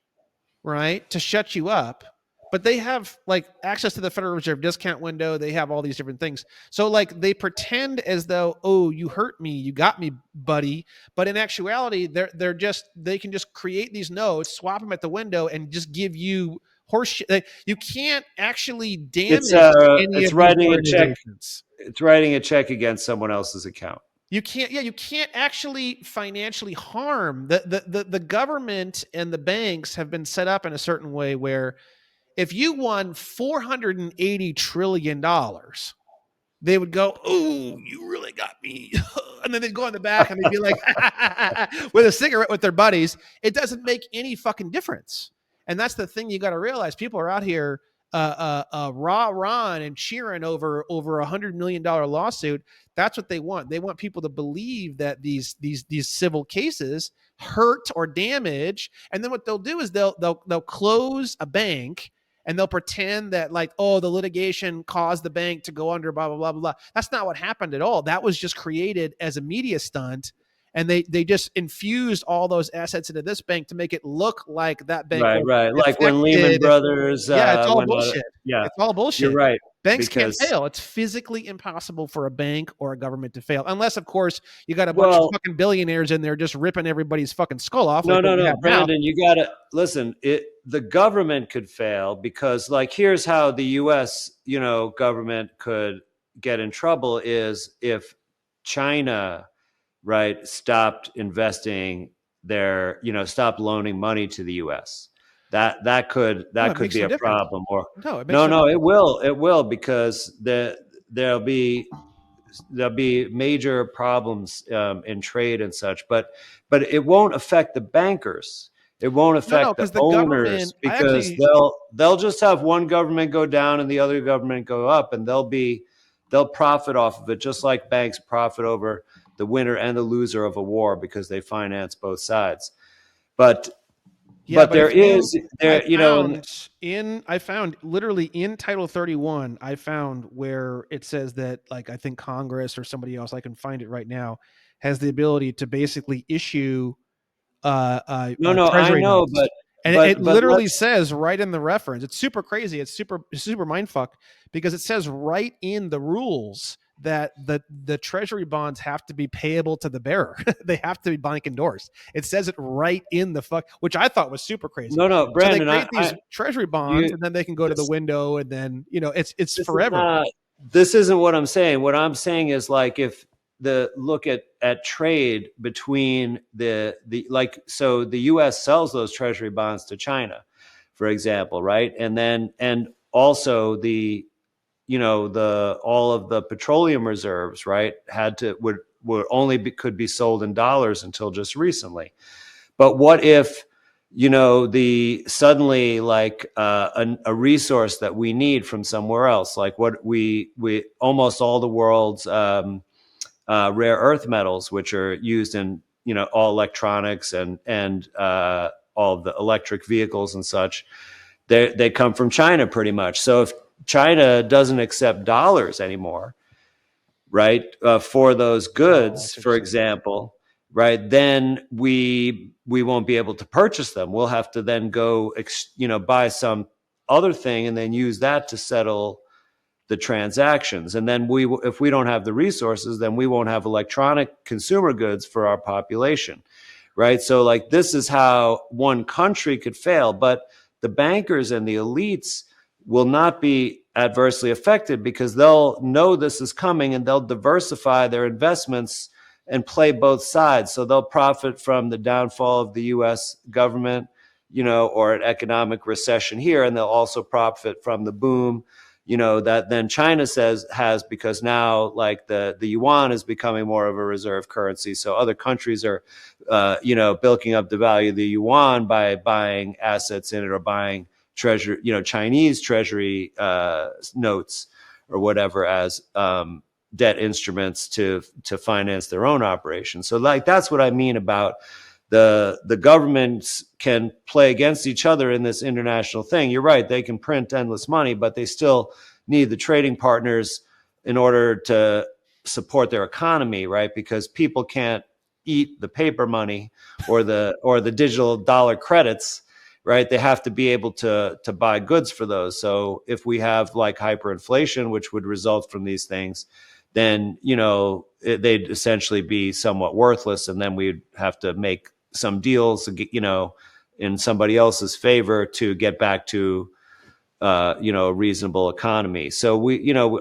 right, to shut you up, but they have like access to the Federal Reserve discount window. They have all these different things. So like they pretend as though, oh, you hurt me, you got me, buddy. But in actuality, they can just create these notes, swap them at the window, and just give you horse. Like, you can't actually It's damage any it's of these writing a check. organizations. It's writing a check against someone else's account. You can't, yeah, you can't actually financially harm the government, and the banks have been set up in a certain way where if you won $480 trillion, they would go, "Oh, you really got me," and then they'd go in the back and they'd be like, with a cigarette with their buddies. It doesn't make any fucking difference, and that's the thing you got to realize. People are out here, rah and cheering over $100 million lawsuit. That's what they want. They want people to believe that these civil cases hurt or damage, and then what they'll do is they'll close a bank and they'll pretend that like, oh, the litigation caused the bank to go under, blah blah blah blah. That's not what happened at all. That was just created as a media stunt, and they just infused all those assets into this bank to make it look like that bank Right, was right. Like when Lehman affected. Brothers Yeah, it's all went out. bullshit. Yeah, It's all you're bullshit. right. Banks can't Because, fail. It's physically impossible for a bank or a government to fail, unless, of course, you got a bunch of well, fucking billionaires in there just ripping everybody's fucking skull off, no, like what no, we no, have now. Brandon, you got to listen. The government could fail because, like, here's how the U.S. Government could get in trouble is if China, right, stopped investing stopped loaning money to the U.S. No, That it could makes be no a difference. problem. Or No, it makes no, no no, difference. it will because there'll be major problems in trade and such, but it won't affect the bankers. It won't No, affect the because the owners government, I because actually, they'll just have one government go down and the other government go up, and they'll profit off of it, just like banks profit over the winner and the loser of a war because they finance both sides. But yeah, but but there if you, is there you know and I found literally in Title 31, I found where it says that, like, I think Congress or somebody else, I can find it right now, has the ability to basically issue no, no, I treasury know, notes. And it but literally let's says right in the reference. It's super crazy. It's super mindfuck, because it says right in the rules that the treasury bonds have to be payable to the bearer. They have to be bank endorsed. It says it right in the fuck, which I thought was super crazy. no, no, So they Brandon, create I these treasury bonds, you and then they can go to the this window, and then it's this is forever. not this isn't what I'm saying. What I'm saying is, like, if the look at trade between the like, so the US sells those treasury bonds to China for example, right? And also the, the all of the petroleum reserves, right, had to would only could be sold in dollars until just recently. But what if, the suddenly, like, a resource that we need from somewhere else, like what we almost all the world's rare earth metals, which are used in, all electronics and all of the electric vehicles and such, they come from China pretty much. So if China doesn't accept dollars anymore, right, for those Oh, I goods, see what you're for saying. example, right, then we won't be able to purchase them. We'll have to then go, buy some other thing and then use that to settle the transactions. And then if we don't have the resources, then we won't have electronic consumer goods for our population, right? So, like, this is how one country could fail, but the bankers and the elites will not be adversely affected because they'll know this is coming and they'll diversify their investments and play both sides. So they'll profit from the downfall of the US government, or an economic recession here, and they'll also profit from the boom, that then China says has, because now, like, the yuan is becoming more of a reserve currency. So other countries are, building up the value of the yuan by buying assets in it, or buying treasury, Chinese treasury notes or whatever, as debt instruments to finance their own operations. So, like, that's what I mean about the governments can play against each other in this international thing. You're right; they can print endless money, but they still need the trading partners in order to support their economy, right? Because people can't eat the paper money or the digital dollar credits, right? They have to be able to buy goods for those. So if we have, like, hyperinflation, which would result from these things, then, they'd essentially be somewhat worthless, and then we'd have to make some deals, in somebody else's favor to get back to, a reasonable economy. So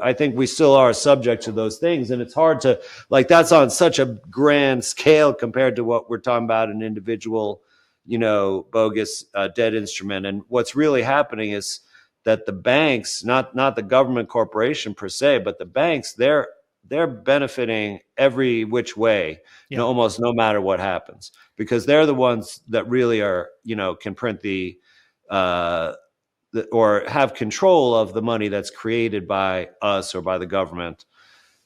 I think we still are subject to those things, and it's hard to, like, that's on such a grand scale compared to what we're talking about, an individual, bogus debt instrument. And what's really happening is that the banks, not the government corporation per se, but the banks, they're benefiting every which way, Yeah. almost no matter what happens, because they're the ones that really are, can print uh, or have control of the money that's created by us or by the government,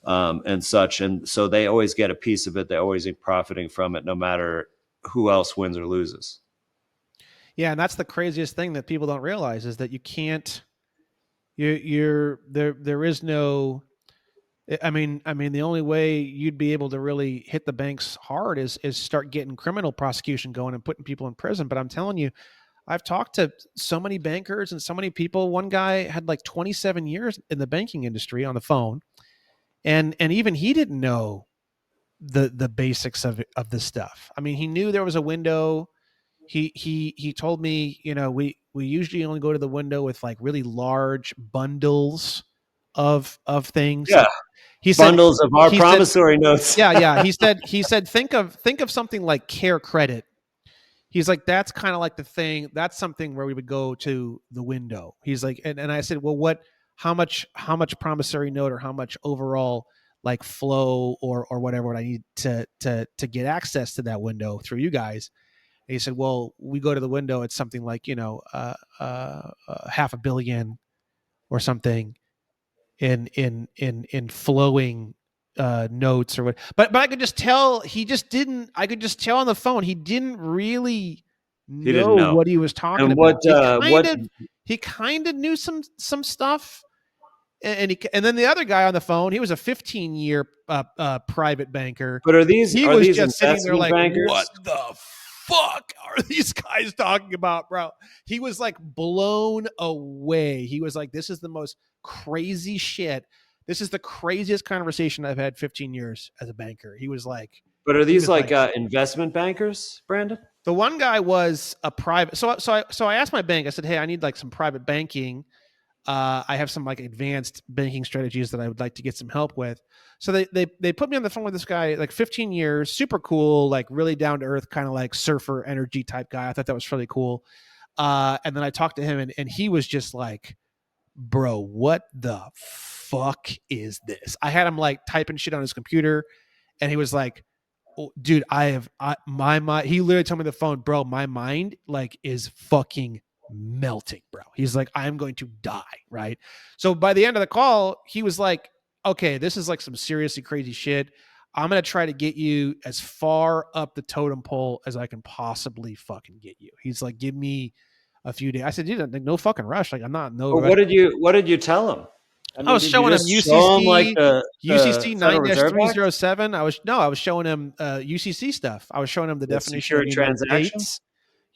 and such. And so they always get a piece of it. They're always profiting from it, no matter who else wins or loses. Yeah, and that's the craziest thing that people don't realize is that you can't. You're there. There is no. I mean, the only way you'd be able to really hit the banks hard is start getting criminal prosecution going and putting people in prison. But I'm telling you, I've talked to so many bankers and so many people. One guy had like 27 years in the banking industry on the phone, and even he didn't know the basics of this stuff. I mean, he knew there was a window. He told me, we usually only go to the window with like really large bundles of things. Yeah, He said bundles of our he said promissory notes. yeah, he said think of something like Care Credit. He's like, that's kind of like the thing. That's something where we would go to the window. He's like, and I said, well, how much promissory note or how much overall like flow or whatever would I need to get access to that window through you guys? And he said, well, we go to the window. It's something like, half a billion or something in flowing notes or what. But I could just tell he just didn't. I could just tell on the phone he didn't really He didn't know know. what he was talking And about. what He kind of knew some stuff. And then the other guy on the phone, he was a 15-year private banker. but are these He are was these just sitting there investment like, what bankers? the fuck are these guys talking about, bro? He was like blown away. He was like, this is the most crazy shit. This is the craziest conversation I've had 15 years as a banker. But are He these was like like, investment bankers, Brandon? the one guy was a private. So I asked my bank. I said, hey, I need like some private banking. I have some like advanced banking strategies that I would like to get some help with. So they put me on the phone with this guy, like 15 years, super cool, like really down to earth, kind of like surfer energy type guy. I thought that was really cool. And then I talked to him, and he was just like, bro, what the fuck is this? I had him like typing shit on his computer, and he was like, oh, dude, my mind. He literally told me on the phone, bro, my mind like is fucking melting, bro. He's like, I'm going to die, right? So by the end of the call, he was like, okay, this is like some seriously crazy shit. I'm gonna try to get you as far up the totem pole as I can possibly fucking get you. He's like, give me a few days. I said, dude, no fucking rush. Like, I'm not in no But rush. what did you tell him? I I mean, was did you showing him just show him like the UCC Federal Reserve Act, 9-307. I was showing him UCC stuff. I was showing him the the definition of secure United transaction? States.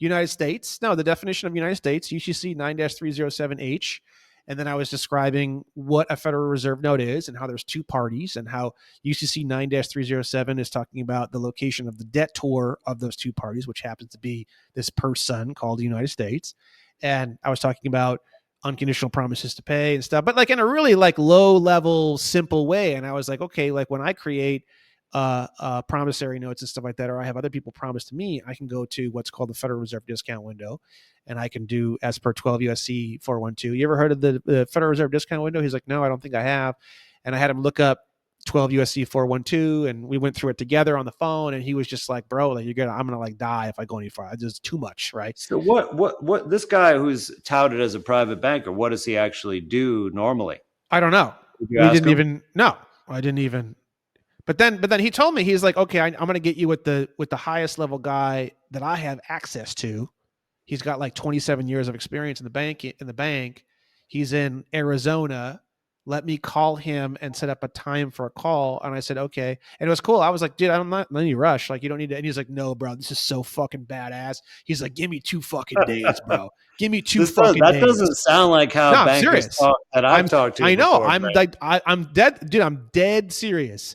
United States. No, the definition of United States, UCC 9-307H. And then I was describing what a Federal Reserve note is and how there's two parties, and how UCC 9-307 is talking about the location of the debtor of those two parties, which happens to be this person called the United States. And I was talking about unconditional promises to pay and stuff, but like in a really like low level, simple way. And I was like, okay, like when I create promissory notes and stuff like that, or I have other people promise to me, I can go to what's called the Federal Reserve discount window, and I can do as per 12 USC 412. You ever heard of the Federal Reserve discount window? He's like, no, I don't think I have. And I had him look up 12 USC 412, and we went through it together on the phone. And he was just like, bro, like I'm gonna like die if I go any farther. It's just too much, right? So what this guy who's touted as a private banker, what does he actually do normally? I don't know. Did you We ask didn't him? even know. I didn't even. But then he told me, he's like, okay, I'm going to get you with the highest level guy that I have access to. He's got like 27 years of experience in the bank. He's in Arizona. Let me call him and set up a time for a call. And I said, okay. And it was cool. I was like, dude, I'm not letting you rush. Like, you don't need to. And he's like, no, bro, this is so fucking badass. He's like, give me 2 fucking days, bro. Give me two fucking That days. doesn't sound like how No, I'm bankers serious. talk that I've I'm, talked to I know. before, I'm Frank. like, I'm dead, dude. I'm dead serious.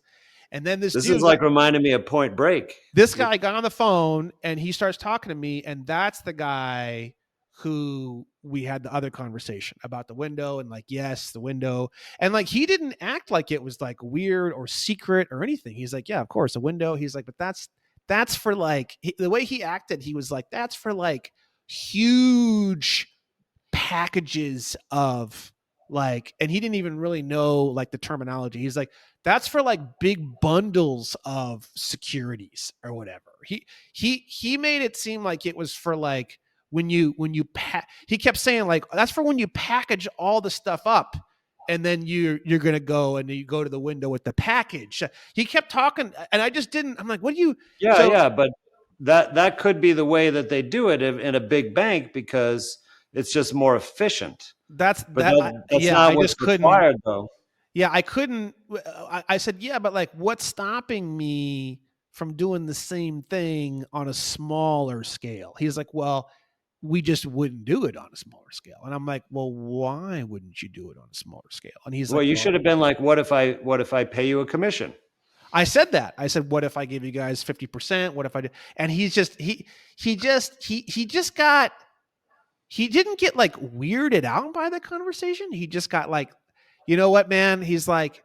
And then This is like reminding me of Point Break. this guy got on the phone, and he starts talking to me, and that's the guy who we had the other conversation about the window, and like, yes, the window. And like, he didn't act like it was like weird or secret or anything. He's like, yeah, of course, a window. He's like, but that's for like, the way he acted, he was like, that's for like huge packages of like, and he didn't even really know like the terminology. He's like, that's for like big bundles of securities or whatever. He made it seem like it was for like he kept saying like, that's for when you package all the stuff up, and then you're gonna go and you go to the window with the package. He kept talking, and I just didn't. I'm like, what do you? Yeah, So yeah, but that could be the way that they do it in a big bank because it's just more efficient. that's But that. that's Yeah, not I what's just couldn't. required, though. Yeah, I couldn't. I said, yeah, but like, what's stopping me from doing the same thing on a smaller scale? He's like, well, we just wouldn't do it on a smaller scale. And I'm like, well, why wouldn't you do it on a smaller scale? And he's Well, like, you well, should have been like, what if I pay you a commission? I said that. I said, what if I give you guys 50%? What if I do? And he just got, he didn't get like weirded out by the conversation. He just got like, you know what, man? He's like,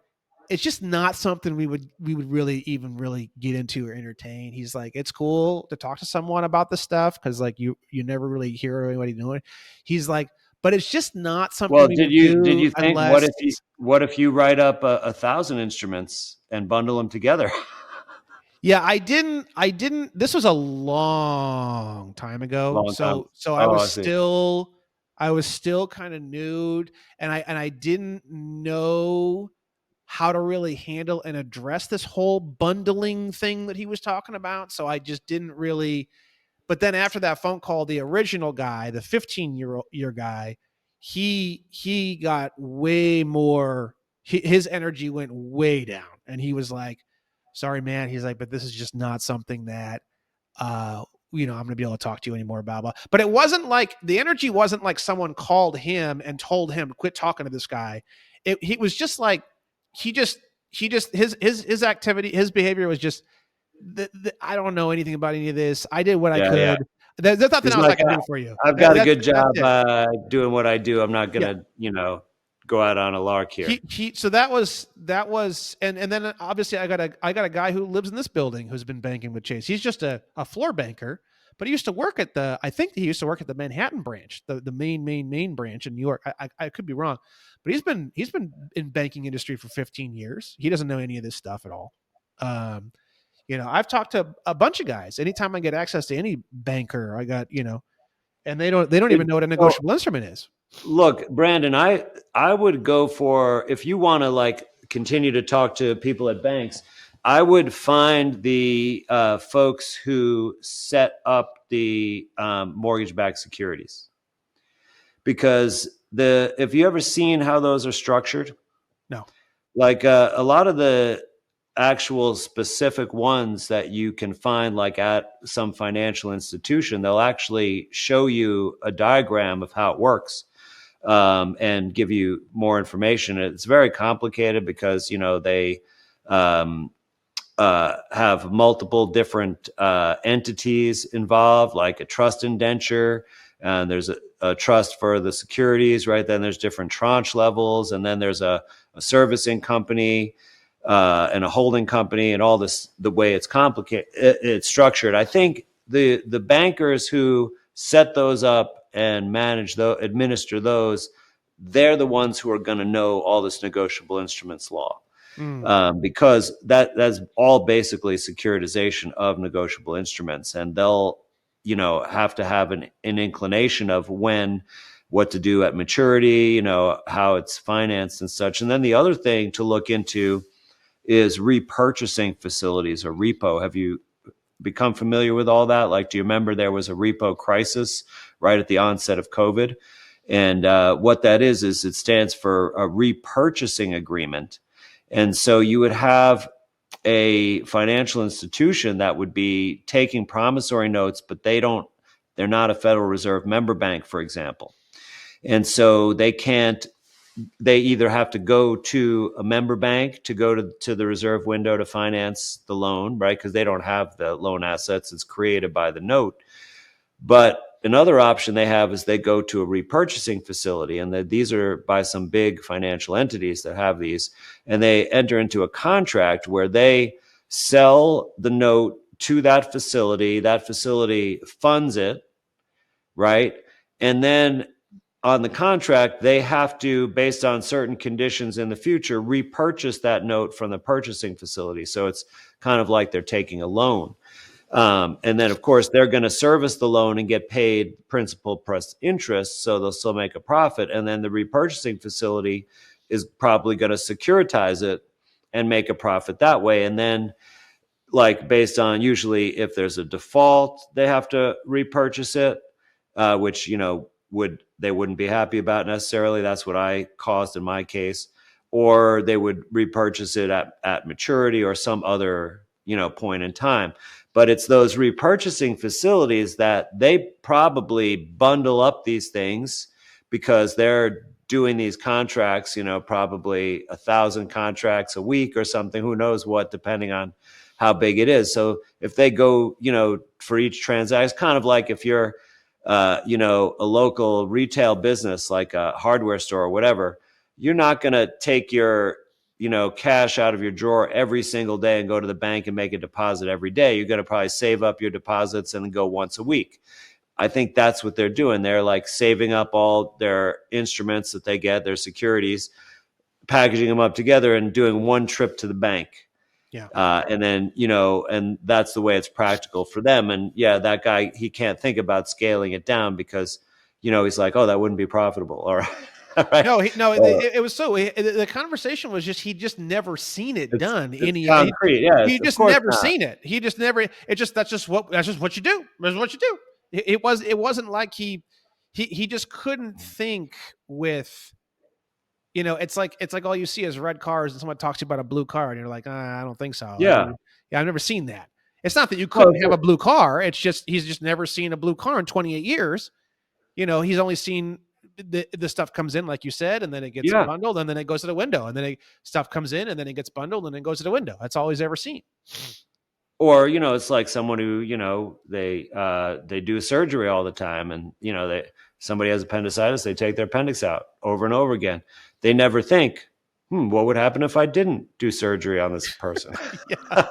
it's just not something we would really even really get into or entertain. He's like, it's cool to talk to someone about this stuff because like you never really hear anybody doing it. He's like, but it's just not something Well, we would did do you think unless. what if you write up 1,000 instruments and bundle them together? Yeah, I didn't. This was a long time ago. Long time. So Oh, I see. I was still kind of nude, and I didn't know how to really handle and address this whole bundling thing that he was talking about. So I just didn't really. But then after that phone call, the original guy, the 15-year guy, he got way more. His energy went way down, and he was like, "Sorry, man." He's like, "But this is just not something that uh, I'm going to be able to talk to you anymore, blah, blah." But it wasn't like the energy wasn't like someone called him and told him to quit talking to this guy. He was just like, he just, his activity, his behavior was just, I don't know anything about any of this. I did what I Yeah, yeah. could. There's nothing He's else I like, can do for you. I've got a That's good that's job it. doing what I do. I'm not Yeah. gonna, go out on a lark here. So that was and then obviously I got a guy who lives in this building who's been banking with Chase. He's just a floor banker, but he used to work at the. I think he used to work at the Manhattan branch, the main branch in New York. I could be wrong, but he's been in banking industry for 15 years. He doesn't know any of this stuff at all. Um, I've talked to a bunch of guys. Anytime I get access to any banker, I got and they don't even know what a So negotiable instrument is. look, Brandon, I would go for, if you want to like continue to talk to people at banks, I would find the folks who set up the mortgage-backed securities, because the if you ever seen how those are structured, No. like a lot of the actual specific ones that you can find like at some financial institution, they'll actually show you a diagram of how it works, and give you more information. It's very complicated because they um, have multiple different entities involved, like a trust indenture, and there's a trust for the securities, right? Then there's different tranche levels, and then there's a servicing company and a holding company, and all this. The way it's complicated, it's structured. I think the bankers who set those up and manage those, administer those, they're the ones who are going to know all this negotiable instruments law, Mm. because that's all basically securitization of negotiable instruments, and they'll have to have an inclination of what to do at maturity, how it's financed and such. And then the other thing to look into is repurchasing facilities, or repo. Have you become familiar with all that? Like, do you remember there was a repo crisis right at the onset of COVID? And what that is it stands for a repurchasing agreement. And so you would have a financial institution that would be taking promissory notes, but they're not a Federal Reserve member bank, for example. And so they either have to go to a member bank to go to the reserve window to finance the loan, right? Because they don't have the loan assets. It's created by the note. But another option they have is they go to a repurchasing facility, and these are by some big financial entities that have these, and they enter into a contract where they sell the note to that facility. That facility funds it, right? And then on the contract, they have to, based on certain conditions in the future, repurchase that note from the purchasing facility. So it's kind of like they're taking a loan. And then, of course, they're going to service the loan and get paid principal plus interest, so they'll still make a profit. And then the repurchasing facility is probably going to securitize it and make a profit that way. And then, like, based on, usually if there's a default, they have to repurchase it, which they wouldn't be happy about necessarily. That's what I caused in my case. Or they would repurchase it at maturity or some other point in time. But it's those repurchasing facilities that they probably bundle up these things, because they're doing these contracts, probably 1,000 contracts a week or something, who knows what, depending on how big it is. So if they go, for each transaction, kind of like if you're, a local retail business, like a hardware store or whatever, you're not going to take your, cash out of your drawer every single day and go to the bank and make a deposit every day. You're going to probably save up your deposits and go once a week. I think that's what they're doing. They're like saving up all their instruments that they get, their securities, packaging them up together and doing one trip to the bank. Yeah. And then, and that's the way it's practical for them. And yeah, that guy, he can't think about scaling it down because, he's like, oh, that wouldn't be profitable. All right. All right. No, Well, it was the conversation was just he just never seen it done. it's Any concrete. Yeah, he of just course never not. seen it. He just never. It just that's just what you do. That's what you do. It wasn't like he just couldn't think with. It's like all you see is red cars, and someone talks to you about a blue car, and you're like, I don't think so. Yeah. I've never seen that. It's not that you Well, couldn't have a blue car. It's just he's just never seen a blue car in 28 years. He's only seen the stuff comes in, like you said, and then it gets yeah. bundled, and then it goes to the window, and then stuff comes in, and then it gets bundled, and then it goes to the window. That's all he's ever seen. Or, it's like someone who, they do surgery all the time, and, somebody has appendicitis, they take their appendix out over and over again. They never think, what would happen if I didn't do surgery on this person? Yeah.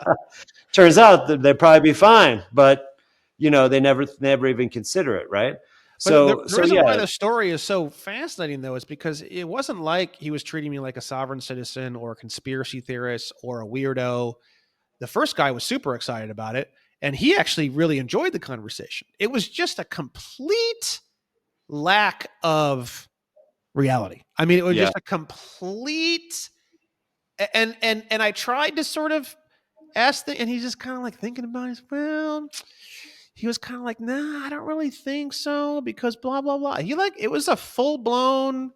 Turns out that they'd probably be fine, but they never even consider it, right? But So the so reason why yeah, the story is so fascinating, though, is because it wasn't like he was treating me like a sovereign citizen or a conspiracy theorist or a weirdo. The first guy was super excited about it, and he actually really enjoyed the conversation. It was just a complete lack of reality. I mean, it was yeah. just a complete and I tried to sort of ask the, and he's just kind of like thinking about it. Well, he was kind of like, nah, I don't really think so because blah blah blah. He like it was a full blown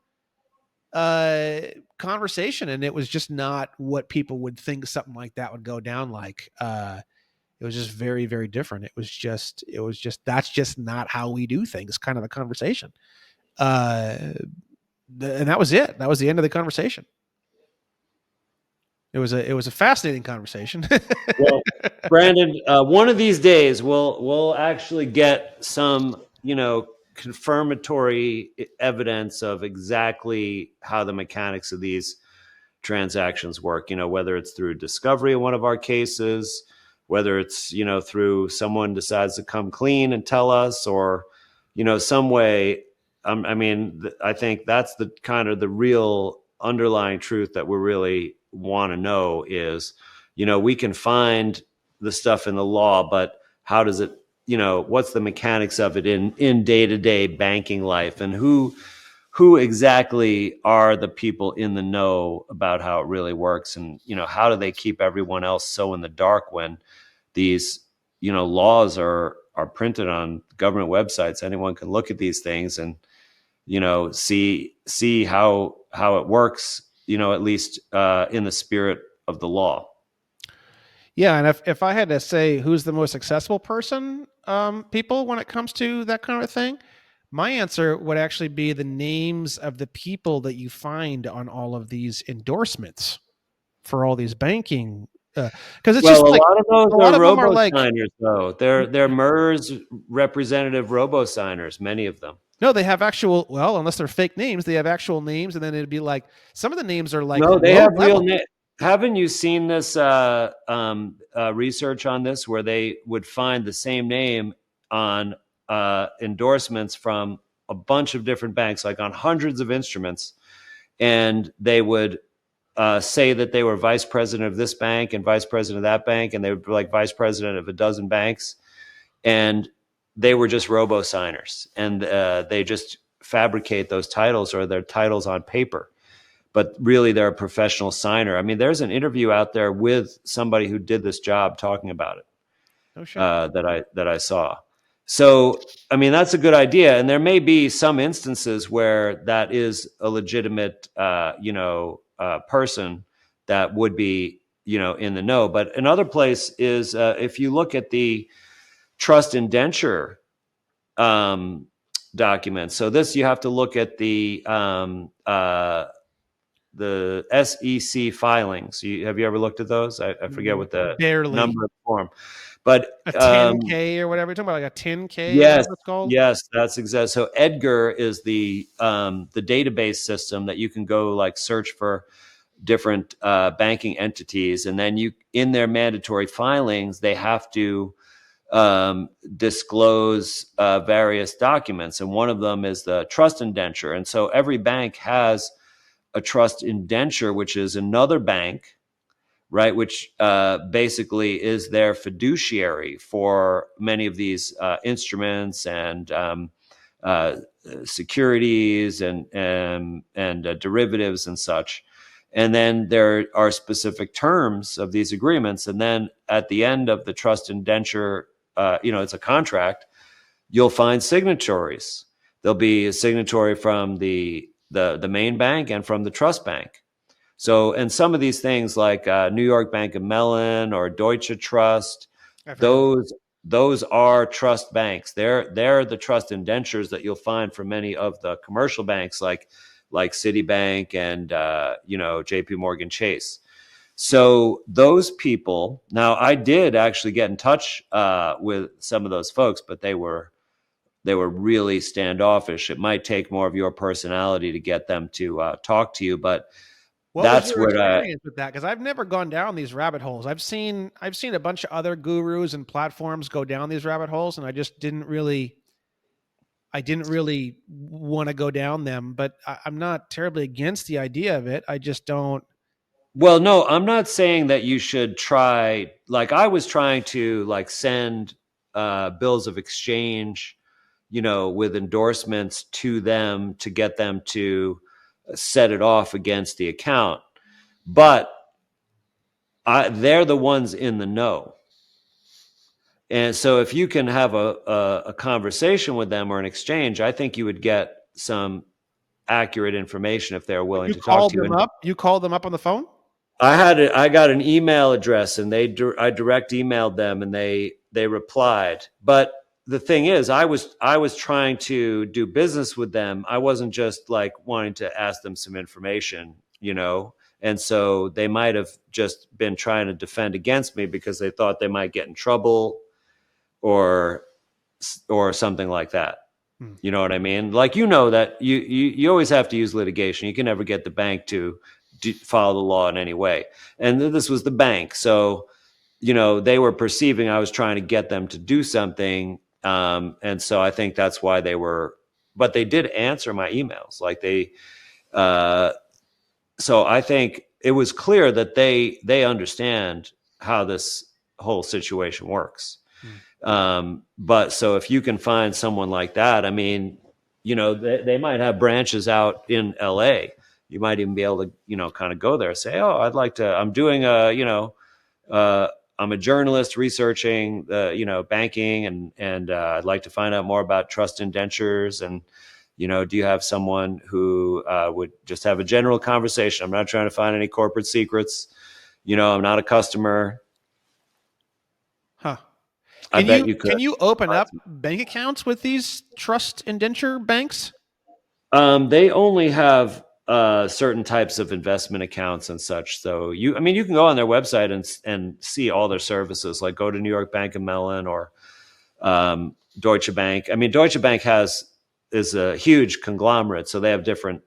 uh conversation, and it was just not what people would think something like that would go down like. It was just very very different. It was just that's just not how we do things. Kind of a conversation. Uh, and that was it. That was the end of the conversation. It was a fascinating conversation. Well, Brandon, one of these days we'll actually get some, confirmatory evidence of exactly how the mechanics of these transactions work. Whether it's through discovery in one of our cases, whether it's through someone decides to come clean and tell us, or some way. I think that's the kind of the real underlying truth that we really want to know is, we can find the stuff in the law, but how does it, what's the mechanics of it in day-to-day banking life, and who exactly are the people in the know about how it really works, and how do they keep everyone else so in the dark when these laws are printed on government websites. Anyone can look at these things and see how it works, at least in the spirit of the law. Yeah, and if I had to say who's the most successful person, people when it comes to that kind of thing, my answer would actually be the names of the people that you find on all of these endorsements for all these banking, because it's Well, just a like lot of those a are lot of them are robo like signers, though. They're MERS representative robo signers, many of them. no, they have actual, well, unless they're fake names, they have actual names, and then it'd be like some of the names are like No, they low have real level. names. Haven't you seen this research on this, where they would find the same name on endorsements from a bunch of different banks, like on hundreds of instruments, and they would say that they were vice president of this bank and vice president of that bank, and they would be like vice president of a dozen banks, and they were just robo signers, and they just fabricate those titles, or their titles on paper, but really they're a professional signer. I mean, there's an interview out there with somebody who did this job talking about it, No shit. that I saw. So, I mean, that's a good idea, and there may be some instances where that is a legitimate, person that would be, in the know. But another place is, if you look at the trust indenture um, documents. So this, you have to look at the SEC filings. Have you ever looked at those? I forget what the Barely number of form, but a 10K or whatever. You're talking about like a 10K or yes, whatever it's called. yes, that's exactly. So Edgar is the database system that you can go like search for different banking entities, and then you in their mandatory filings they have to disclose various documents, and one of them is the trust indenture. And so every bank has a trust indenture, which is another bank, right? Which basically is their fiduciary for many of these instruments and uh, securities and derivatives and such. And then there are specific terms of these agreements. And then at the end of the trust indenture, it's a contract. You'll find signatories. There'll be a signatory from the main bank and from the trust bank. So, and some of these things like New York Bank of Mellon or Deutsche Trust, I've heard of. those are trust banks. They're the trust indentures that you'll find for many of the commercial banks like Citibank and J.P. Morgan Chase. So those people. Now, I did actually get in touch with some of those folks, but they were really standoffish. It might take more of your personality to get them to talk to you, but What was That's your what I experience with that? Because I've never gone down these rabbit holes. I've seen a bunch of other gurus and platforms go down these rabbit holes, and I didn't really want to go down them. But I'm not terribly against the idea of it. I just don't. Well, no, I'm not saying that you should try. Like I was trying to like send bills of exchange, with endorsements to them to get them to set it off against the account. But they're the ones in the know. And so if you can have a conversation with them or an exchange, I think you would get some accurate information if they're willing You to talk called to you. them And up. You called them up on the phone. I got an email address, and I direct emailed them, and they replied. But the thing is, I was trying to do business with them. I wasn't just like wanting to ask them some information. And so they might have just been trying to defend against me because they thought they might get in trouble or something like that. Hmm. You know what I mean? Like, that you always have to use litigation. You can never get the bank to follow the law in any way. And this was the bank. So, they were perceiving I was trying to get them to do something. And so I think that's why but they did answer my emails. Uh, so I think it was clear that they understand how this whole situation works. Hmm. But so if you can find someone like that, I mean, they might have branches out in LA. You might even be able to, kind of go there and say, oh, I'm doing uh, I'm a journalist researching banking, and I'd like to find out more about trust indentures. And, do you have someone who would just have a general conversation? I'm not trying to find any corporate secrets. I'm not a customer. Huh. I bet you could. Can you open up bank accounts with these trust indenture banks? They only have certain types of investment accounts and such. So you can go on their website and see all their services. Like go to New York Bank and Mellon or Deutsche Bank. I mean, Deutsche Bank is a huge conglomerate, so they have different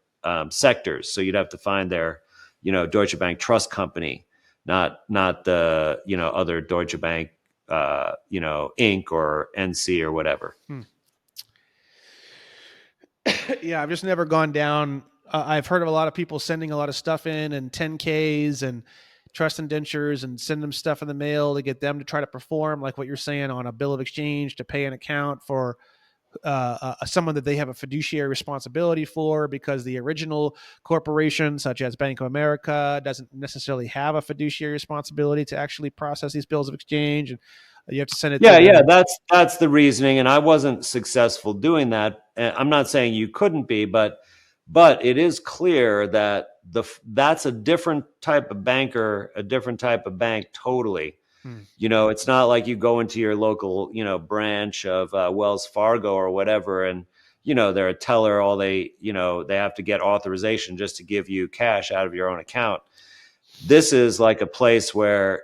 sectors. So you'd have to find their, Deutsche Bank Trust Company, not the other Deutsche Bank, Inc. or NC or whatever. Hmm. Yeah, I've just never gone down. I've heard of a lot of people sending a lot of stuff in and 10Ks and trust indentures and send them stuff in the mail to get them to try to perform like what you're saying on a bill of exchange to pay an account for someone that they have a fiduciary responsibility for because the original corporation, such as Bank of America, doesn't necessarily have a fiduciary responsibility to actually process these bills of exchange, and you have to send it to Yeah, them. that's the reasoning, and I wasn't successful doing that. I'm not saying you couldn't be, but it is clear that that's a different type of banker, a different type of bank, totally. Hmm. It's not like you go into your local, branch of Wells Fargo or whatever, and they're a teller. All they have to get authorization just to give you cash out of your own account. This is like a place where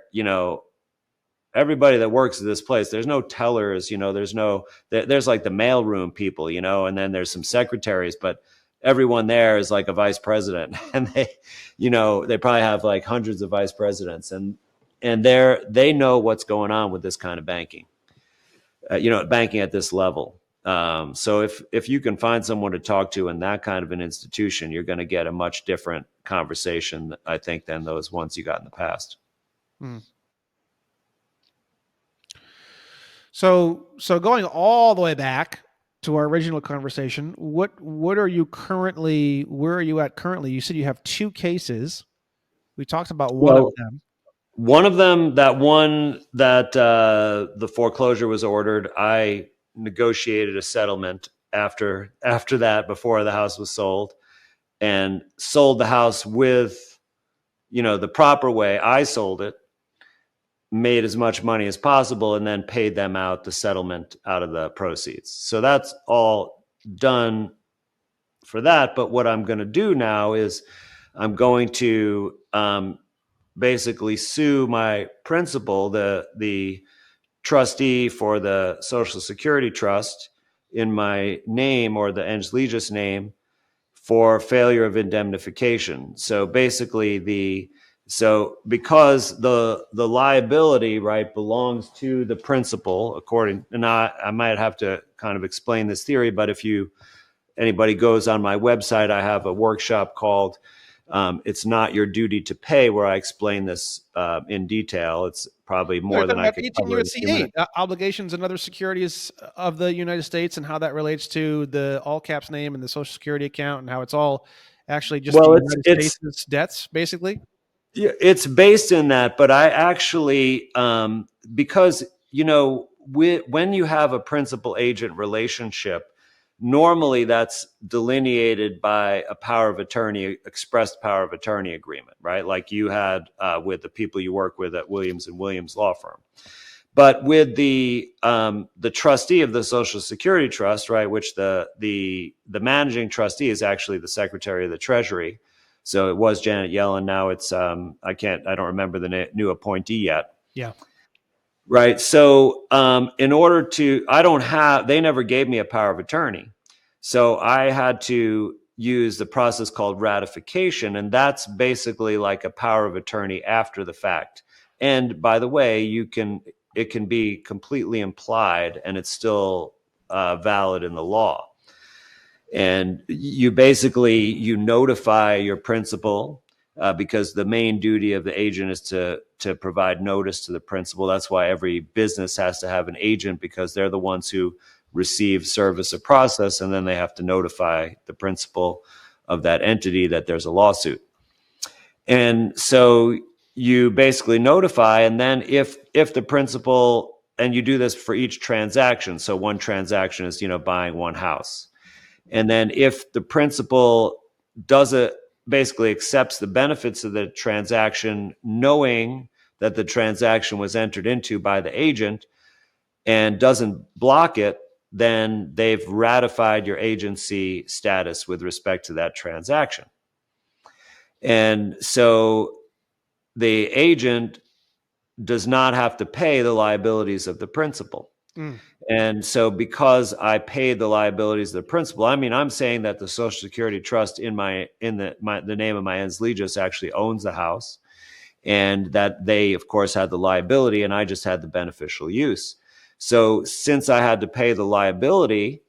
everybody that works at this place, there's no tellers, there's like the mailroom people, and then there's some secretaries, but everyone there is like a vice president, and they probably have like hundreds of vice presidents, and they know what's going on with this kind of banking, banking at this level. So if you can find someone to talk to in that kind of an institution, you're going to get a much different conversation, I think, than those ones you got in the past. Hmm. So going all the way back to our original conversation, what are you currently? Where are you at currently? You said you have two cases. We talked about one of Well, them. one of them, that one that the foreclosure was ordered, I negotiated a settlement after that, before the house was sold, and sold the house with the proper way. I sold it, made as much money as possible, and then paid them out the settlement out of the proceeds. So that's all done for that. But what I'm going to do now is I'm going to basically sue my principal, the trustee for the Social Security Trust, in my name, or the ens legis name, for failure of indemnification. So basically, because the liability, right, belongs to the principal, according, and I might have to kind of explain this theory, but if anybody goes on my website, I have a workshop called "It's Not Your Duty to Pay," where I explain this in detail. It's probably We're more than talking I about could 18 cover in a USC few 8 minutes. obligations and other securities of the United States, and how that relates to the all caps name and the Social Security account, and how it's all actually just the Well, United States' debts, basically. it's based in that, but I actually, because, when you have a principal agent relationship, normally that's delineated by a power of attorney, expressed power of attorney agreement, right? Like you had with the people you work with at Williams and Williams law firm. But with the trustee of the Social Security Trust, right, which the managing trustee is actually the Secretary of the Treasury. So it was Janet Yellen. Now it's I don't remember the new appointee yet. Yeah. Right. So in order to, they never gave me a power of attorney. So I had to use the process called ratification. And that's basically like a power of attorney after the fact. And by the way, it can be completely implied and it's still valid in the law. And you notify your principal because the main duty of the agent is to provide notice to the principal. That's why every business has to have an agent, because they're the ones who receive service or process, and then they have to notify the principal of that entity that there's a lawsuit. And so you basically notify, and then if the principal, and you do this for each transaction. So one transaction is buying one house. And then if the principal does it, basically accepts the benefits of the transaction, knowing that the transaction was entered into by the agent, and doesn't block it, then they've ratified your agency status with respect to that transaction. And so the agent does not have to pay the liabilities of the principal. Mm. And so because I paid the liabilities of the principal, I mean, I'm saying that the Social Security Trust in the name of my ens legis actually owns the house, and that they, of course, had the liability and I just had the beneficial use. So since I had to pay the liability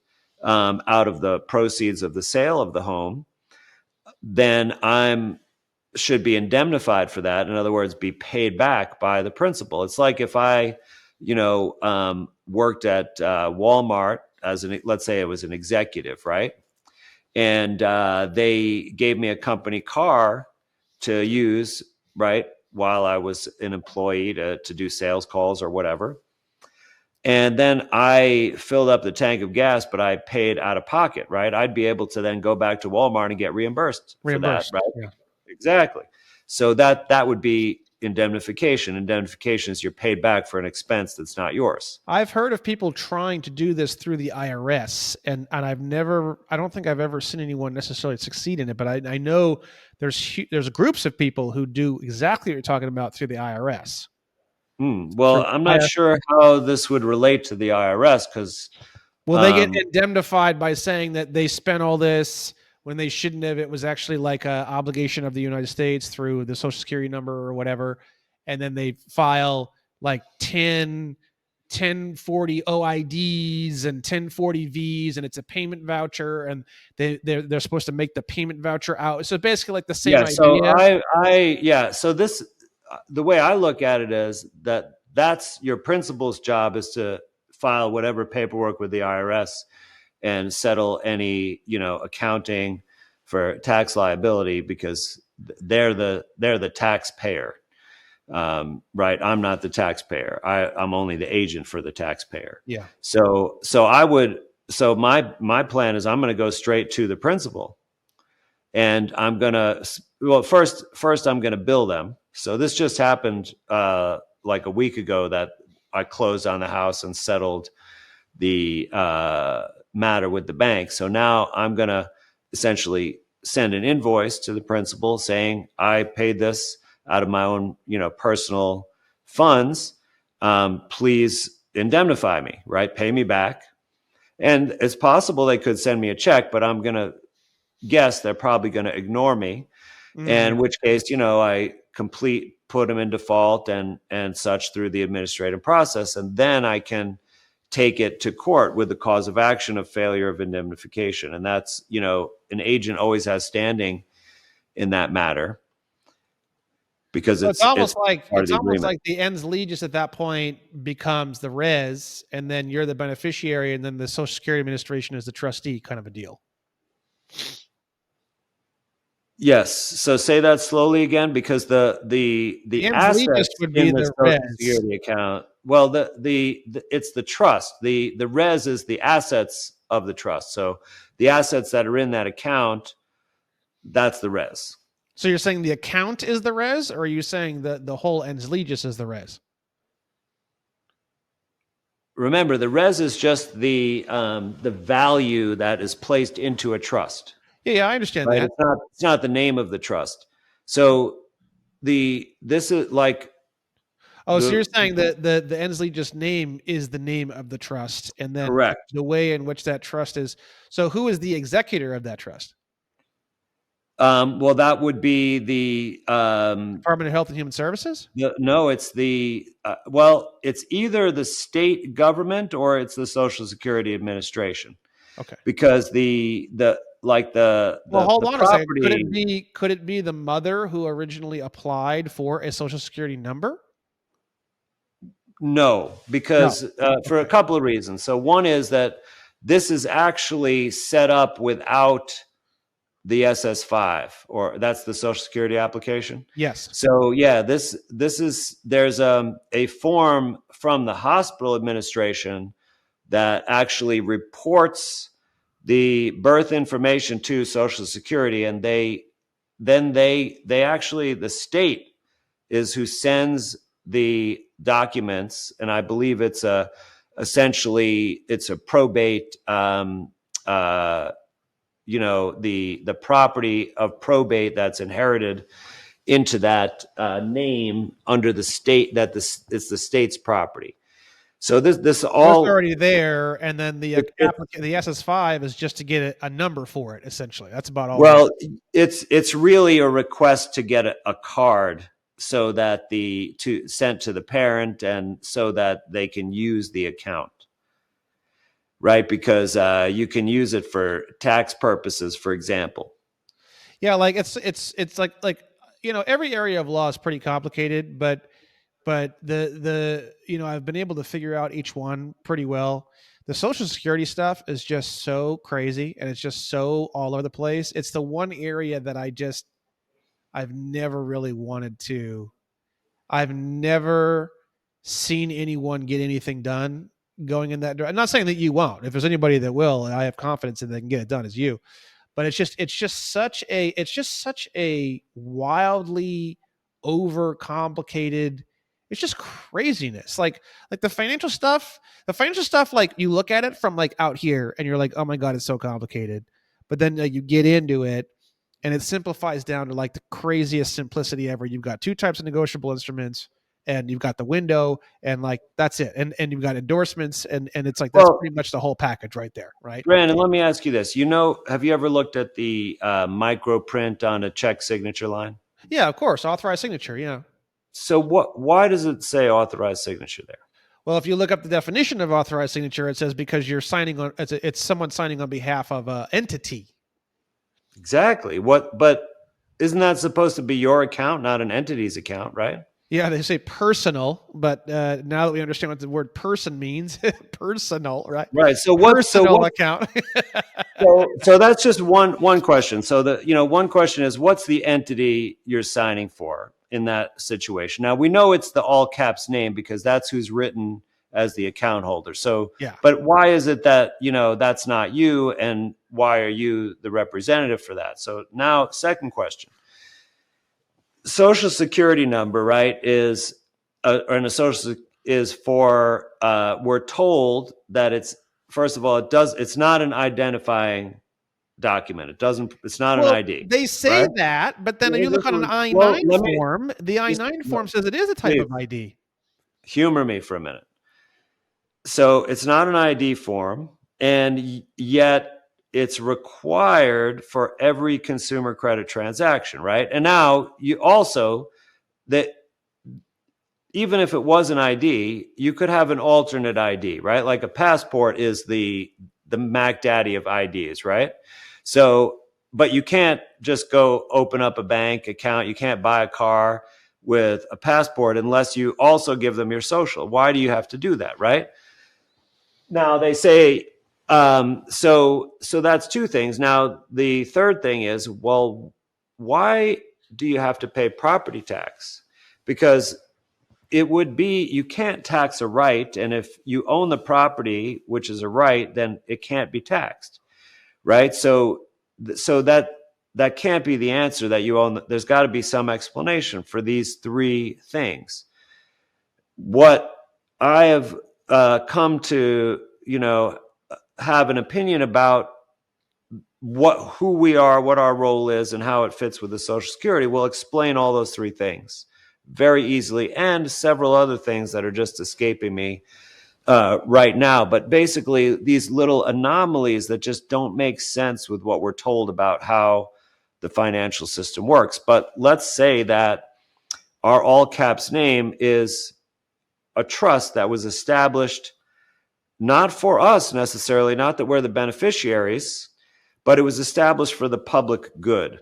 out of the proceeds of the sale of the home, then I'm should be indemnified for that. In other words, be paid back by the principal. It's like if I, worked at Walmart let's say it was an executive, right? And they gave me a company car to use, right, while I was an employee to do sales calls or whatever. And then I filled up the tank of gas, but I paid out of pocket, right? I'd be able to then go back to Walmart and get reimbursed for that, Reimbursed. right? Yeah. Exactly. So that would be indemnification. Indemnification is you're paid back for an expense that's not yours. I've heard of people trying to do this through the IRS, and I don't think I've ever seen anyone necessarily succeed in it, but I know there's groups of people who do exactly what you're talking about through the IRS. Well, Through I'm not IRS. sure how this would relate to the IRS because, Well, they get um, indemnified by saying that they spent all this when they shouldn't have. It was actually like a obligation of the United States through the Social Security number or whatever, and then they file like 1040 OIDs and 1040 Vs, and it's a payment voucher, and they're supposed to make the payment voucher out. So basically, like the same yeah. So idea. yeah. So this, the way I look at it is that's your principal's job is to file whatever paperwork with the IRS and settle any accounting for tax liability, because they're the taxpayer, right? I'm not the taxpayer. I'm only the agent for the taxpayer. Yeah. So my plan is I'm going to go straight to the principal, and I'm going to, well, first I'm going to bill them. So this just happened like a week ago, that I closed on the house and settled the matter with the bank. So now I'm going to essentially send an invoice to the principal saying I paid this out of my own, personal funds. Please indemnify me, right? Pay me back. And it's possible they could send me a check, but I'm going to guess they're probably going to ignore me. And in which case, I put them in default and such through the administrative process. And then I can take it to court with the cause of action of failure of indemnification. And that's, an agent always has standing in that matter because So it's it's almost like part of the agreement. the ens legis at that point becomes the res, and then you're the beneficiary, and then the Social Security Administration is the trustee, kind of a deal. Yes. So say that slowly again, because the ens legis assets would be in the the Social res. Security account. Well, the it's the trust. The res is the assets of the trust. So the assets that are in that account, that's the res. So you're saying the account is the res, or are you saying that the whole ens legis is the res? Remember, the res is just the value that is placed into a trust. Yeah, I understand Right. that. It's not the name of the trust. So this is like Oh, so you're saying that the ens legis name is the name of the trust, and then correct. the way in which that trust is. So who is the executor of that trust? Well, that would be the Department of Health and Human Services? no, it's it's either the state government or it's the Social Security Administration. Okay. Because the Well, hold on a second. property. Could it be the mother who originally applied for a Social Security number? No, because for a couple of reasons. So one is that this is actually set up without the SS5, or that's the Social Security application. Yes. So yeah, there's a form from the hospital administration that actually reports the birth information to Social Security, and they actually, the state is who sends the documents, and I believe it's essentially it's a probate, the property of probate that's inherited into that name under the state, that it's the state's property. So this all it's already there, and then the SS5 is just to get a number for it. Essentially, that's about all. Well, it's really a request to get a card so that sent to the parent, and so that they can use the account, right? Because you can use it for tax purposes, for example. Yeah, like it's like every area of law is pretty complicated, but the I've been able to figure out each one pretty well. The Social Security stuff is just so crazy, and it's just so all over the place. It's the one area that I've never really wanted to. I've never seen anyone get anything done going in that direction. I'm not saying that you won't. If there's anybody that will, I have confidence that they can get it done, as you. But it's just such a wildly overcomplicated. It's just craziness. Like the financial stuff, like you look at it from like out here and you're like, oh my God, it's so complicated. But then you get into it and it simplifies down to like the craziest simplicity ever. You've got two types of negotiable instruments, and you've got the window, and like that's it. And you've got endorsements, and it's like that's pretty much the whole package right there, right? Brandon, let me ask you this. Have you ever looked at the micro print on a check signature line? Yeah, of course. Authorized signature, yeah. So why does it say authorized signature there? Well, if you look up the definition of authorized signature, it says because you're signing on, it's someone signing on behalf of an entity. Exactly. But isn't that supposed to be your account, not an entity's account, right? Yeah, they say personal, but now that we understand what the word person means, personal, right? Right. So personal account. so that's just one question. So one question is, what's the entity you're signing for in that situation? Now we know it's the all caps name because that's who's written as the account holder. So, yeah. But why is it that, that's not you, and why are you the representative for that? So now, second question. Social Security number, right, is for, we're told that first of all, it's not an identifying document. It's not an ID. They say right? that, but then if you look on an I-9 form, the I-9 form says it is a type of ID. Humor me for a minute. So it's not an ID form, and yet it's required for every consumer credit transaction, right? And now you also, that even if it was an ID, you could have an alternate ID, right? Like a passport is the Mac Daddy of IDs, right? So, but you can't just go open up a bank account. You can't buy a car with a passport unless you also give them your social. Why do you have to do that, right? Now they say, so that's two things. Now the third thing is, well, why do you have to pay property tax? Because it would be, you can't tax a right, and if you own the property, which is a right, then it can't be taxed, right? So that can't be the answer, that you own. There's got to be some explanation for these three things. What I have come to, have an opinion about who we are, what our role is, and how it fits with the Social Security will explain all those three things very easily, and several other things that are just escaping me right now. But basically, these little anomalies that just don't make sense with what we're told about how the financial system works. But let's say that our all caps name is a trust that was established not for us necessarily, not that we're the beneficiaries, but it was established for the public good.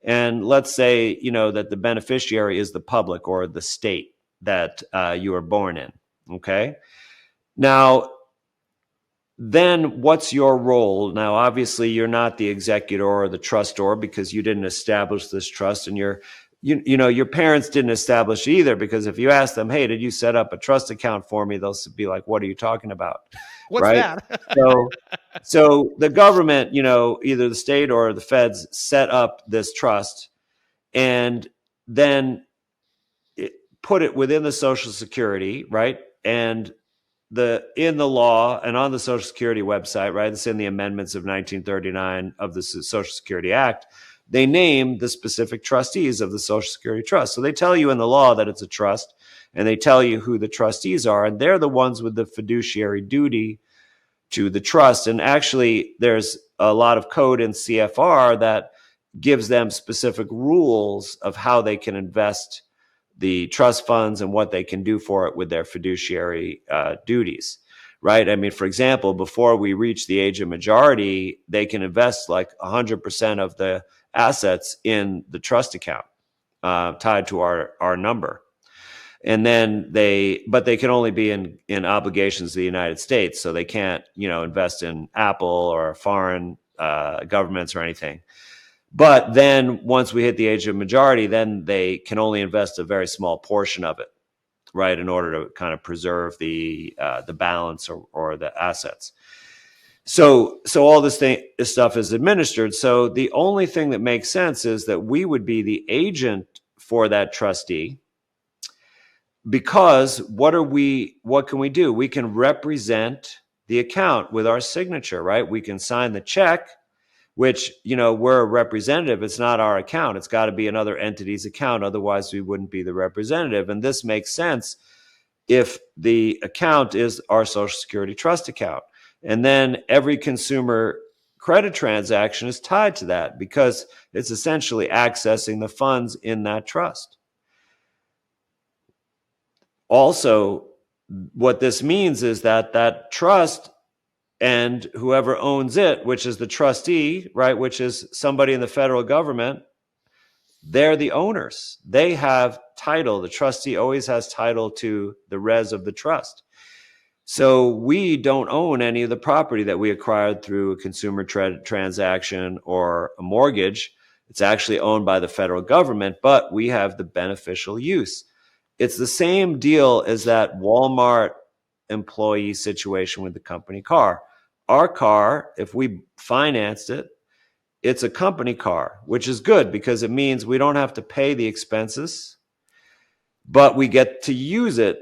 And let's say, that the beneficiary is the public or the state that you were born in. Okay. Now, then what's your role? Now, obviously, you're not the executor or the trustor because you didn't establish this trust, and your parents didn't establish it either, because if you ask them, hey, did you set up a trust account for me? They'll be like, what are you talking about? What's Right. that? So the government, either the state or the feds set up this trust, and then put it within the Social Security, right? And in the law and on the Social Security website, right? It's in the amendments of 1939 of the Social Security Act. They name the specific trustees of the Social Security Trust. So they tell you in the law that it's a trust, and they tell you who the trustees are, and they're the ones with the fiduciary duty to the trust. And actually, there's a lot of code in CFR that gives them specific rules of how they can invest the trust funds and what they can do for it with their fiduciary duties, right? I mean, for example, before we reach the age of majority, they can invest like 100% of the assets in the trust account tied to our number. And then but they can only be in obligations to the United States. So they can't, invest in Apple or foreign governments or anything. But then once we hit the age of majority, then they can only invest a very small portion of it, right, in order to kind of preserve the balance or the assets. So all this stuff is administered. So the only thing that makes sense is that we would be the agent for that trustee, because what can we do? We can represent the account with our signature, right? We can sign the check, which, we're a representative. It's not our account. It's got to be another entity's account. Otherwise, we wouldn't be the representative. And this makes sense if the account is our Social Security trust account. And then every consumer credit transaction is tied to that, because it's essentially accessing the funds in that trust. Also, what this means is that trust and whoever owns it, which is the trustee, right, which is somebody in the federal government, they're the owners. They have title. The trustee always has title to the res of the trust. So we don't own any of the property that we acquired through a consumer transaction or a mortgage. It's actually owned by the federal government, but we have the beneficial use. It's the same deal as that Walmart employee situation with the company car. Our car, if we financed it, it's a company car, which is good because it means we don't have to pay the expenses, but we get to use it,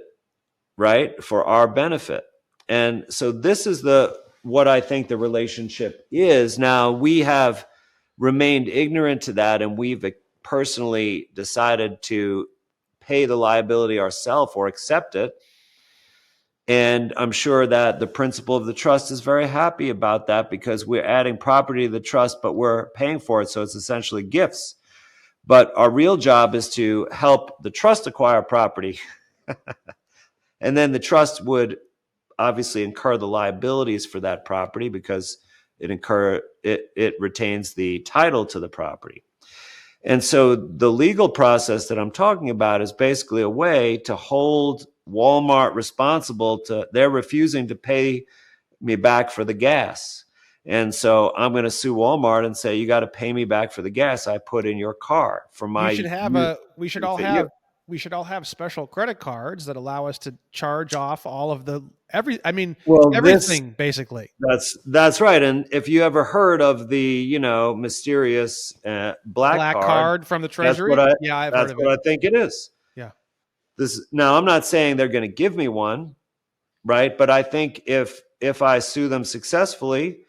right, for our benefit. And so this is what I think the relationship is. Now, we have remained ignorant to that, and we've personally decided to pay the liability ourselves or accept it. And I'm sure that the principal of the trust is very happy about that because we're adding property to the trust, but we're paying for it. So it's essentially gifts. But our real job is to help the trust acquire property. And then the trust would obviously incur the liabilities for that property because it retains the title to the property. And so the legal process that I'm talking about is basically a way to hold Walmart responsible to they're refusing to pay me back for the gas. And so I'm going to sue Walmart and say, you got to pay me back for the gas I put in your car for You my should have use a we should all have special credit cards that allow us to charge off all of the Well, this everything basically. that's right. And if you ever heard of the mysterious black Black card, card from the that's what treasury? I Yeah, I've heard that's of it. what I think it is. Yeah. This now I'm not saying they're going to give me one, right? But I think if I sue them successfully,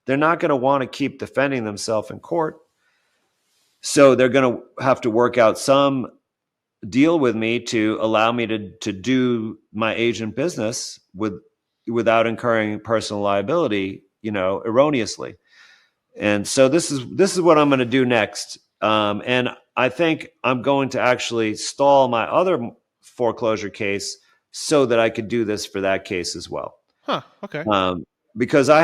they're not going to want to keep defending themselves in court. So they're going to have to work out some deal with me to allow me to do my agent business without incurring personal liability, erroneously. And so this is what I'm going to do next. And I think I'm going to actually stall my other foreclosure case so that I could do this for that case as well. Huh. Okay. Um, because they're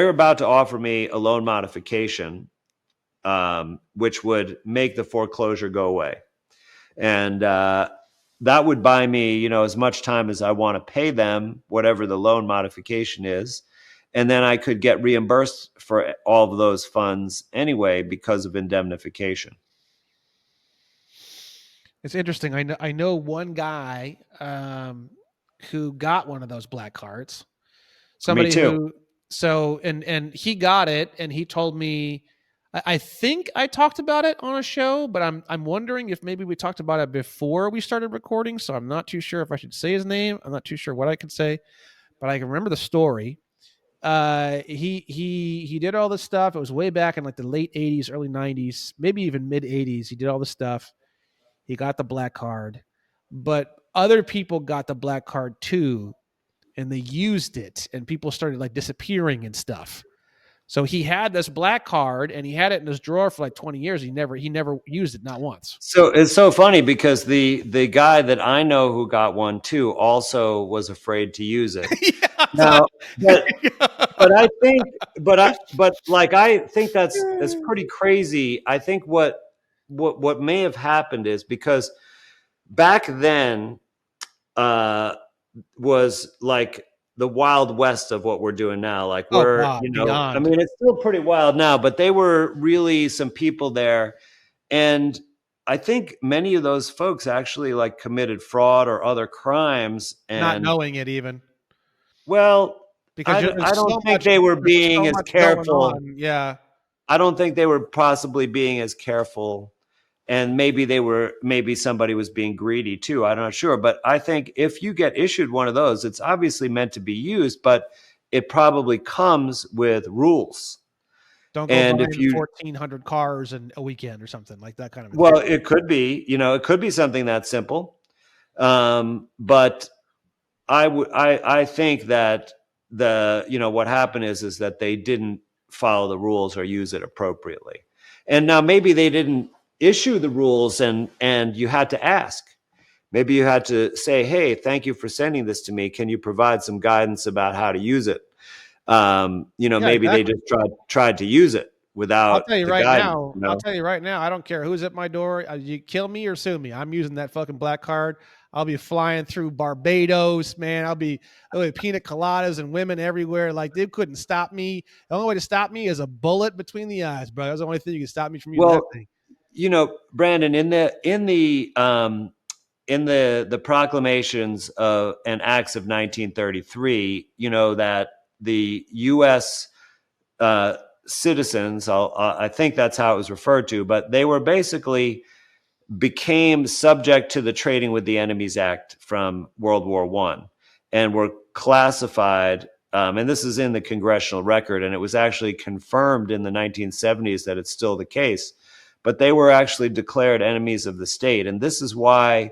about to offer me a loan modification, which would make the foreclosure go away. And that would buy me, as much time as I want to pay them, whatever the loan modification is. And then I could get reimbursed for all of those funds anyway because of indemnification. It's interesting. I know one guy who got one of those black cards. Me Somebody too. who and he got it and he told me I think I talked about it on a show, but I'm wondering if maybe we talked about it before we started recording. So I'm not too sure if I should say his name. I'm not too sure what I could say, but I can remember the story. He did all this stuff. It was way back in like the late 80s, early 90s, maybe even mid 80s. He did all this stuff. He got the black card, but other people got the black card too, and they used it, and people started like disappearing and stuff. So he had this black card, and he had it in his drawer for like 20 years. He never used it, not once. So it's so funny because the guy that I know who got one too also was afraid to use it. Yeah, Now, but I think, but like I think that's pretty crazy. I think what may have happened is because back then uh, was like the wild west of what we're doing now. Like oh we're, God, I beyond. mean, it's still pretty wild now, but they were really some people there, and I think many of those folks actually like committed fraud or other crimes, Not and knowing it even well. because I don't think they were there's being so as much going careful. on. Yeah, I don't think they were possibly being as careful. And maybe somebody was being greedy too. I'm not sure. But I think if you get issued one of those, it's obviously meant to be used, but it probably comes with rules. don't go And if buying you, 1,400 cars in a weekend or something like that kind of a well, thing. it could be something that simple. But I think that what happened is that they didn't follow the rules or use it appropriately. And now maybe they didn't issue the rules and you had to ask. Maybe you had to say, hey, thank you for sending this to me. Can you provide some guidance about how to use it? Yeah, Maybe they exactly. just tried to use it I'll without tell you the right guidance, now. I'll tell you right now. I don't care who's at my door. You kill me or sue me. I'm using that fucking black card. I'll be flying through Barbados, man. There'll be pina coladas and women everywhere. Like they couldn't stop me. The only way to stop me is a bullet between the eyes, bro. That's the only thing you can stop me from using that Well, thing. Brandon, in the proclamations and acts of 1933, that the U.S. Citizens, I think that's how it was referred to, but they were basically became subject to the Trading with the Enemies Act from World War One, and were classified. And this is in the congressional record, and it was actually confirmed in the 1970s that it's still the case. But they were actually declared enemies of the state, and this is why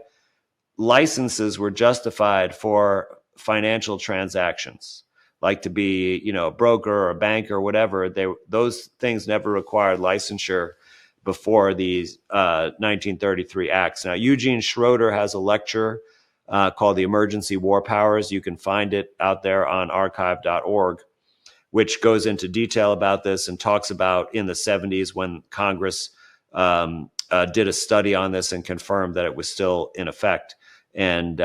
licenses were justified for financial transactions, like to be, a broker or a banker or whatever. Those things never required licensure before these 1933 acts. Now, Eugene Schroeder has a lecture called The Emergency War Powers. You can find it out there on archive.org, which goes into detail about this and talks about in the 70s when Congress did a study on this and confirmed that it was still in effect. And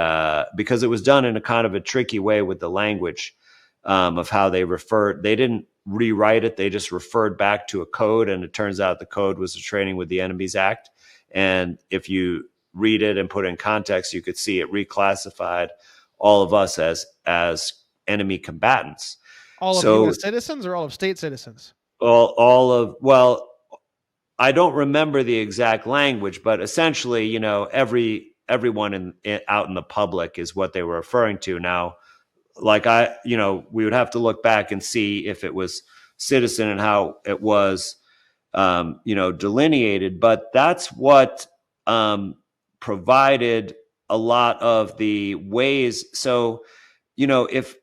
because it was done in a kind of a tricky way with the language of how they didn't rewrite it, they just referred back to a code. And it turns out the code was the Training with the Enemies Act. And if you read it and put it in context, you could see it reclassified all of us as enemy combatants. All of So U.S. citizens or all of state citizens? well, I don't remember the exact language, but essentially, everyone out in the public is what they were referring to. Now, like we would have to look back and see if it was citizen and how it was, delineated. But that's what provided a lot of the ways. So, if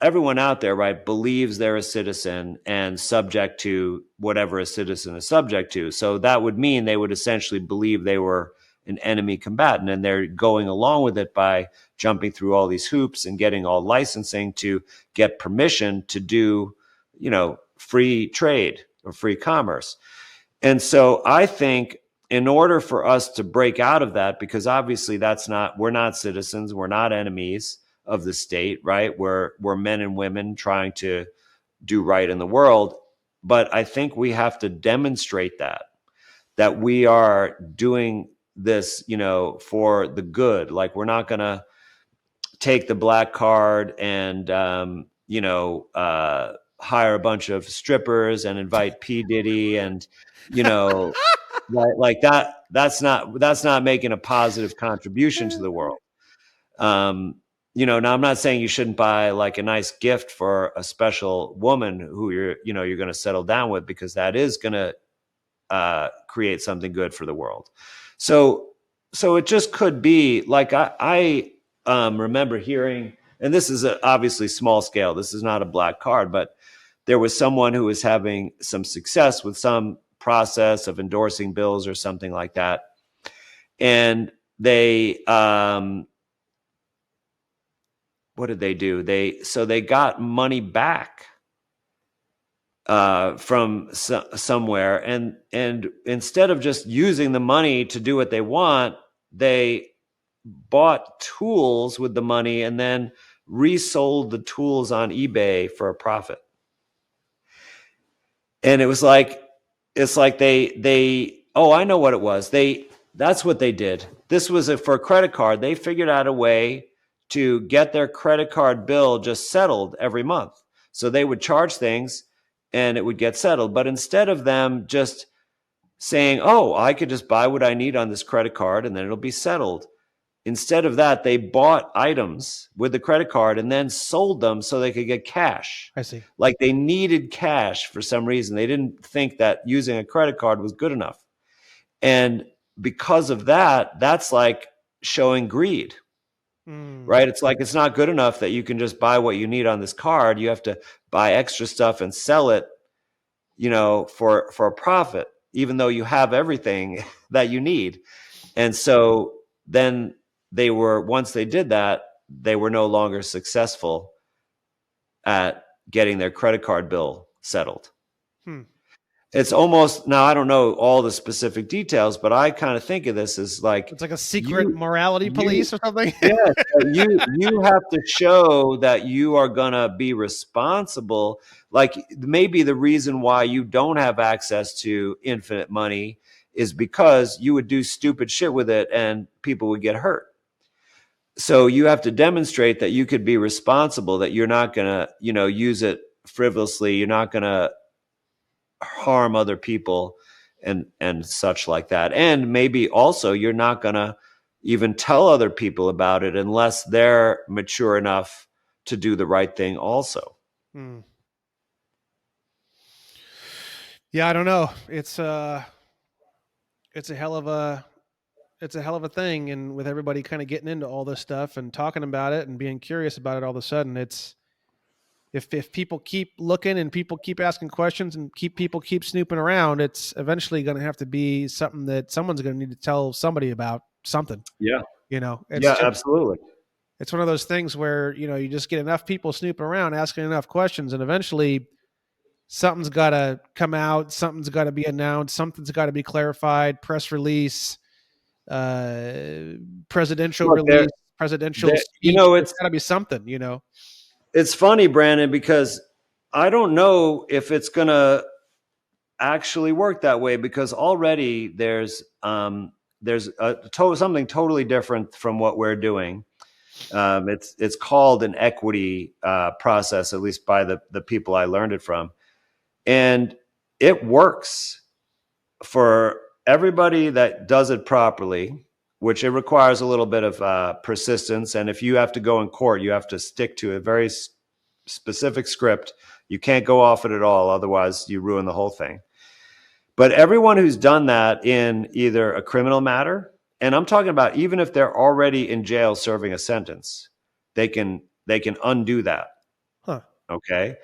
everyone out there, right, believes they're a citizen and subject to whatever a citizen is subject to. So that would mean they would essentially believe they were an enemy combatant, and they're going along with it by jumping through all these hoops and getting all licensing to get permission to do, free trade or free commerce. And so I think in order for us to break out of that, because obviously we're not citizens, we're not enemies of the state, right? We're men and women trying to do right in the world. But I think we have to demonstrate that we are doing this, for the good. Like, we're not going to take the black card and, hire a bunch of strippers and invite P. Diddy and, like that. That's not making a positive contribution to the world. Um, now I'm not saying you shouldn't buy like a nice gift for a special woman who you're going to settle down with, because that is going to create something good for the world. So, it just could be like I remember hearing, and this is obviously small scale. This is not a black card, but there was someone who was having some success with some process of endorsing bills or something like that, and they what did they do? They got money back from somewhere, and instead of just using the money to do what they want, they bought tools with the money and then resold the tools on eBay for a profit. And it's like they oh, I know what it was. That's what they did. This was for a credit card. They figured out a way to get their credit card bill just settled every month. So they would charge things and it would get settled. But instead of them just saying, "Oh, I could just buy what I need on this credit card and then it'll be settled," instead of that, they bought items with the credit card and then sold them so they could get cash. I see. Like, they needed cash for some reason. They didn't think that using a credit card was good enough. And because of that, that's like showing greed, Mm, right? It's like, it's not good enough that you can just buy what you need on this card. You have to buy extra stuff and sell it, for a profit, even though you have everything that you need. And so then once they did that, they were no longer successful at getting their credit card bill settled. hmm. It's almost, now I don't know all the specific details, but I kind of think of this as like, It's like a secret you, morality you, police or something. yeah, you have to show that you are going to be responsible. Like, maybe the reason why you don't have access to infinite money is because you would do stupid shit with it and people would get hurt. So you have to demonstrate that you could be responsible, that you're not going to, use it frivolously. You're not going to harm other people and such like that. And maybe also you're not going to even tell other people about it unless they're mature enough to do the right thing also. Hmm. Yeah, I don't know. It's a hell of it's a hell of a thing. And with everybody kind of getting into all this stuff and talking about it and being curious about it, all of a sudden, it's if people keep looking and people keep asking questions and people keep snooping around, it's eventually going to have to be something that someone's going to need to tell somebody about something. Yeah. You know, Yeah, absolutely. it's one of those things where you just get enough people snooping around asking enough questions, and eventually something's got to come out, something's got to be announced, something's got to be clarified, press release, uh, presidential Look, release, presidential you speech. know, There's got to be something. it's funny, Brandon, because I don't know if it's going to actually work that way, because already there's something totally different from what we're doing. It's called an equity process, at least by the people I learned it from, and it works for everybody that does it properly, which it requires a little bit of persistence. And if you have to go in court, you have to stick to a very specific script. You can't go off it at all, otherwise you ruin the whole thing. But everyone who's done that in either a criminal matter, and I'm talking about even if they're already in jail serving a sentence, they can undo that. Huh. Okay.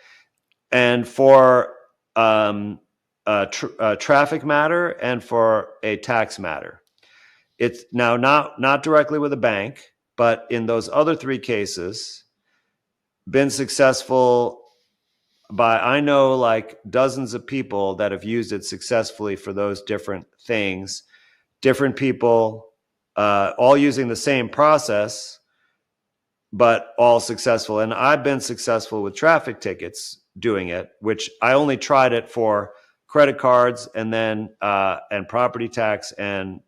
And for a traffic matter and for a tax matter, it's now not directly with a bank, but in those other three cases, been successful by, I know, like dozens of people that have used it successfully for those different things, different people, all using the same process, but all successful. And I've been successful with traffic tickets doing it, which I only tried it for credit cards and then and property tax and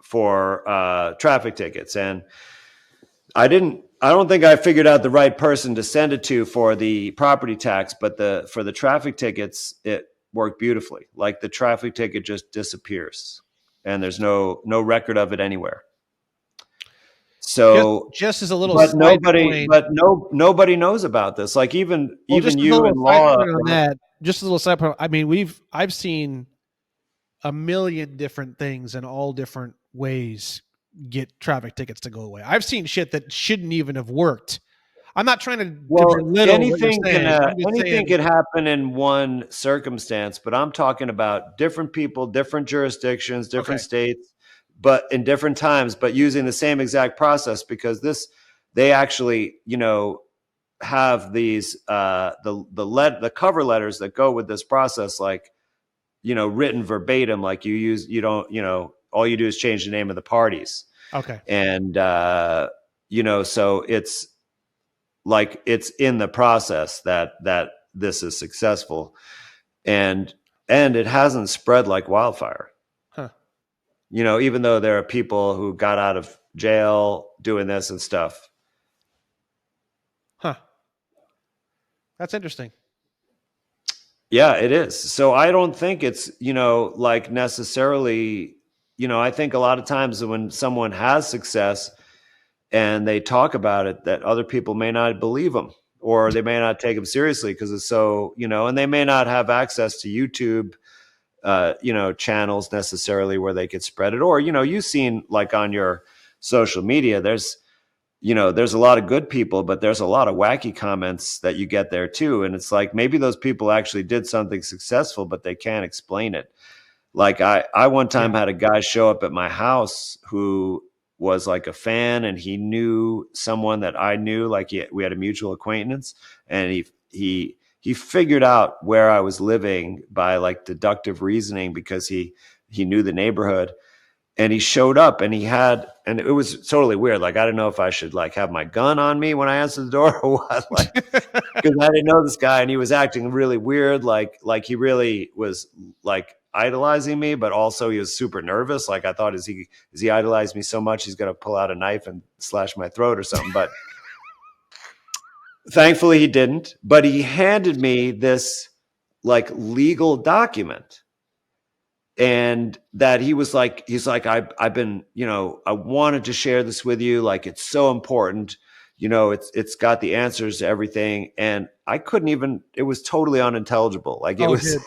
for traffic tickets. And I don't think I figured out the right person to send it to for the property tax, but for the traffic tickets, it worked beautifully. Like the traffic ticket just disappears and there's no record of it anywhere. Just So, just as a little but side point, nobody knows about this. Like even well, even just as a you in little side law. point on that, just as a little side point. I mean, I've seen a million different things in all different ways get traffic tickets to go away. I've seen shit that shouldn't even have worked. I'm not trying to Well, belittle what you're saying. I'm just anything saying, can happen in one circumstance, but I'm talking about different people, different jurisdictions, different okay, states, but in different times, but using the same exact process, because they actually, have these the cover letters that go with this process, like, written verbatim, like you don't, all you do is change the name of the parties. okay, And so it's like it's in the process that this is successful, and it hasn't spread like wildfire. huh, Even though there are people who got out of jail doing this and stuff. huh. That's interesting. Yeah, it is. So I don't think it's, like necessarily, I think a lot of times when someone has success and they talk about it, that other people may not believe them, or they may not take them seriously because it's so, and they may not have access to YouTube, channels necessarily where they could spread it. Or, you've seen like on your social media, there's a lot of good people, but there's a lot of wacky comments that you get there too. And it's like, maybe those people actually did something successful, but they can't explain it. Like I one Yeah. time had a guy show up at my house who was like a fan, and he knew someone that I knew, like we had a mutual acquaintance, and he figured out where I was living by like deductive reasoning, because he knew the neighborhood. And he showed up, and and it was totally weird. Like, I didn't know if I should like have my gun on me when I answered the door or what, like, because I didn't know this guy, and he was acting really weird. Like he really was like idolizing me, but also he was super nervous. Like, I thought, is he idolized me so much he's going to pull out a knife and slash my throat or something. But thankfully he didn't. But he handed me this like legal document, and that he's like, I've been, I wanted to share this with you. Like, it's so important. it's got the answers to everything, and I couldn't even. It was totally unintelligible. Like it Oh, was.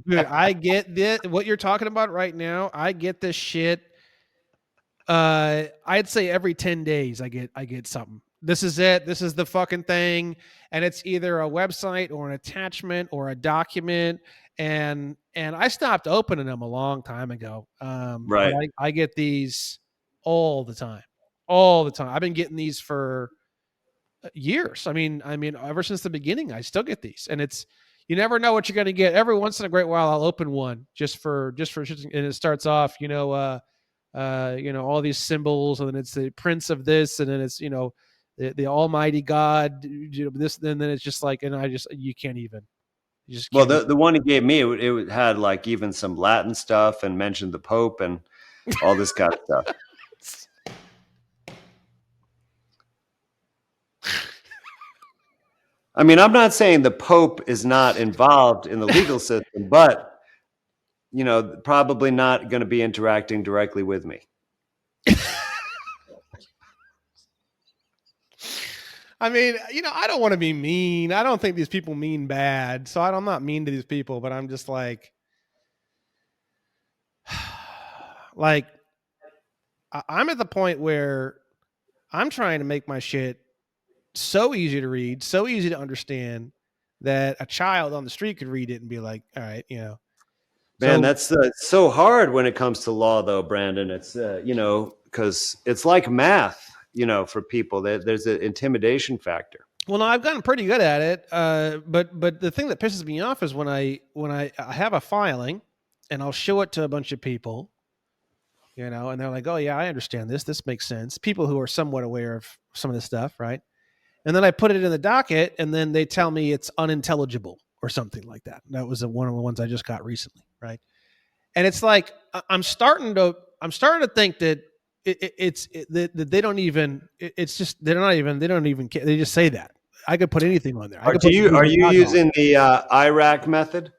dude, I get this. What you're talking about right now, I get this shit. I'd say every 10 days I get something. This is it. This is the fucking thing, and it's either a website or an attachment or a document, and I stopped opening them a long time ago. But Right. I get these all the time, all the time. I've been getting these for years. I mean, ever since the beginning, I still get these, and it's you never know what you're going to get. Every once in a great while, I'll open one just for, and it starts off, all these symbols, and then it's the prince of this, and then it's the Almighty God, this, and then it's just like, and you can't even, you just Well, can't the one he gave me, it had like even some Latin stuff and mentioned the Pope and all this kind of stuff. I mean, I'm not saying the Pope is not involved in the legal system, but probably not going to be interacting directly with me. I mean, I don't want to be mean. I don't think these people mean bad, so I'm not mean to these people, but I'm just like, like I'm at the point where I'm trying to make my shit so easy to read, so easy to understand that a child on the street could read it and be like, all right, Man, So, that's so hard when it comes to law, though, Brandon. It's because it's like math, for people. There's an intimidation factor. well, no, I've gotten pretty good at it. But the thing that pisses me off is when I have a filing, and I'll show it to a bunch of people, and they're like, "Oh yeah, I understand this. This makes sense." People who are somewhat aware of some of this stuff, right? And then I put it in the docket, and then they tell me it's unintelligible or something like that. That was one of the ones I just got recently, right? And it's like I'm starting to think that that they don't even. It's just they don't even care. They just say that. I could put anything on there. I Are could do put the you are Google you Doc on. using the IRAC method?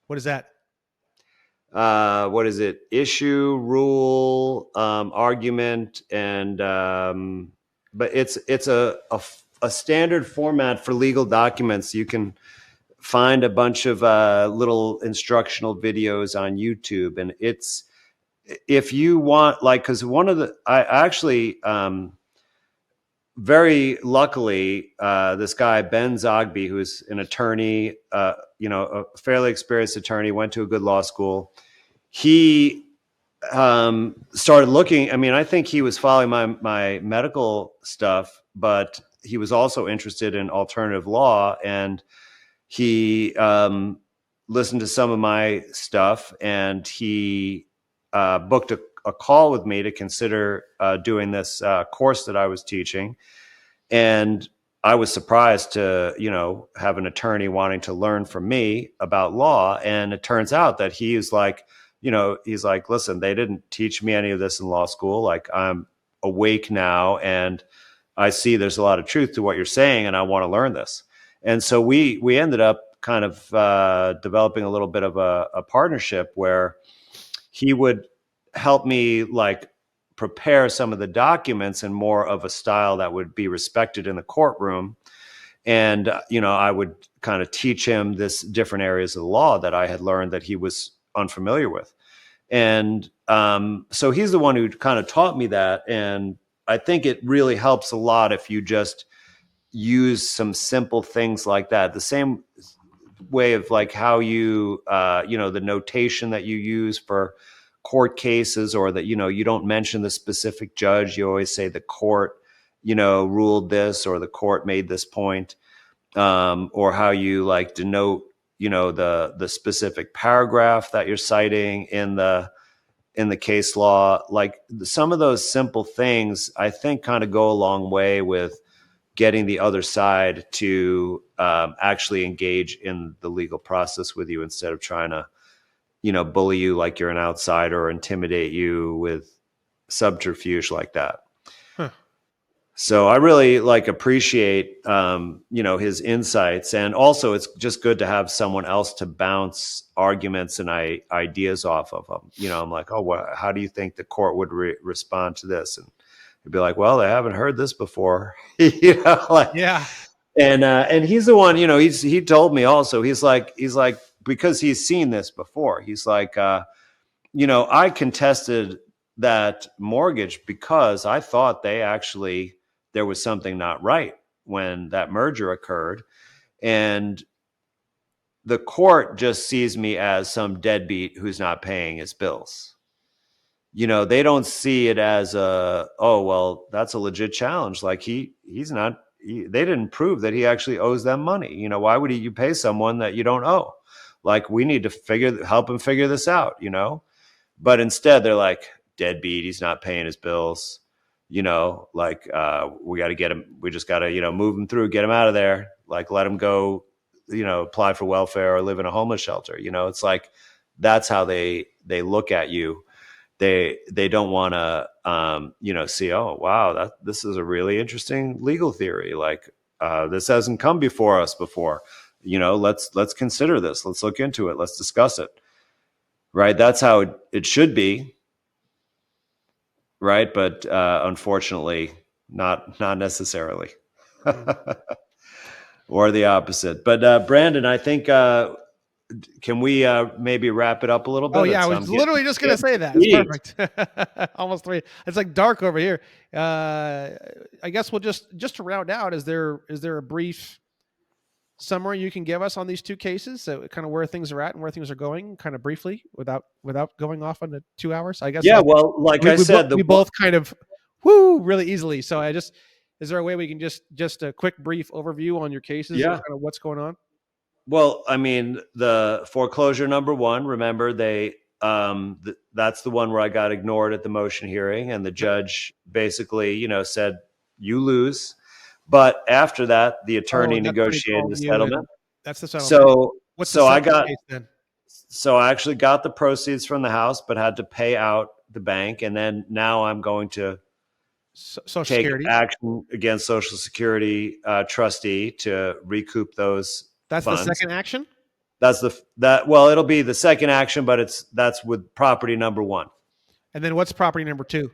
What is that? What is it? Issue, rule, argument, and but it's a standard format for legal documents. You can find a bunch of little instructional videos on YouTube, and it's if you want, like, because one of the I actually very luckily, this guy Ben Zogby, who's an attorney, a fairly experienced attorney, went to a good law school. He started looking. I mean, I think he was following my medical stuff, but he was also interested in alternative law, and he listened to some of my stuff, and he booked a call with me to consider doing this course that I was teaching. And I was surprised to, have an attorney wanting to learn from me about law. And it turns out that he's like, listen, they didn't teach me any of this in law school. Like, I'm awake now, and I see there's a lot of truth to what you're saying, and I want to learn this. And so we ended up kind of developing a little bit of a partnership where he would help me like prepare some of the documents in more of a style that would be respected in the courtroom. And I would kind of teach him this different areas of the law that I had learned that he was unfamiliar with. And so he's the one who kind of taught me that. And I think it really helps a lot if you just use some simple things like that. The same way of like how you, the notation that you use for court cases, or that, you don't mention the specific judge. You always say the court, ruled this, or the court made this point, or how you like denote, the specific paragraph that you're citing in the case law. Like some of those simple things, I think, kind of go a long way with getting the other side to actually engage in the legal process with you, instead of trying to, bully you like you're an outsider, or intimidate you with subterfuge like that. Huh. So I really like appreciate, his insights. And also it's just good to have someone else to bounce arguments and ideas off of them. I'm like, oh, well, how do you think the court would respond to this? And He'd be like, well, they haven't heard this before. You know, like, Yeah. and he's the one, you know, he told me also, he's like, because he's seen this before. He's like, you know, I contested that mortgage because I thought there was something not right when that merger occurred. And the court just sees me as some deadbeat who's not paying his bills. You know, they don't see it as oh, well, that's a legit challenge. Like they didn't prove that he actually owes them money. You know, why would you pay someone that you don't owe? Like, we need to help him figure this out, you know? But instead, they're like, deadbeat. He's not paying his bills. You know, like, we got to get him. We just got to, you know, move him through, get him out of there. Like, let him go, you know, apply for welfare or live in a homeless shelter. You know, it's like, that's how they look at you. They don't want to, you know, see, oh, wow, this is a really interesting legal theory. Like, this hasn't come before us before. You know, let's consider this. Let's look into it. Let's discuss it. Right. That's how it should be. Right. But unfortunately, not necessarily. Mm. Or the opposite. But Brandon, I think, can we maybe wrap it up a little Oh bit? yeah, I was literally just gonna say that. It's perfect. Almost 3. It's like dark over here. I guess we'll just to round out. Is there a brief summary you can give us on these two cases? So kind of where things are at and where things are going, kind of briefly, without going off on the 2 hours. I guess Yeah. Well, like I said, we both kind of really easily. So is there a way we can just a quick brief overview on your cases and yeah. kind of what's going on? Well, I mean, the foreclosure number one, remember that's the one where I got ignored at the motion hearing, and the Yep. judge basically, you know, said you lose. But after that, the Oh, attorney and that's when he negotiated called the you, and settlement. that's the settlement. So What's the so I second got case then? so I actually got the proceeds from the house, but had to pay out the bank, and then now I'm going to Social take Security. action against Social Security trustee to recoup those That's the funds. second action. Well, it'll be the second action, but that's with property number one. And then what's property number 2?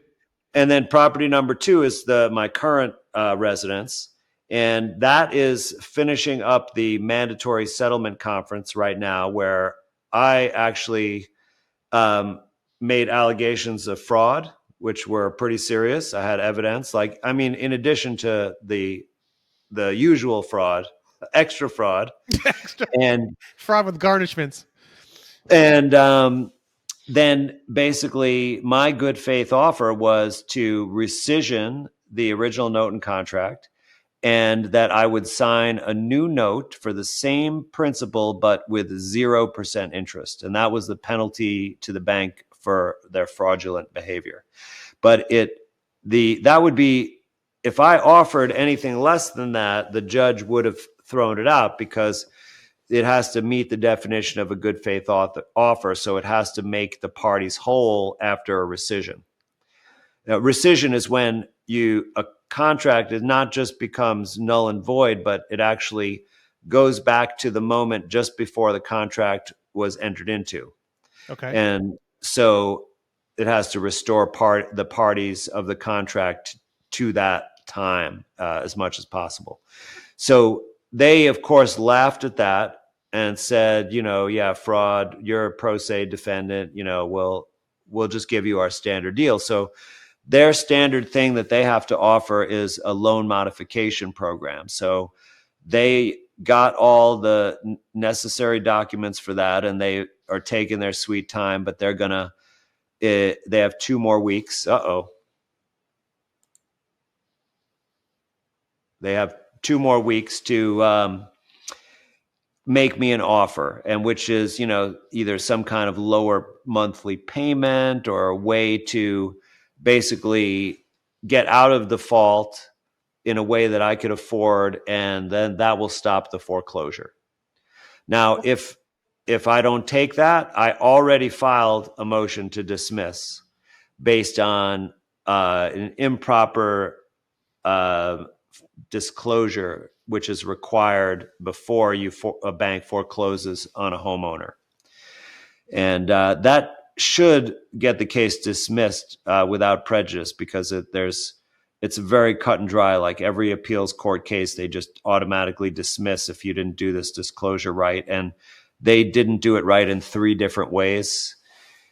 And then property number two is my current residence, and that is finishing up the mandatory settlement conference right now, where I actually um, made allegations of fraud, which were pretty serious. I had evidence, like, I mean, in addition to the usual fraud, extra fraud, Extra and fraud with garnishments. and then basically my good faith offer was to rescission the original note and contract, and that I would sign a new note for the same principal but with 0% interest, and that was the penalty to the bank for their fraudulent behavior. But that would be, if I offered anything less than that, the judge would have thrown it out, because it has to meet the definition of a good faith offer. So it has to make the parties whole after a rescission. Now, rescission is when a contract is not just becomes null and void, but it actually goes back to the moment just before the contract was entered into. Okay. And so it has to restore the parties of the contract to that time as much as possible. So they, of course, laughed at that and said, you know, yeah, fraud, you're a pro se defendant, you know, we'll just give you our standard deal. So their standard thing that they have to offer is a loan modification program. So they got all the necessary documents for that, and they are taking their sweet time, but they have 2 more weeks. They have 2 more weeks to make me an offer, and which is, you know, either some kind of lower monthly payment or a way to basically get out of default in a way that I could afford, and then that will stop the foreclosure. Now, if I don't take that, I already filed a motion to dismiss based on an improper uh, disclosure, which is required before a bank forecloses on a homeowner, and that should get the case dismissed without prejudice, because there's it's very cut and dry. Like every appeals court case, they just automatically dismiss if you didn't do this disclosure right. And they didn't do it right in 3 different ways.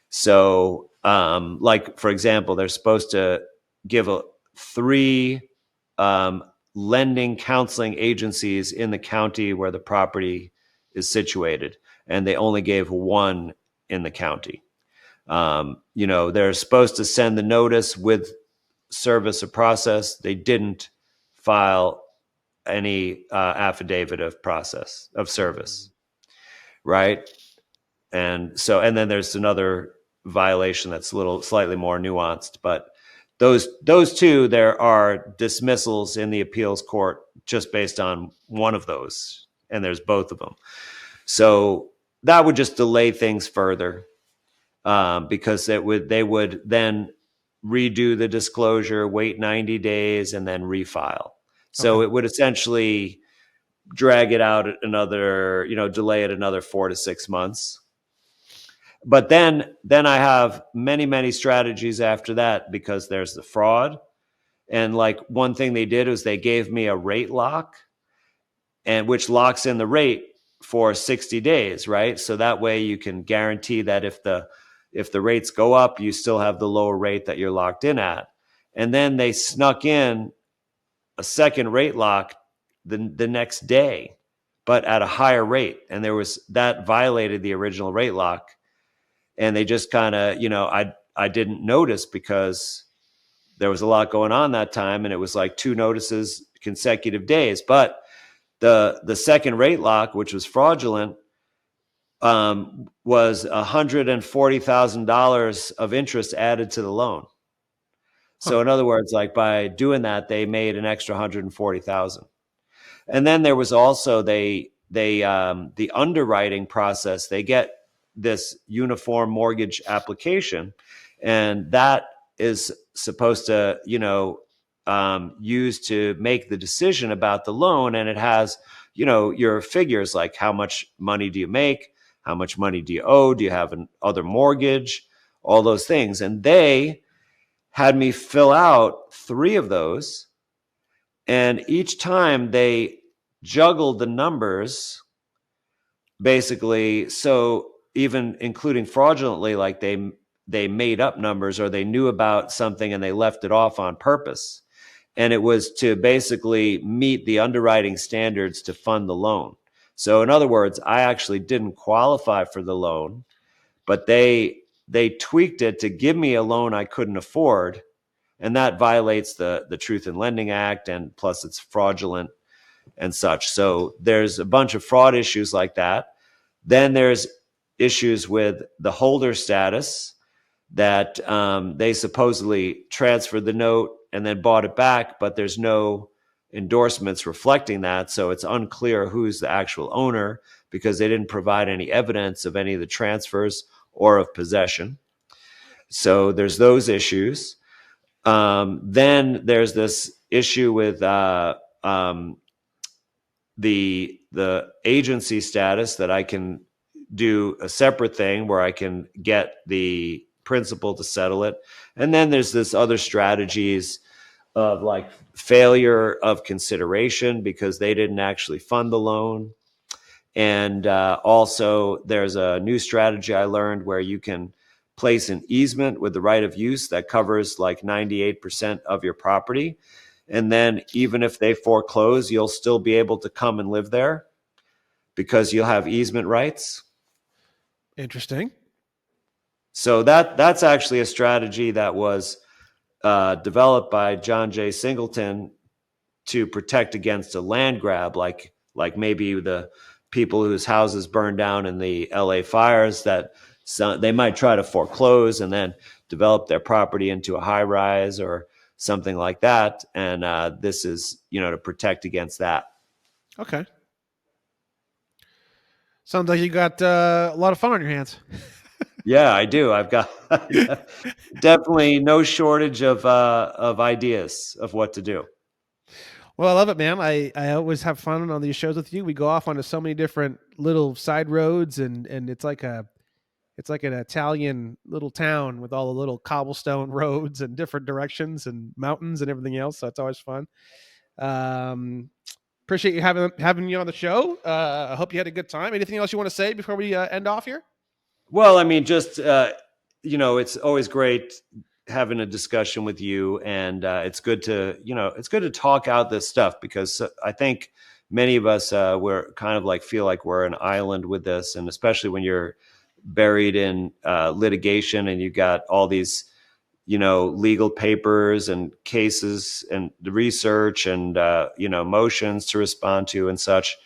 So, like, for example, they're supposed to give three lending counseling agencies in the county where the property is situated, and they only gave one in the county. They're supposed to send the notice with service of process. They didn't file any affidavit of process of service, right? And then there's another violation that's a little slightly more nuanced, but those two, there are dismissals in the appeals court just based on one of those, and there's both of them. So that would just delay things further, because they would then redo the disclosure, wait 90 days, and then refile. So Okay. it would essentially drag it out another, delay it another 4 to 6 months. But then I have many strategies after that, because there's the fraud. And like one thing they did was they gave me a rate lock, and which locks in the rate for 60 days, right? So that way you can guarantee that if the rates go up, you still have the lower rate that you're locked in at. And then they snuck in a second rate lock the next day, but at a higher rate. And that violated the original rate lock. And they just kind of, I didn't notice because there was a lot going on that time, and it was like 2 notices consecutive days. But the second rate lock, which was fraudulent, was $140,000 of interest added to the loan. Huh. So in other words, like by doing that, they made an extra 140,000. And then there was also the underwriting process. They get this uniform mortgage application, and that is supposed to use to make the decision about the loan. And it has your figures, like how much money do you make, how much money do you owe, do you have an other mortgage, all those things. And they had me fill out 3 of those, and each time they juggled the numbers, basically. So even including fraudulently, like they made up numbers, or they knew about something and they left it off on purpose. And it was to basically meet the underwriting standards to fund the loan. So in other words, I actually didn't qualify for the loan, but they tweaked it to give me a loan I couldn't afford. And that violates the Truth in Lending Act, and plus it's fraudulent and such. So there's a bunch of fraud issues like that. Then there's issues with the holder status, that they supposedly transferred the note and then bought it back, but there's no endorsements reflecting that. So it's unclear who's the actual owner, because they didn't provide any evidence of any of the transfers or of possession. So there's those issues. Then there's this issue with the agency status, that I can do a separate thing where I can get the principal to settle it. And then there's this other strategies of like failure of consideration, because they didn't actually fund the loan. And also there's a new strategy I learned where you can place an easement with the right of use that covers like 98% of your property. And then even if they foreclose, you'll still be able to come and live there because you'll have easement rights. Interesting. So that's actually a strategy that was developed by John J. Singleton to protect against a land grab, like maybe the people whose houses burned down in the LA fires, that they might try to foreclose and then develop their property into a high rise or something like that. And this is, to protect against that. Okay. Sounds like you got a lot of fun on your hands. Yeah, I do. I've got definitely no shortage of ideas of what to do. Well, I love it, man. I always have fun on these shows with you. We go off onto so many different little side roads, and it's like It's like an Italian little town with all the little cobblestone roads and different directions and mountains and everything else. So it's always fun. Um, appreciate you having you on the show. I hope you had a good time. Anything else you want to say before we end off here? Well, I mean, just it's always great having a discussion with you, and it's good to it's good to talk out this stuff because I think many of us we're kind of like feel like we're an island with this, and especially when you're buried in litigation and you got all these legal papers and cases and the research and motions to respond to and such.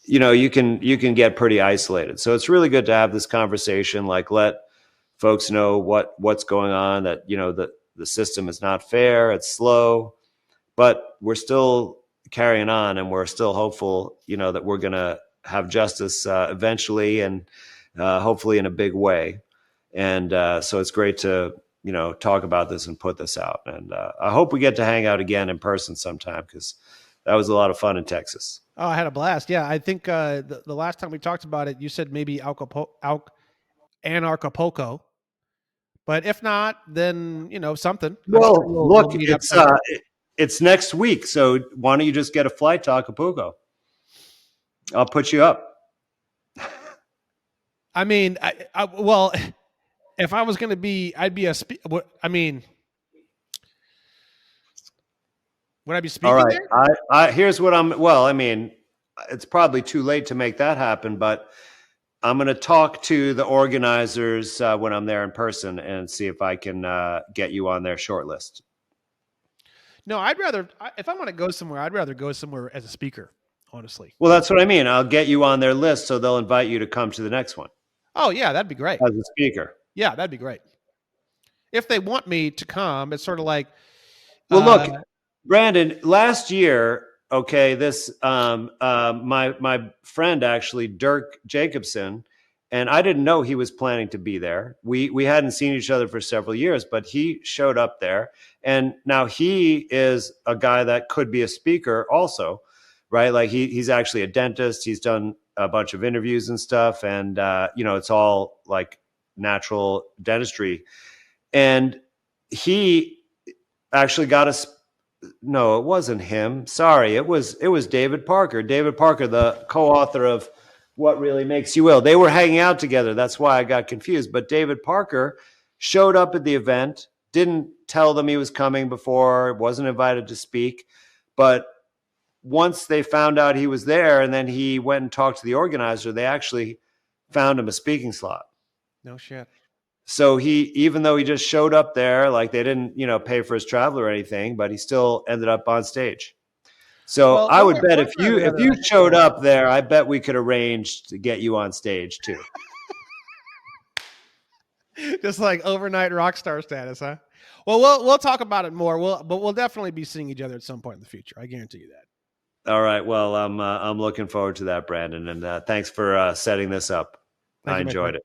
You can get pretty isolated. So it's really good to have this conversation, like let folks know what's going on, that the system is not fair, it's slow, but we're still carrying on and we're still hopeful that we're going to have justice eventually, and hopefully in a big way. And so it's great to talk about this and put this out, and I hope we get to hang out again in person sometime, because that was a lot of fun in Texas. Oh, I had a blast. Yeah, I think the last time we talked about it, you said maybe Anarchapulco, but if not, then something. I'm sure Well, we'll look, meet up somewhere. it's next week, so why don't you just get a flight to Acapulco? I'll put you up. I mean, well, if I was going to be, I'd be I mean, would I be All speaking right. there? I here's what I'm. Well, I mean, it's probably too late to make that happen, but I'm going to talk to the organizers when I'm there in person and see if I can get you on their short list. No, I'd rather if I want to go somewhere, I'd rather go somewhere as a speaker. Honestly. Well, that's what I mean. I'll get you on their list, so they'll invite you to come to the next one Oh yeah, that'd be great. as a speaker. Yeah, that'd be great. If they want me to come, it's sort of like, Well, uh, look, Brandon, last year, okay, this my friend actually, Dirk Jacobson, and I didn't know he was planning to be there. We hadn't seen each other for several years, but he showed up there, and now he is a guy that could be a speaker also, right? Like he's actually a dentist. He's done a bunch of interviews and stuff, and it's all like natural dentistry, and he actually got us. No, it wasn't him. Sorry, it was David Parker. David Parker, the co-author of What Really Makes You Ill. They were hanging out together. That's why I got confused. But David Parker showed up at the event, didn't tell them he was coming before, wasn't invited to speak. But once they found out he was there, and then he went and talked to the organizer, they actually found him a speaking slot. no shit. So even though he just showed up there, like they didn't, pay for his travel or anything, but he still ended up on stage. So Well, I would bet one if way or the if other, you showed up there, I bet we could arrange to get you on stage too. just like overnight rock star status, huh? Well, we'll talk about it more. But we'll definitely be seeing each other at some point in the future. I guarantee you that. All right. Well, I'm looking forward to that, Brandon, and thanks for setting this up. Thank I you, my enjoyed friend. it.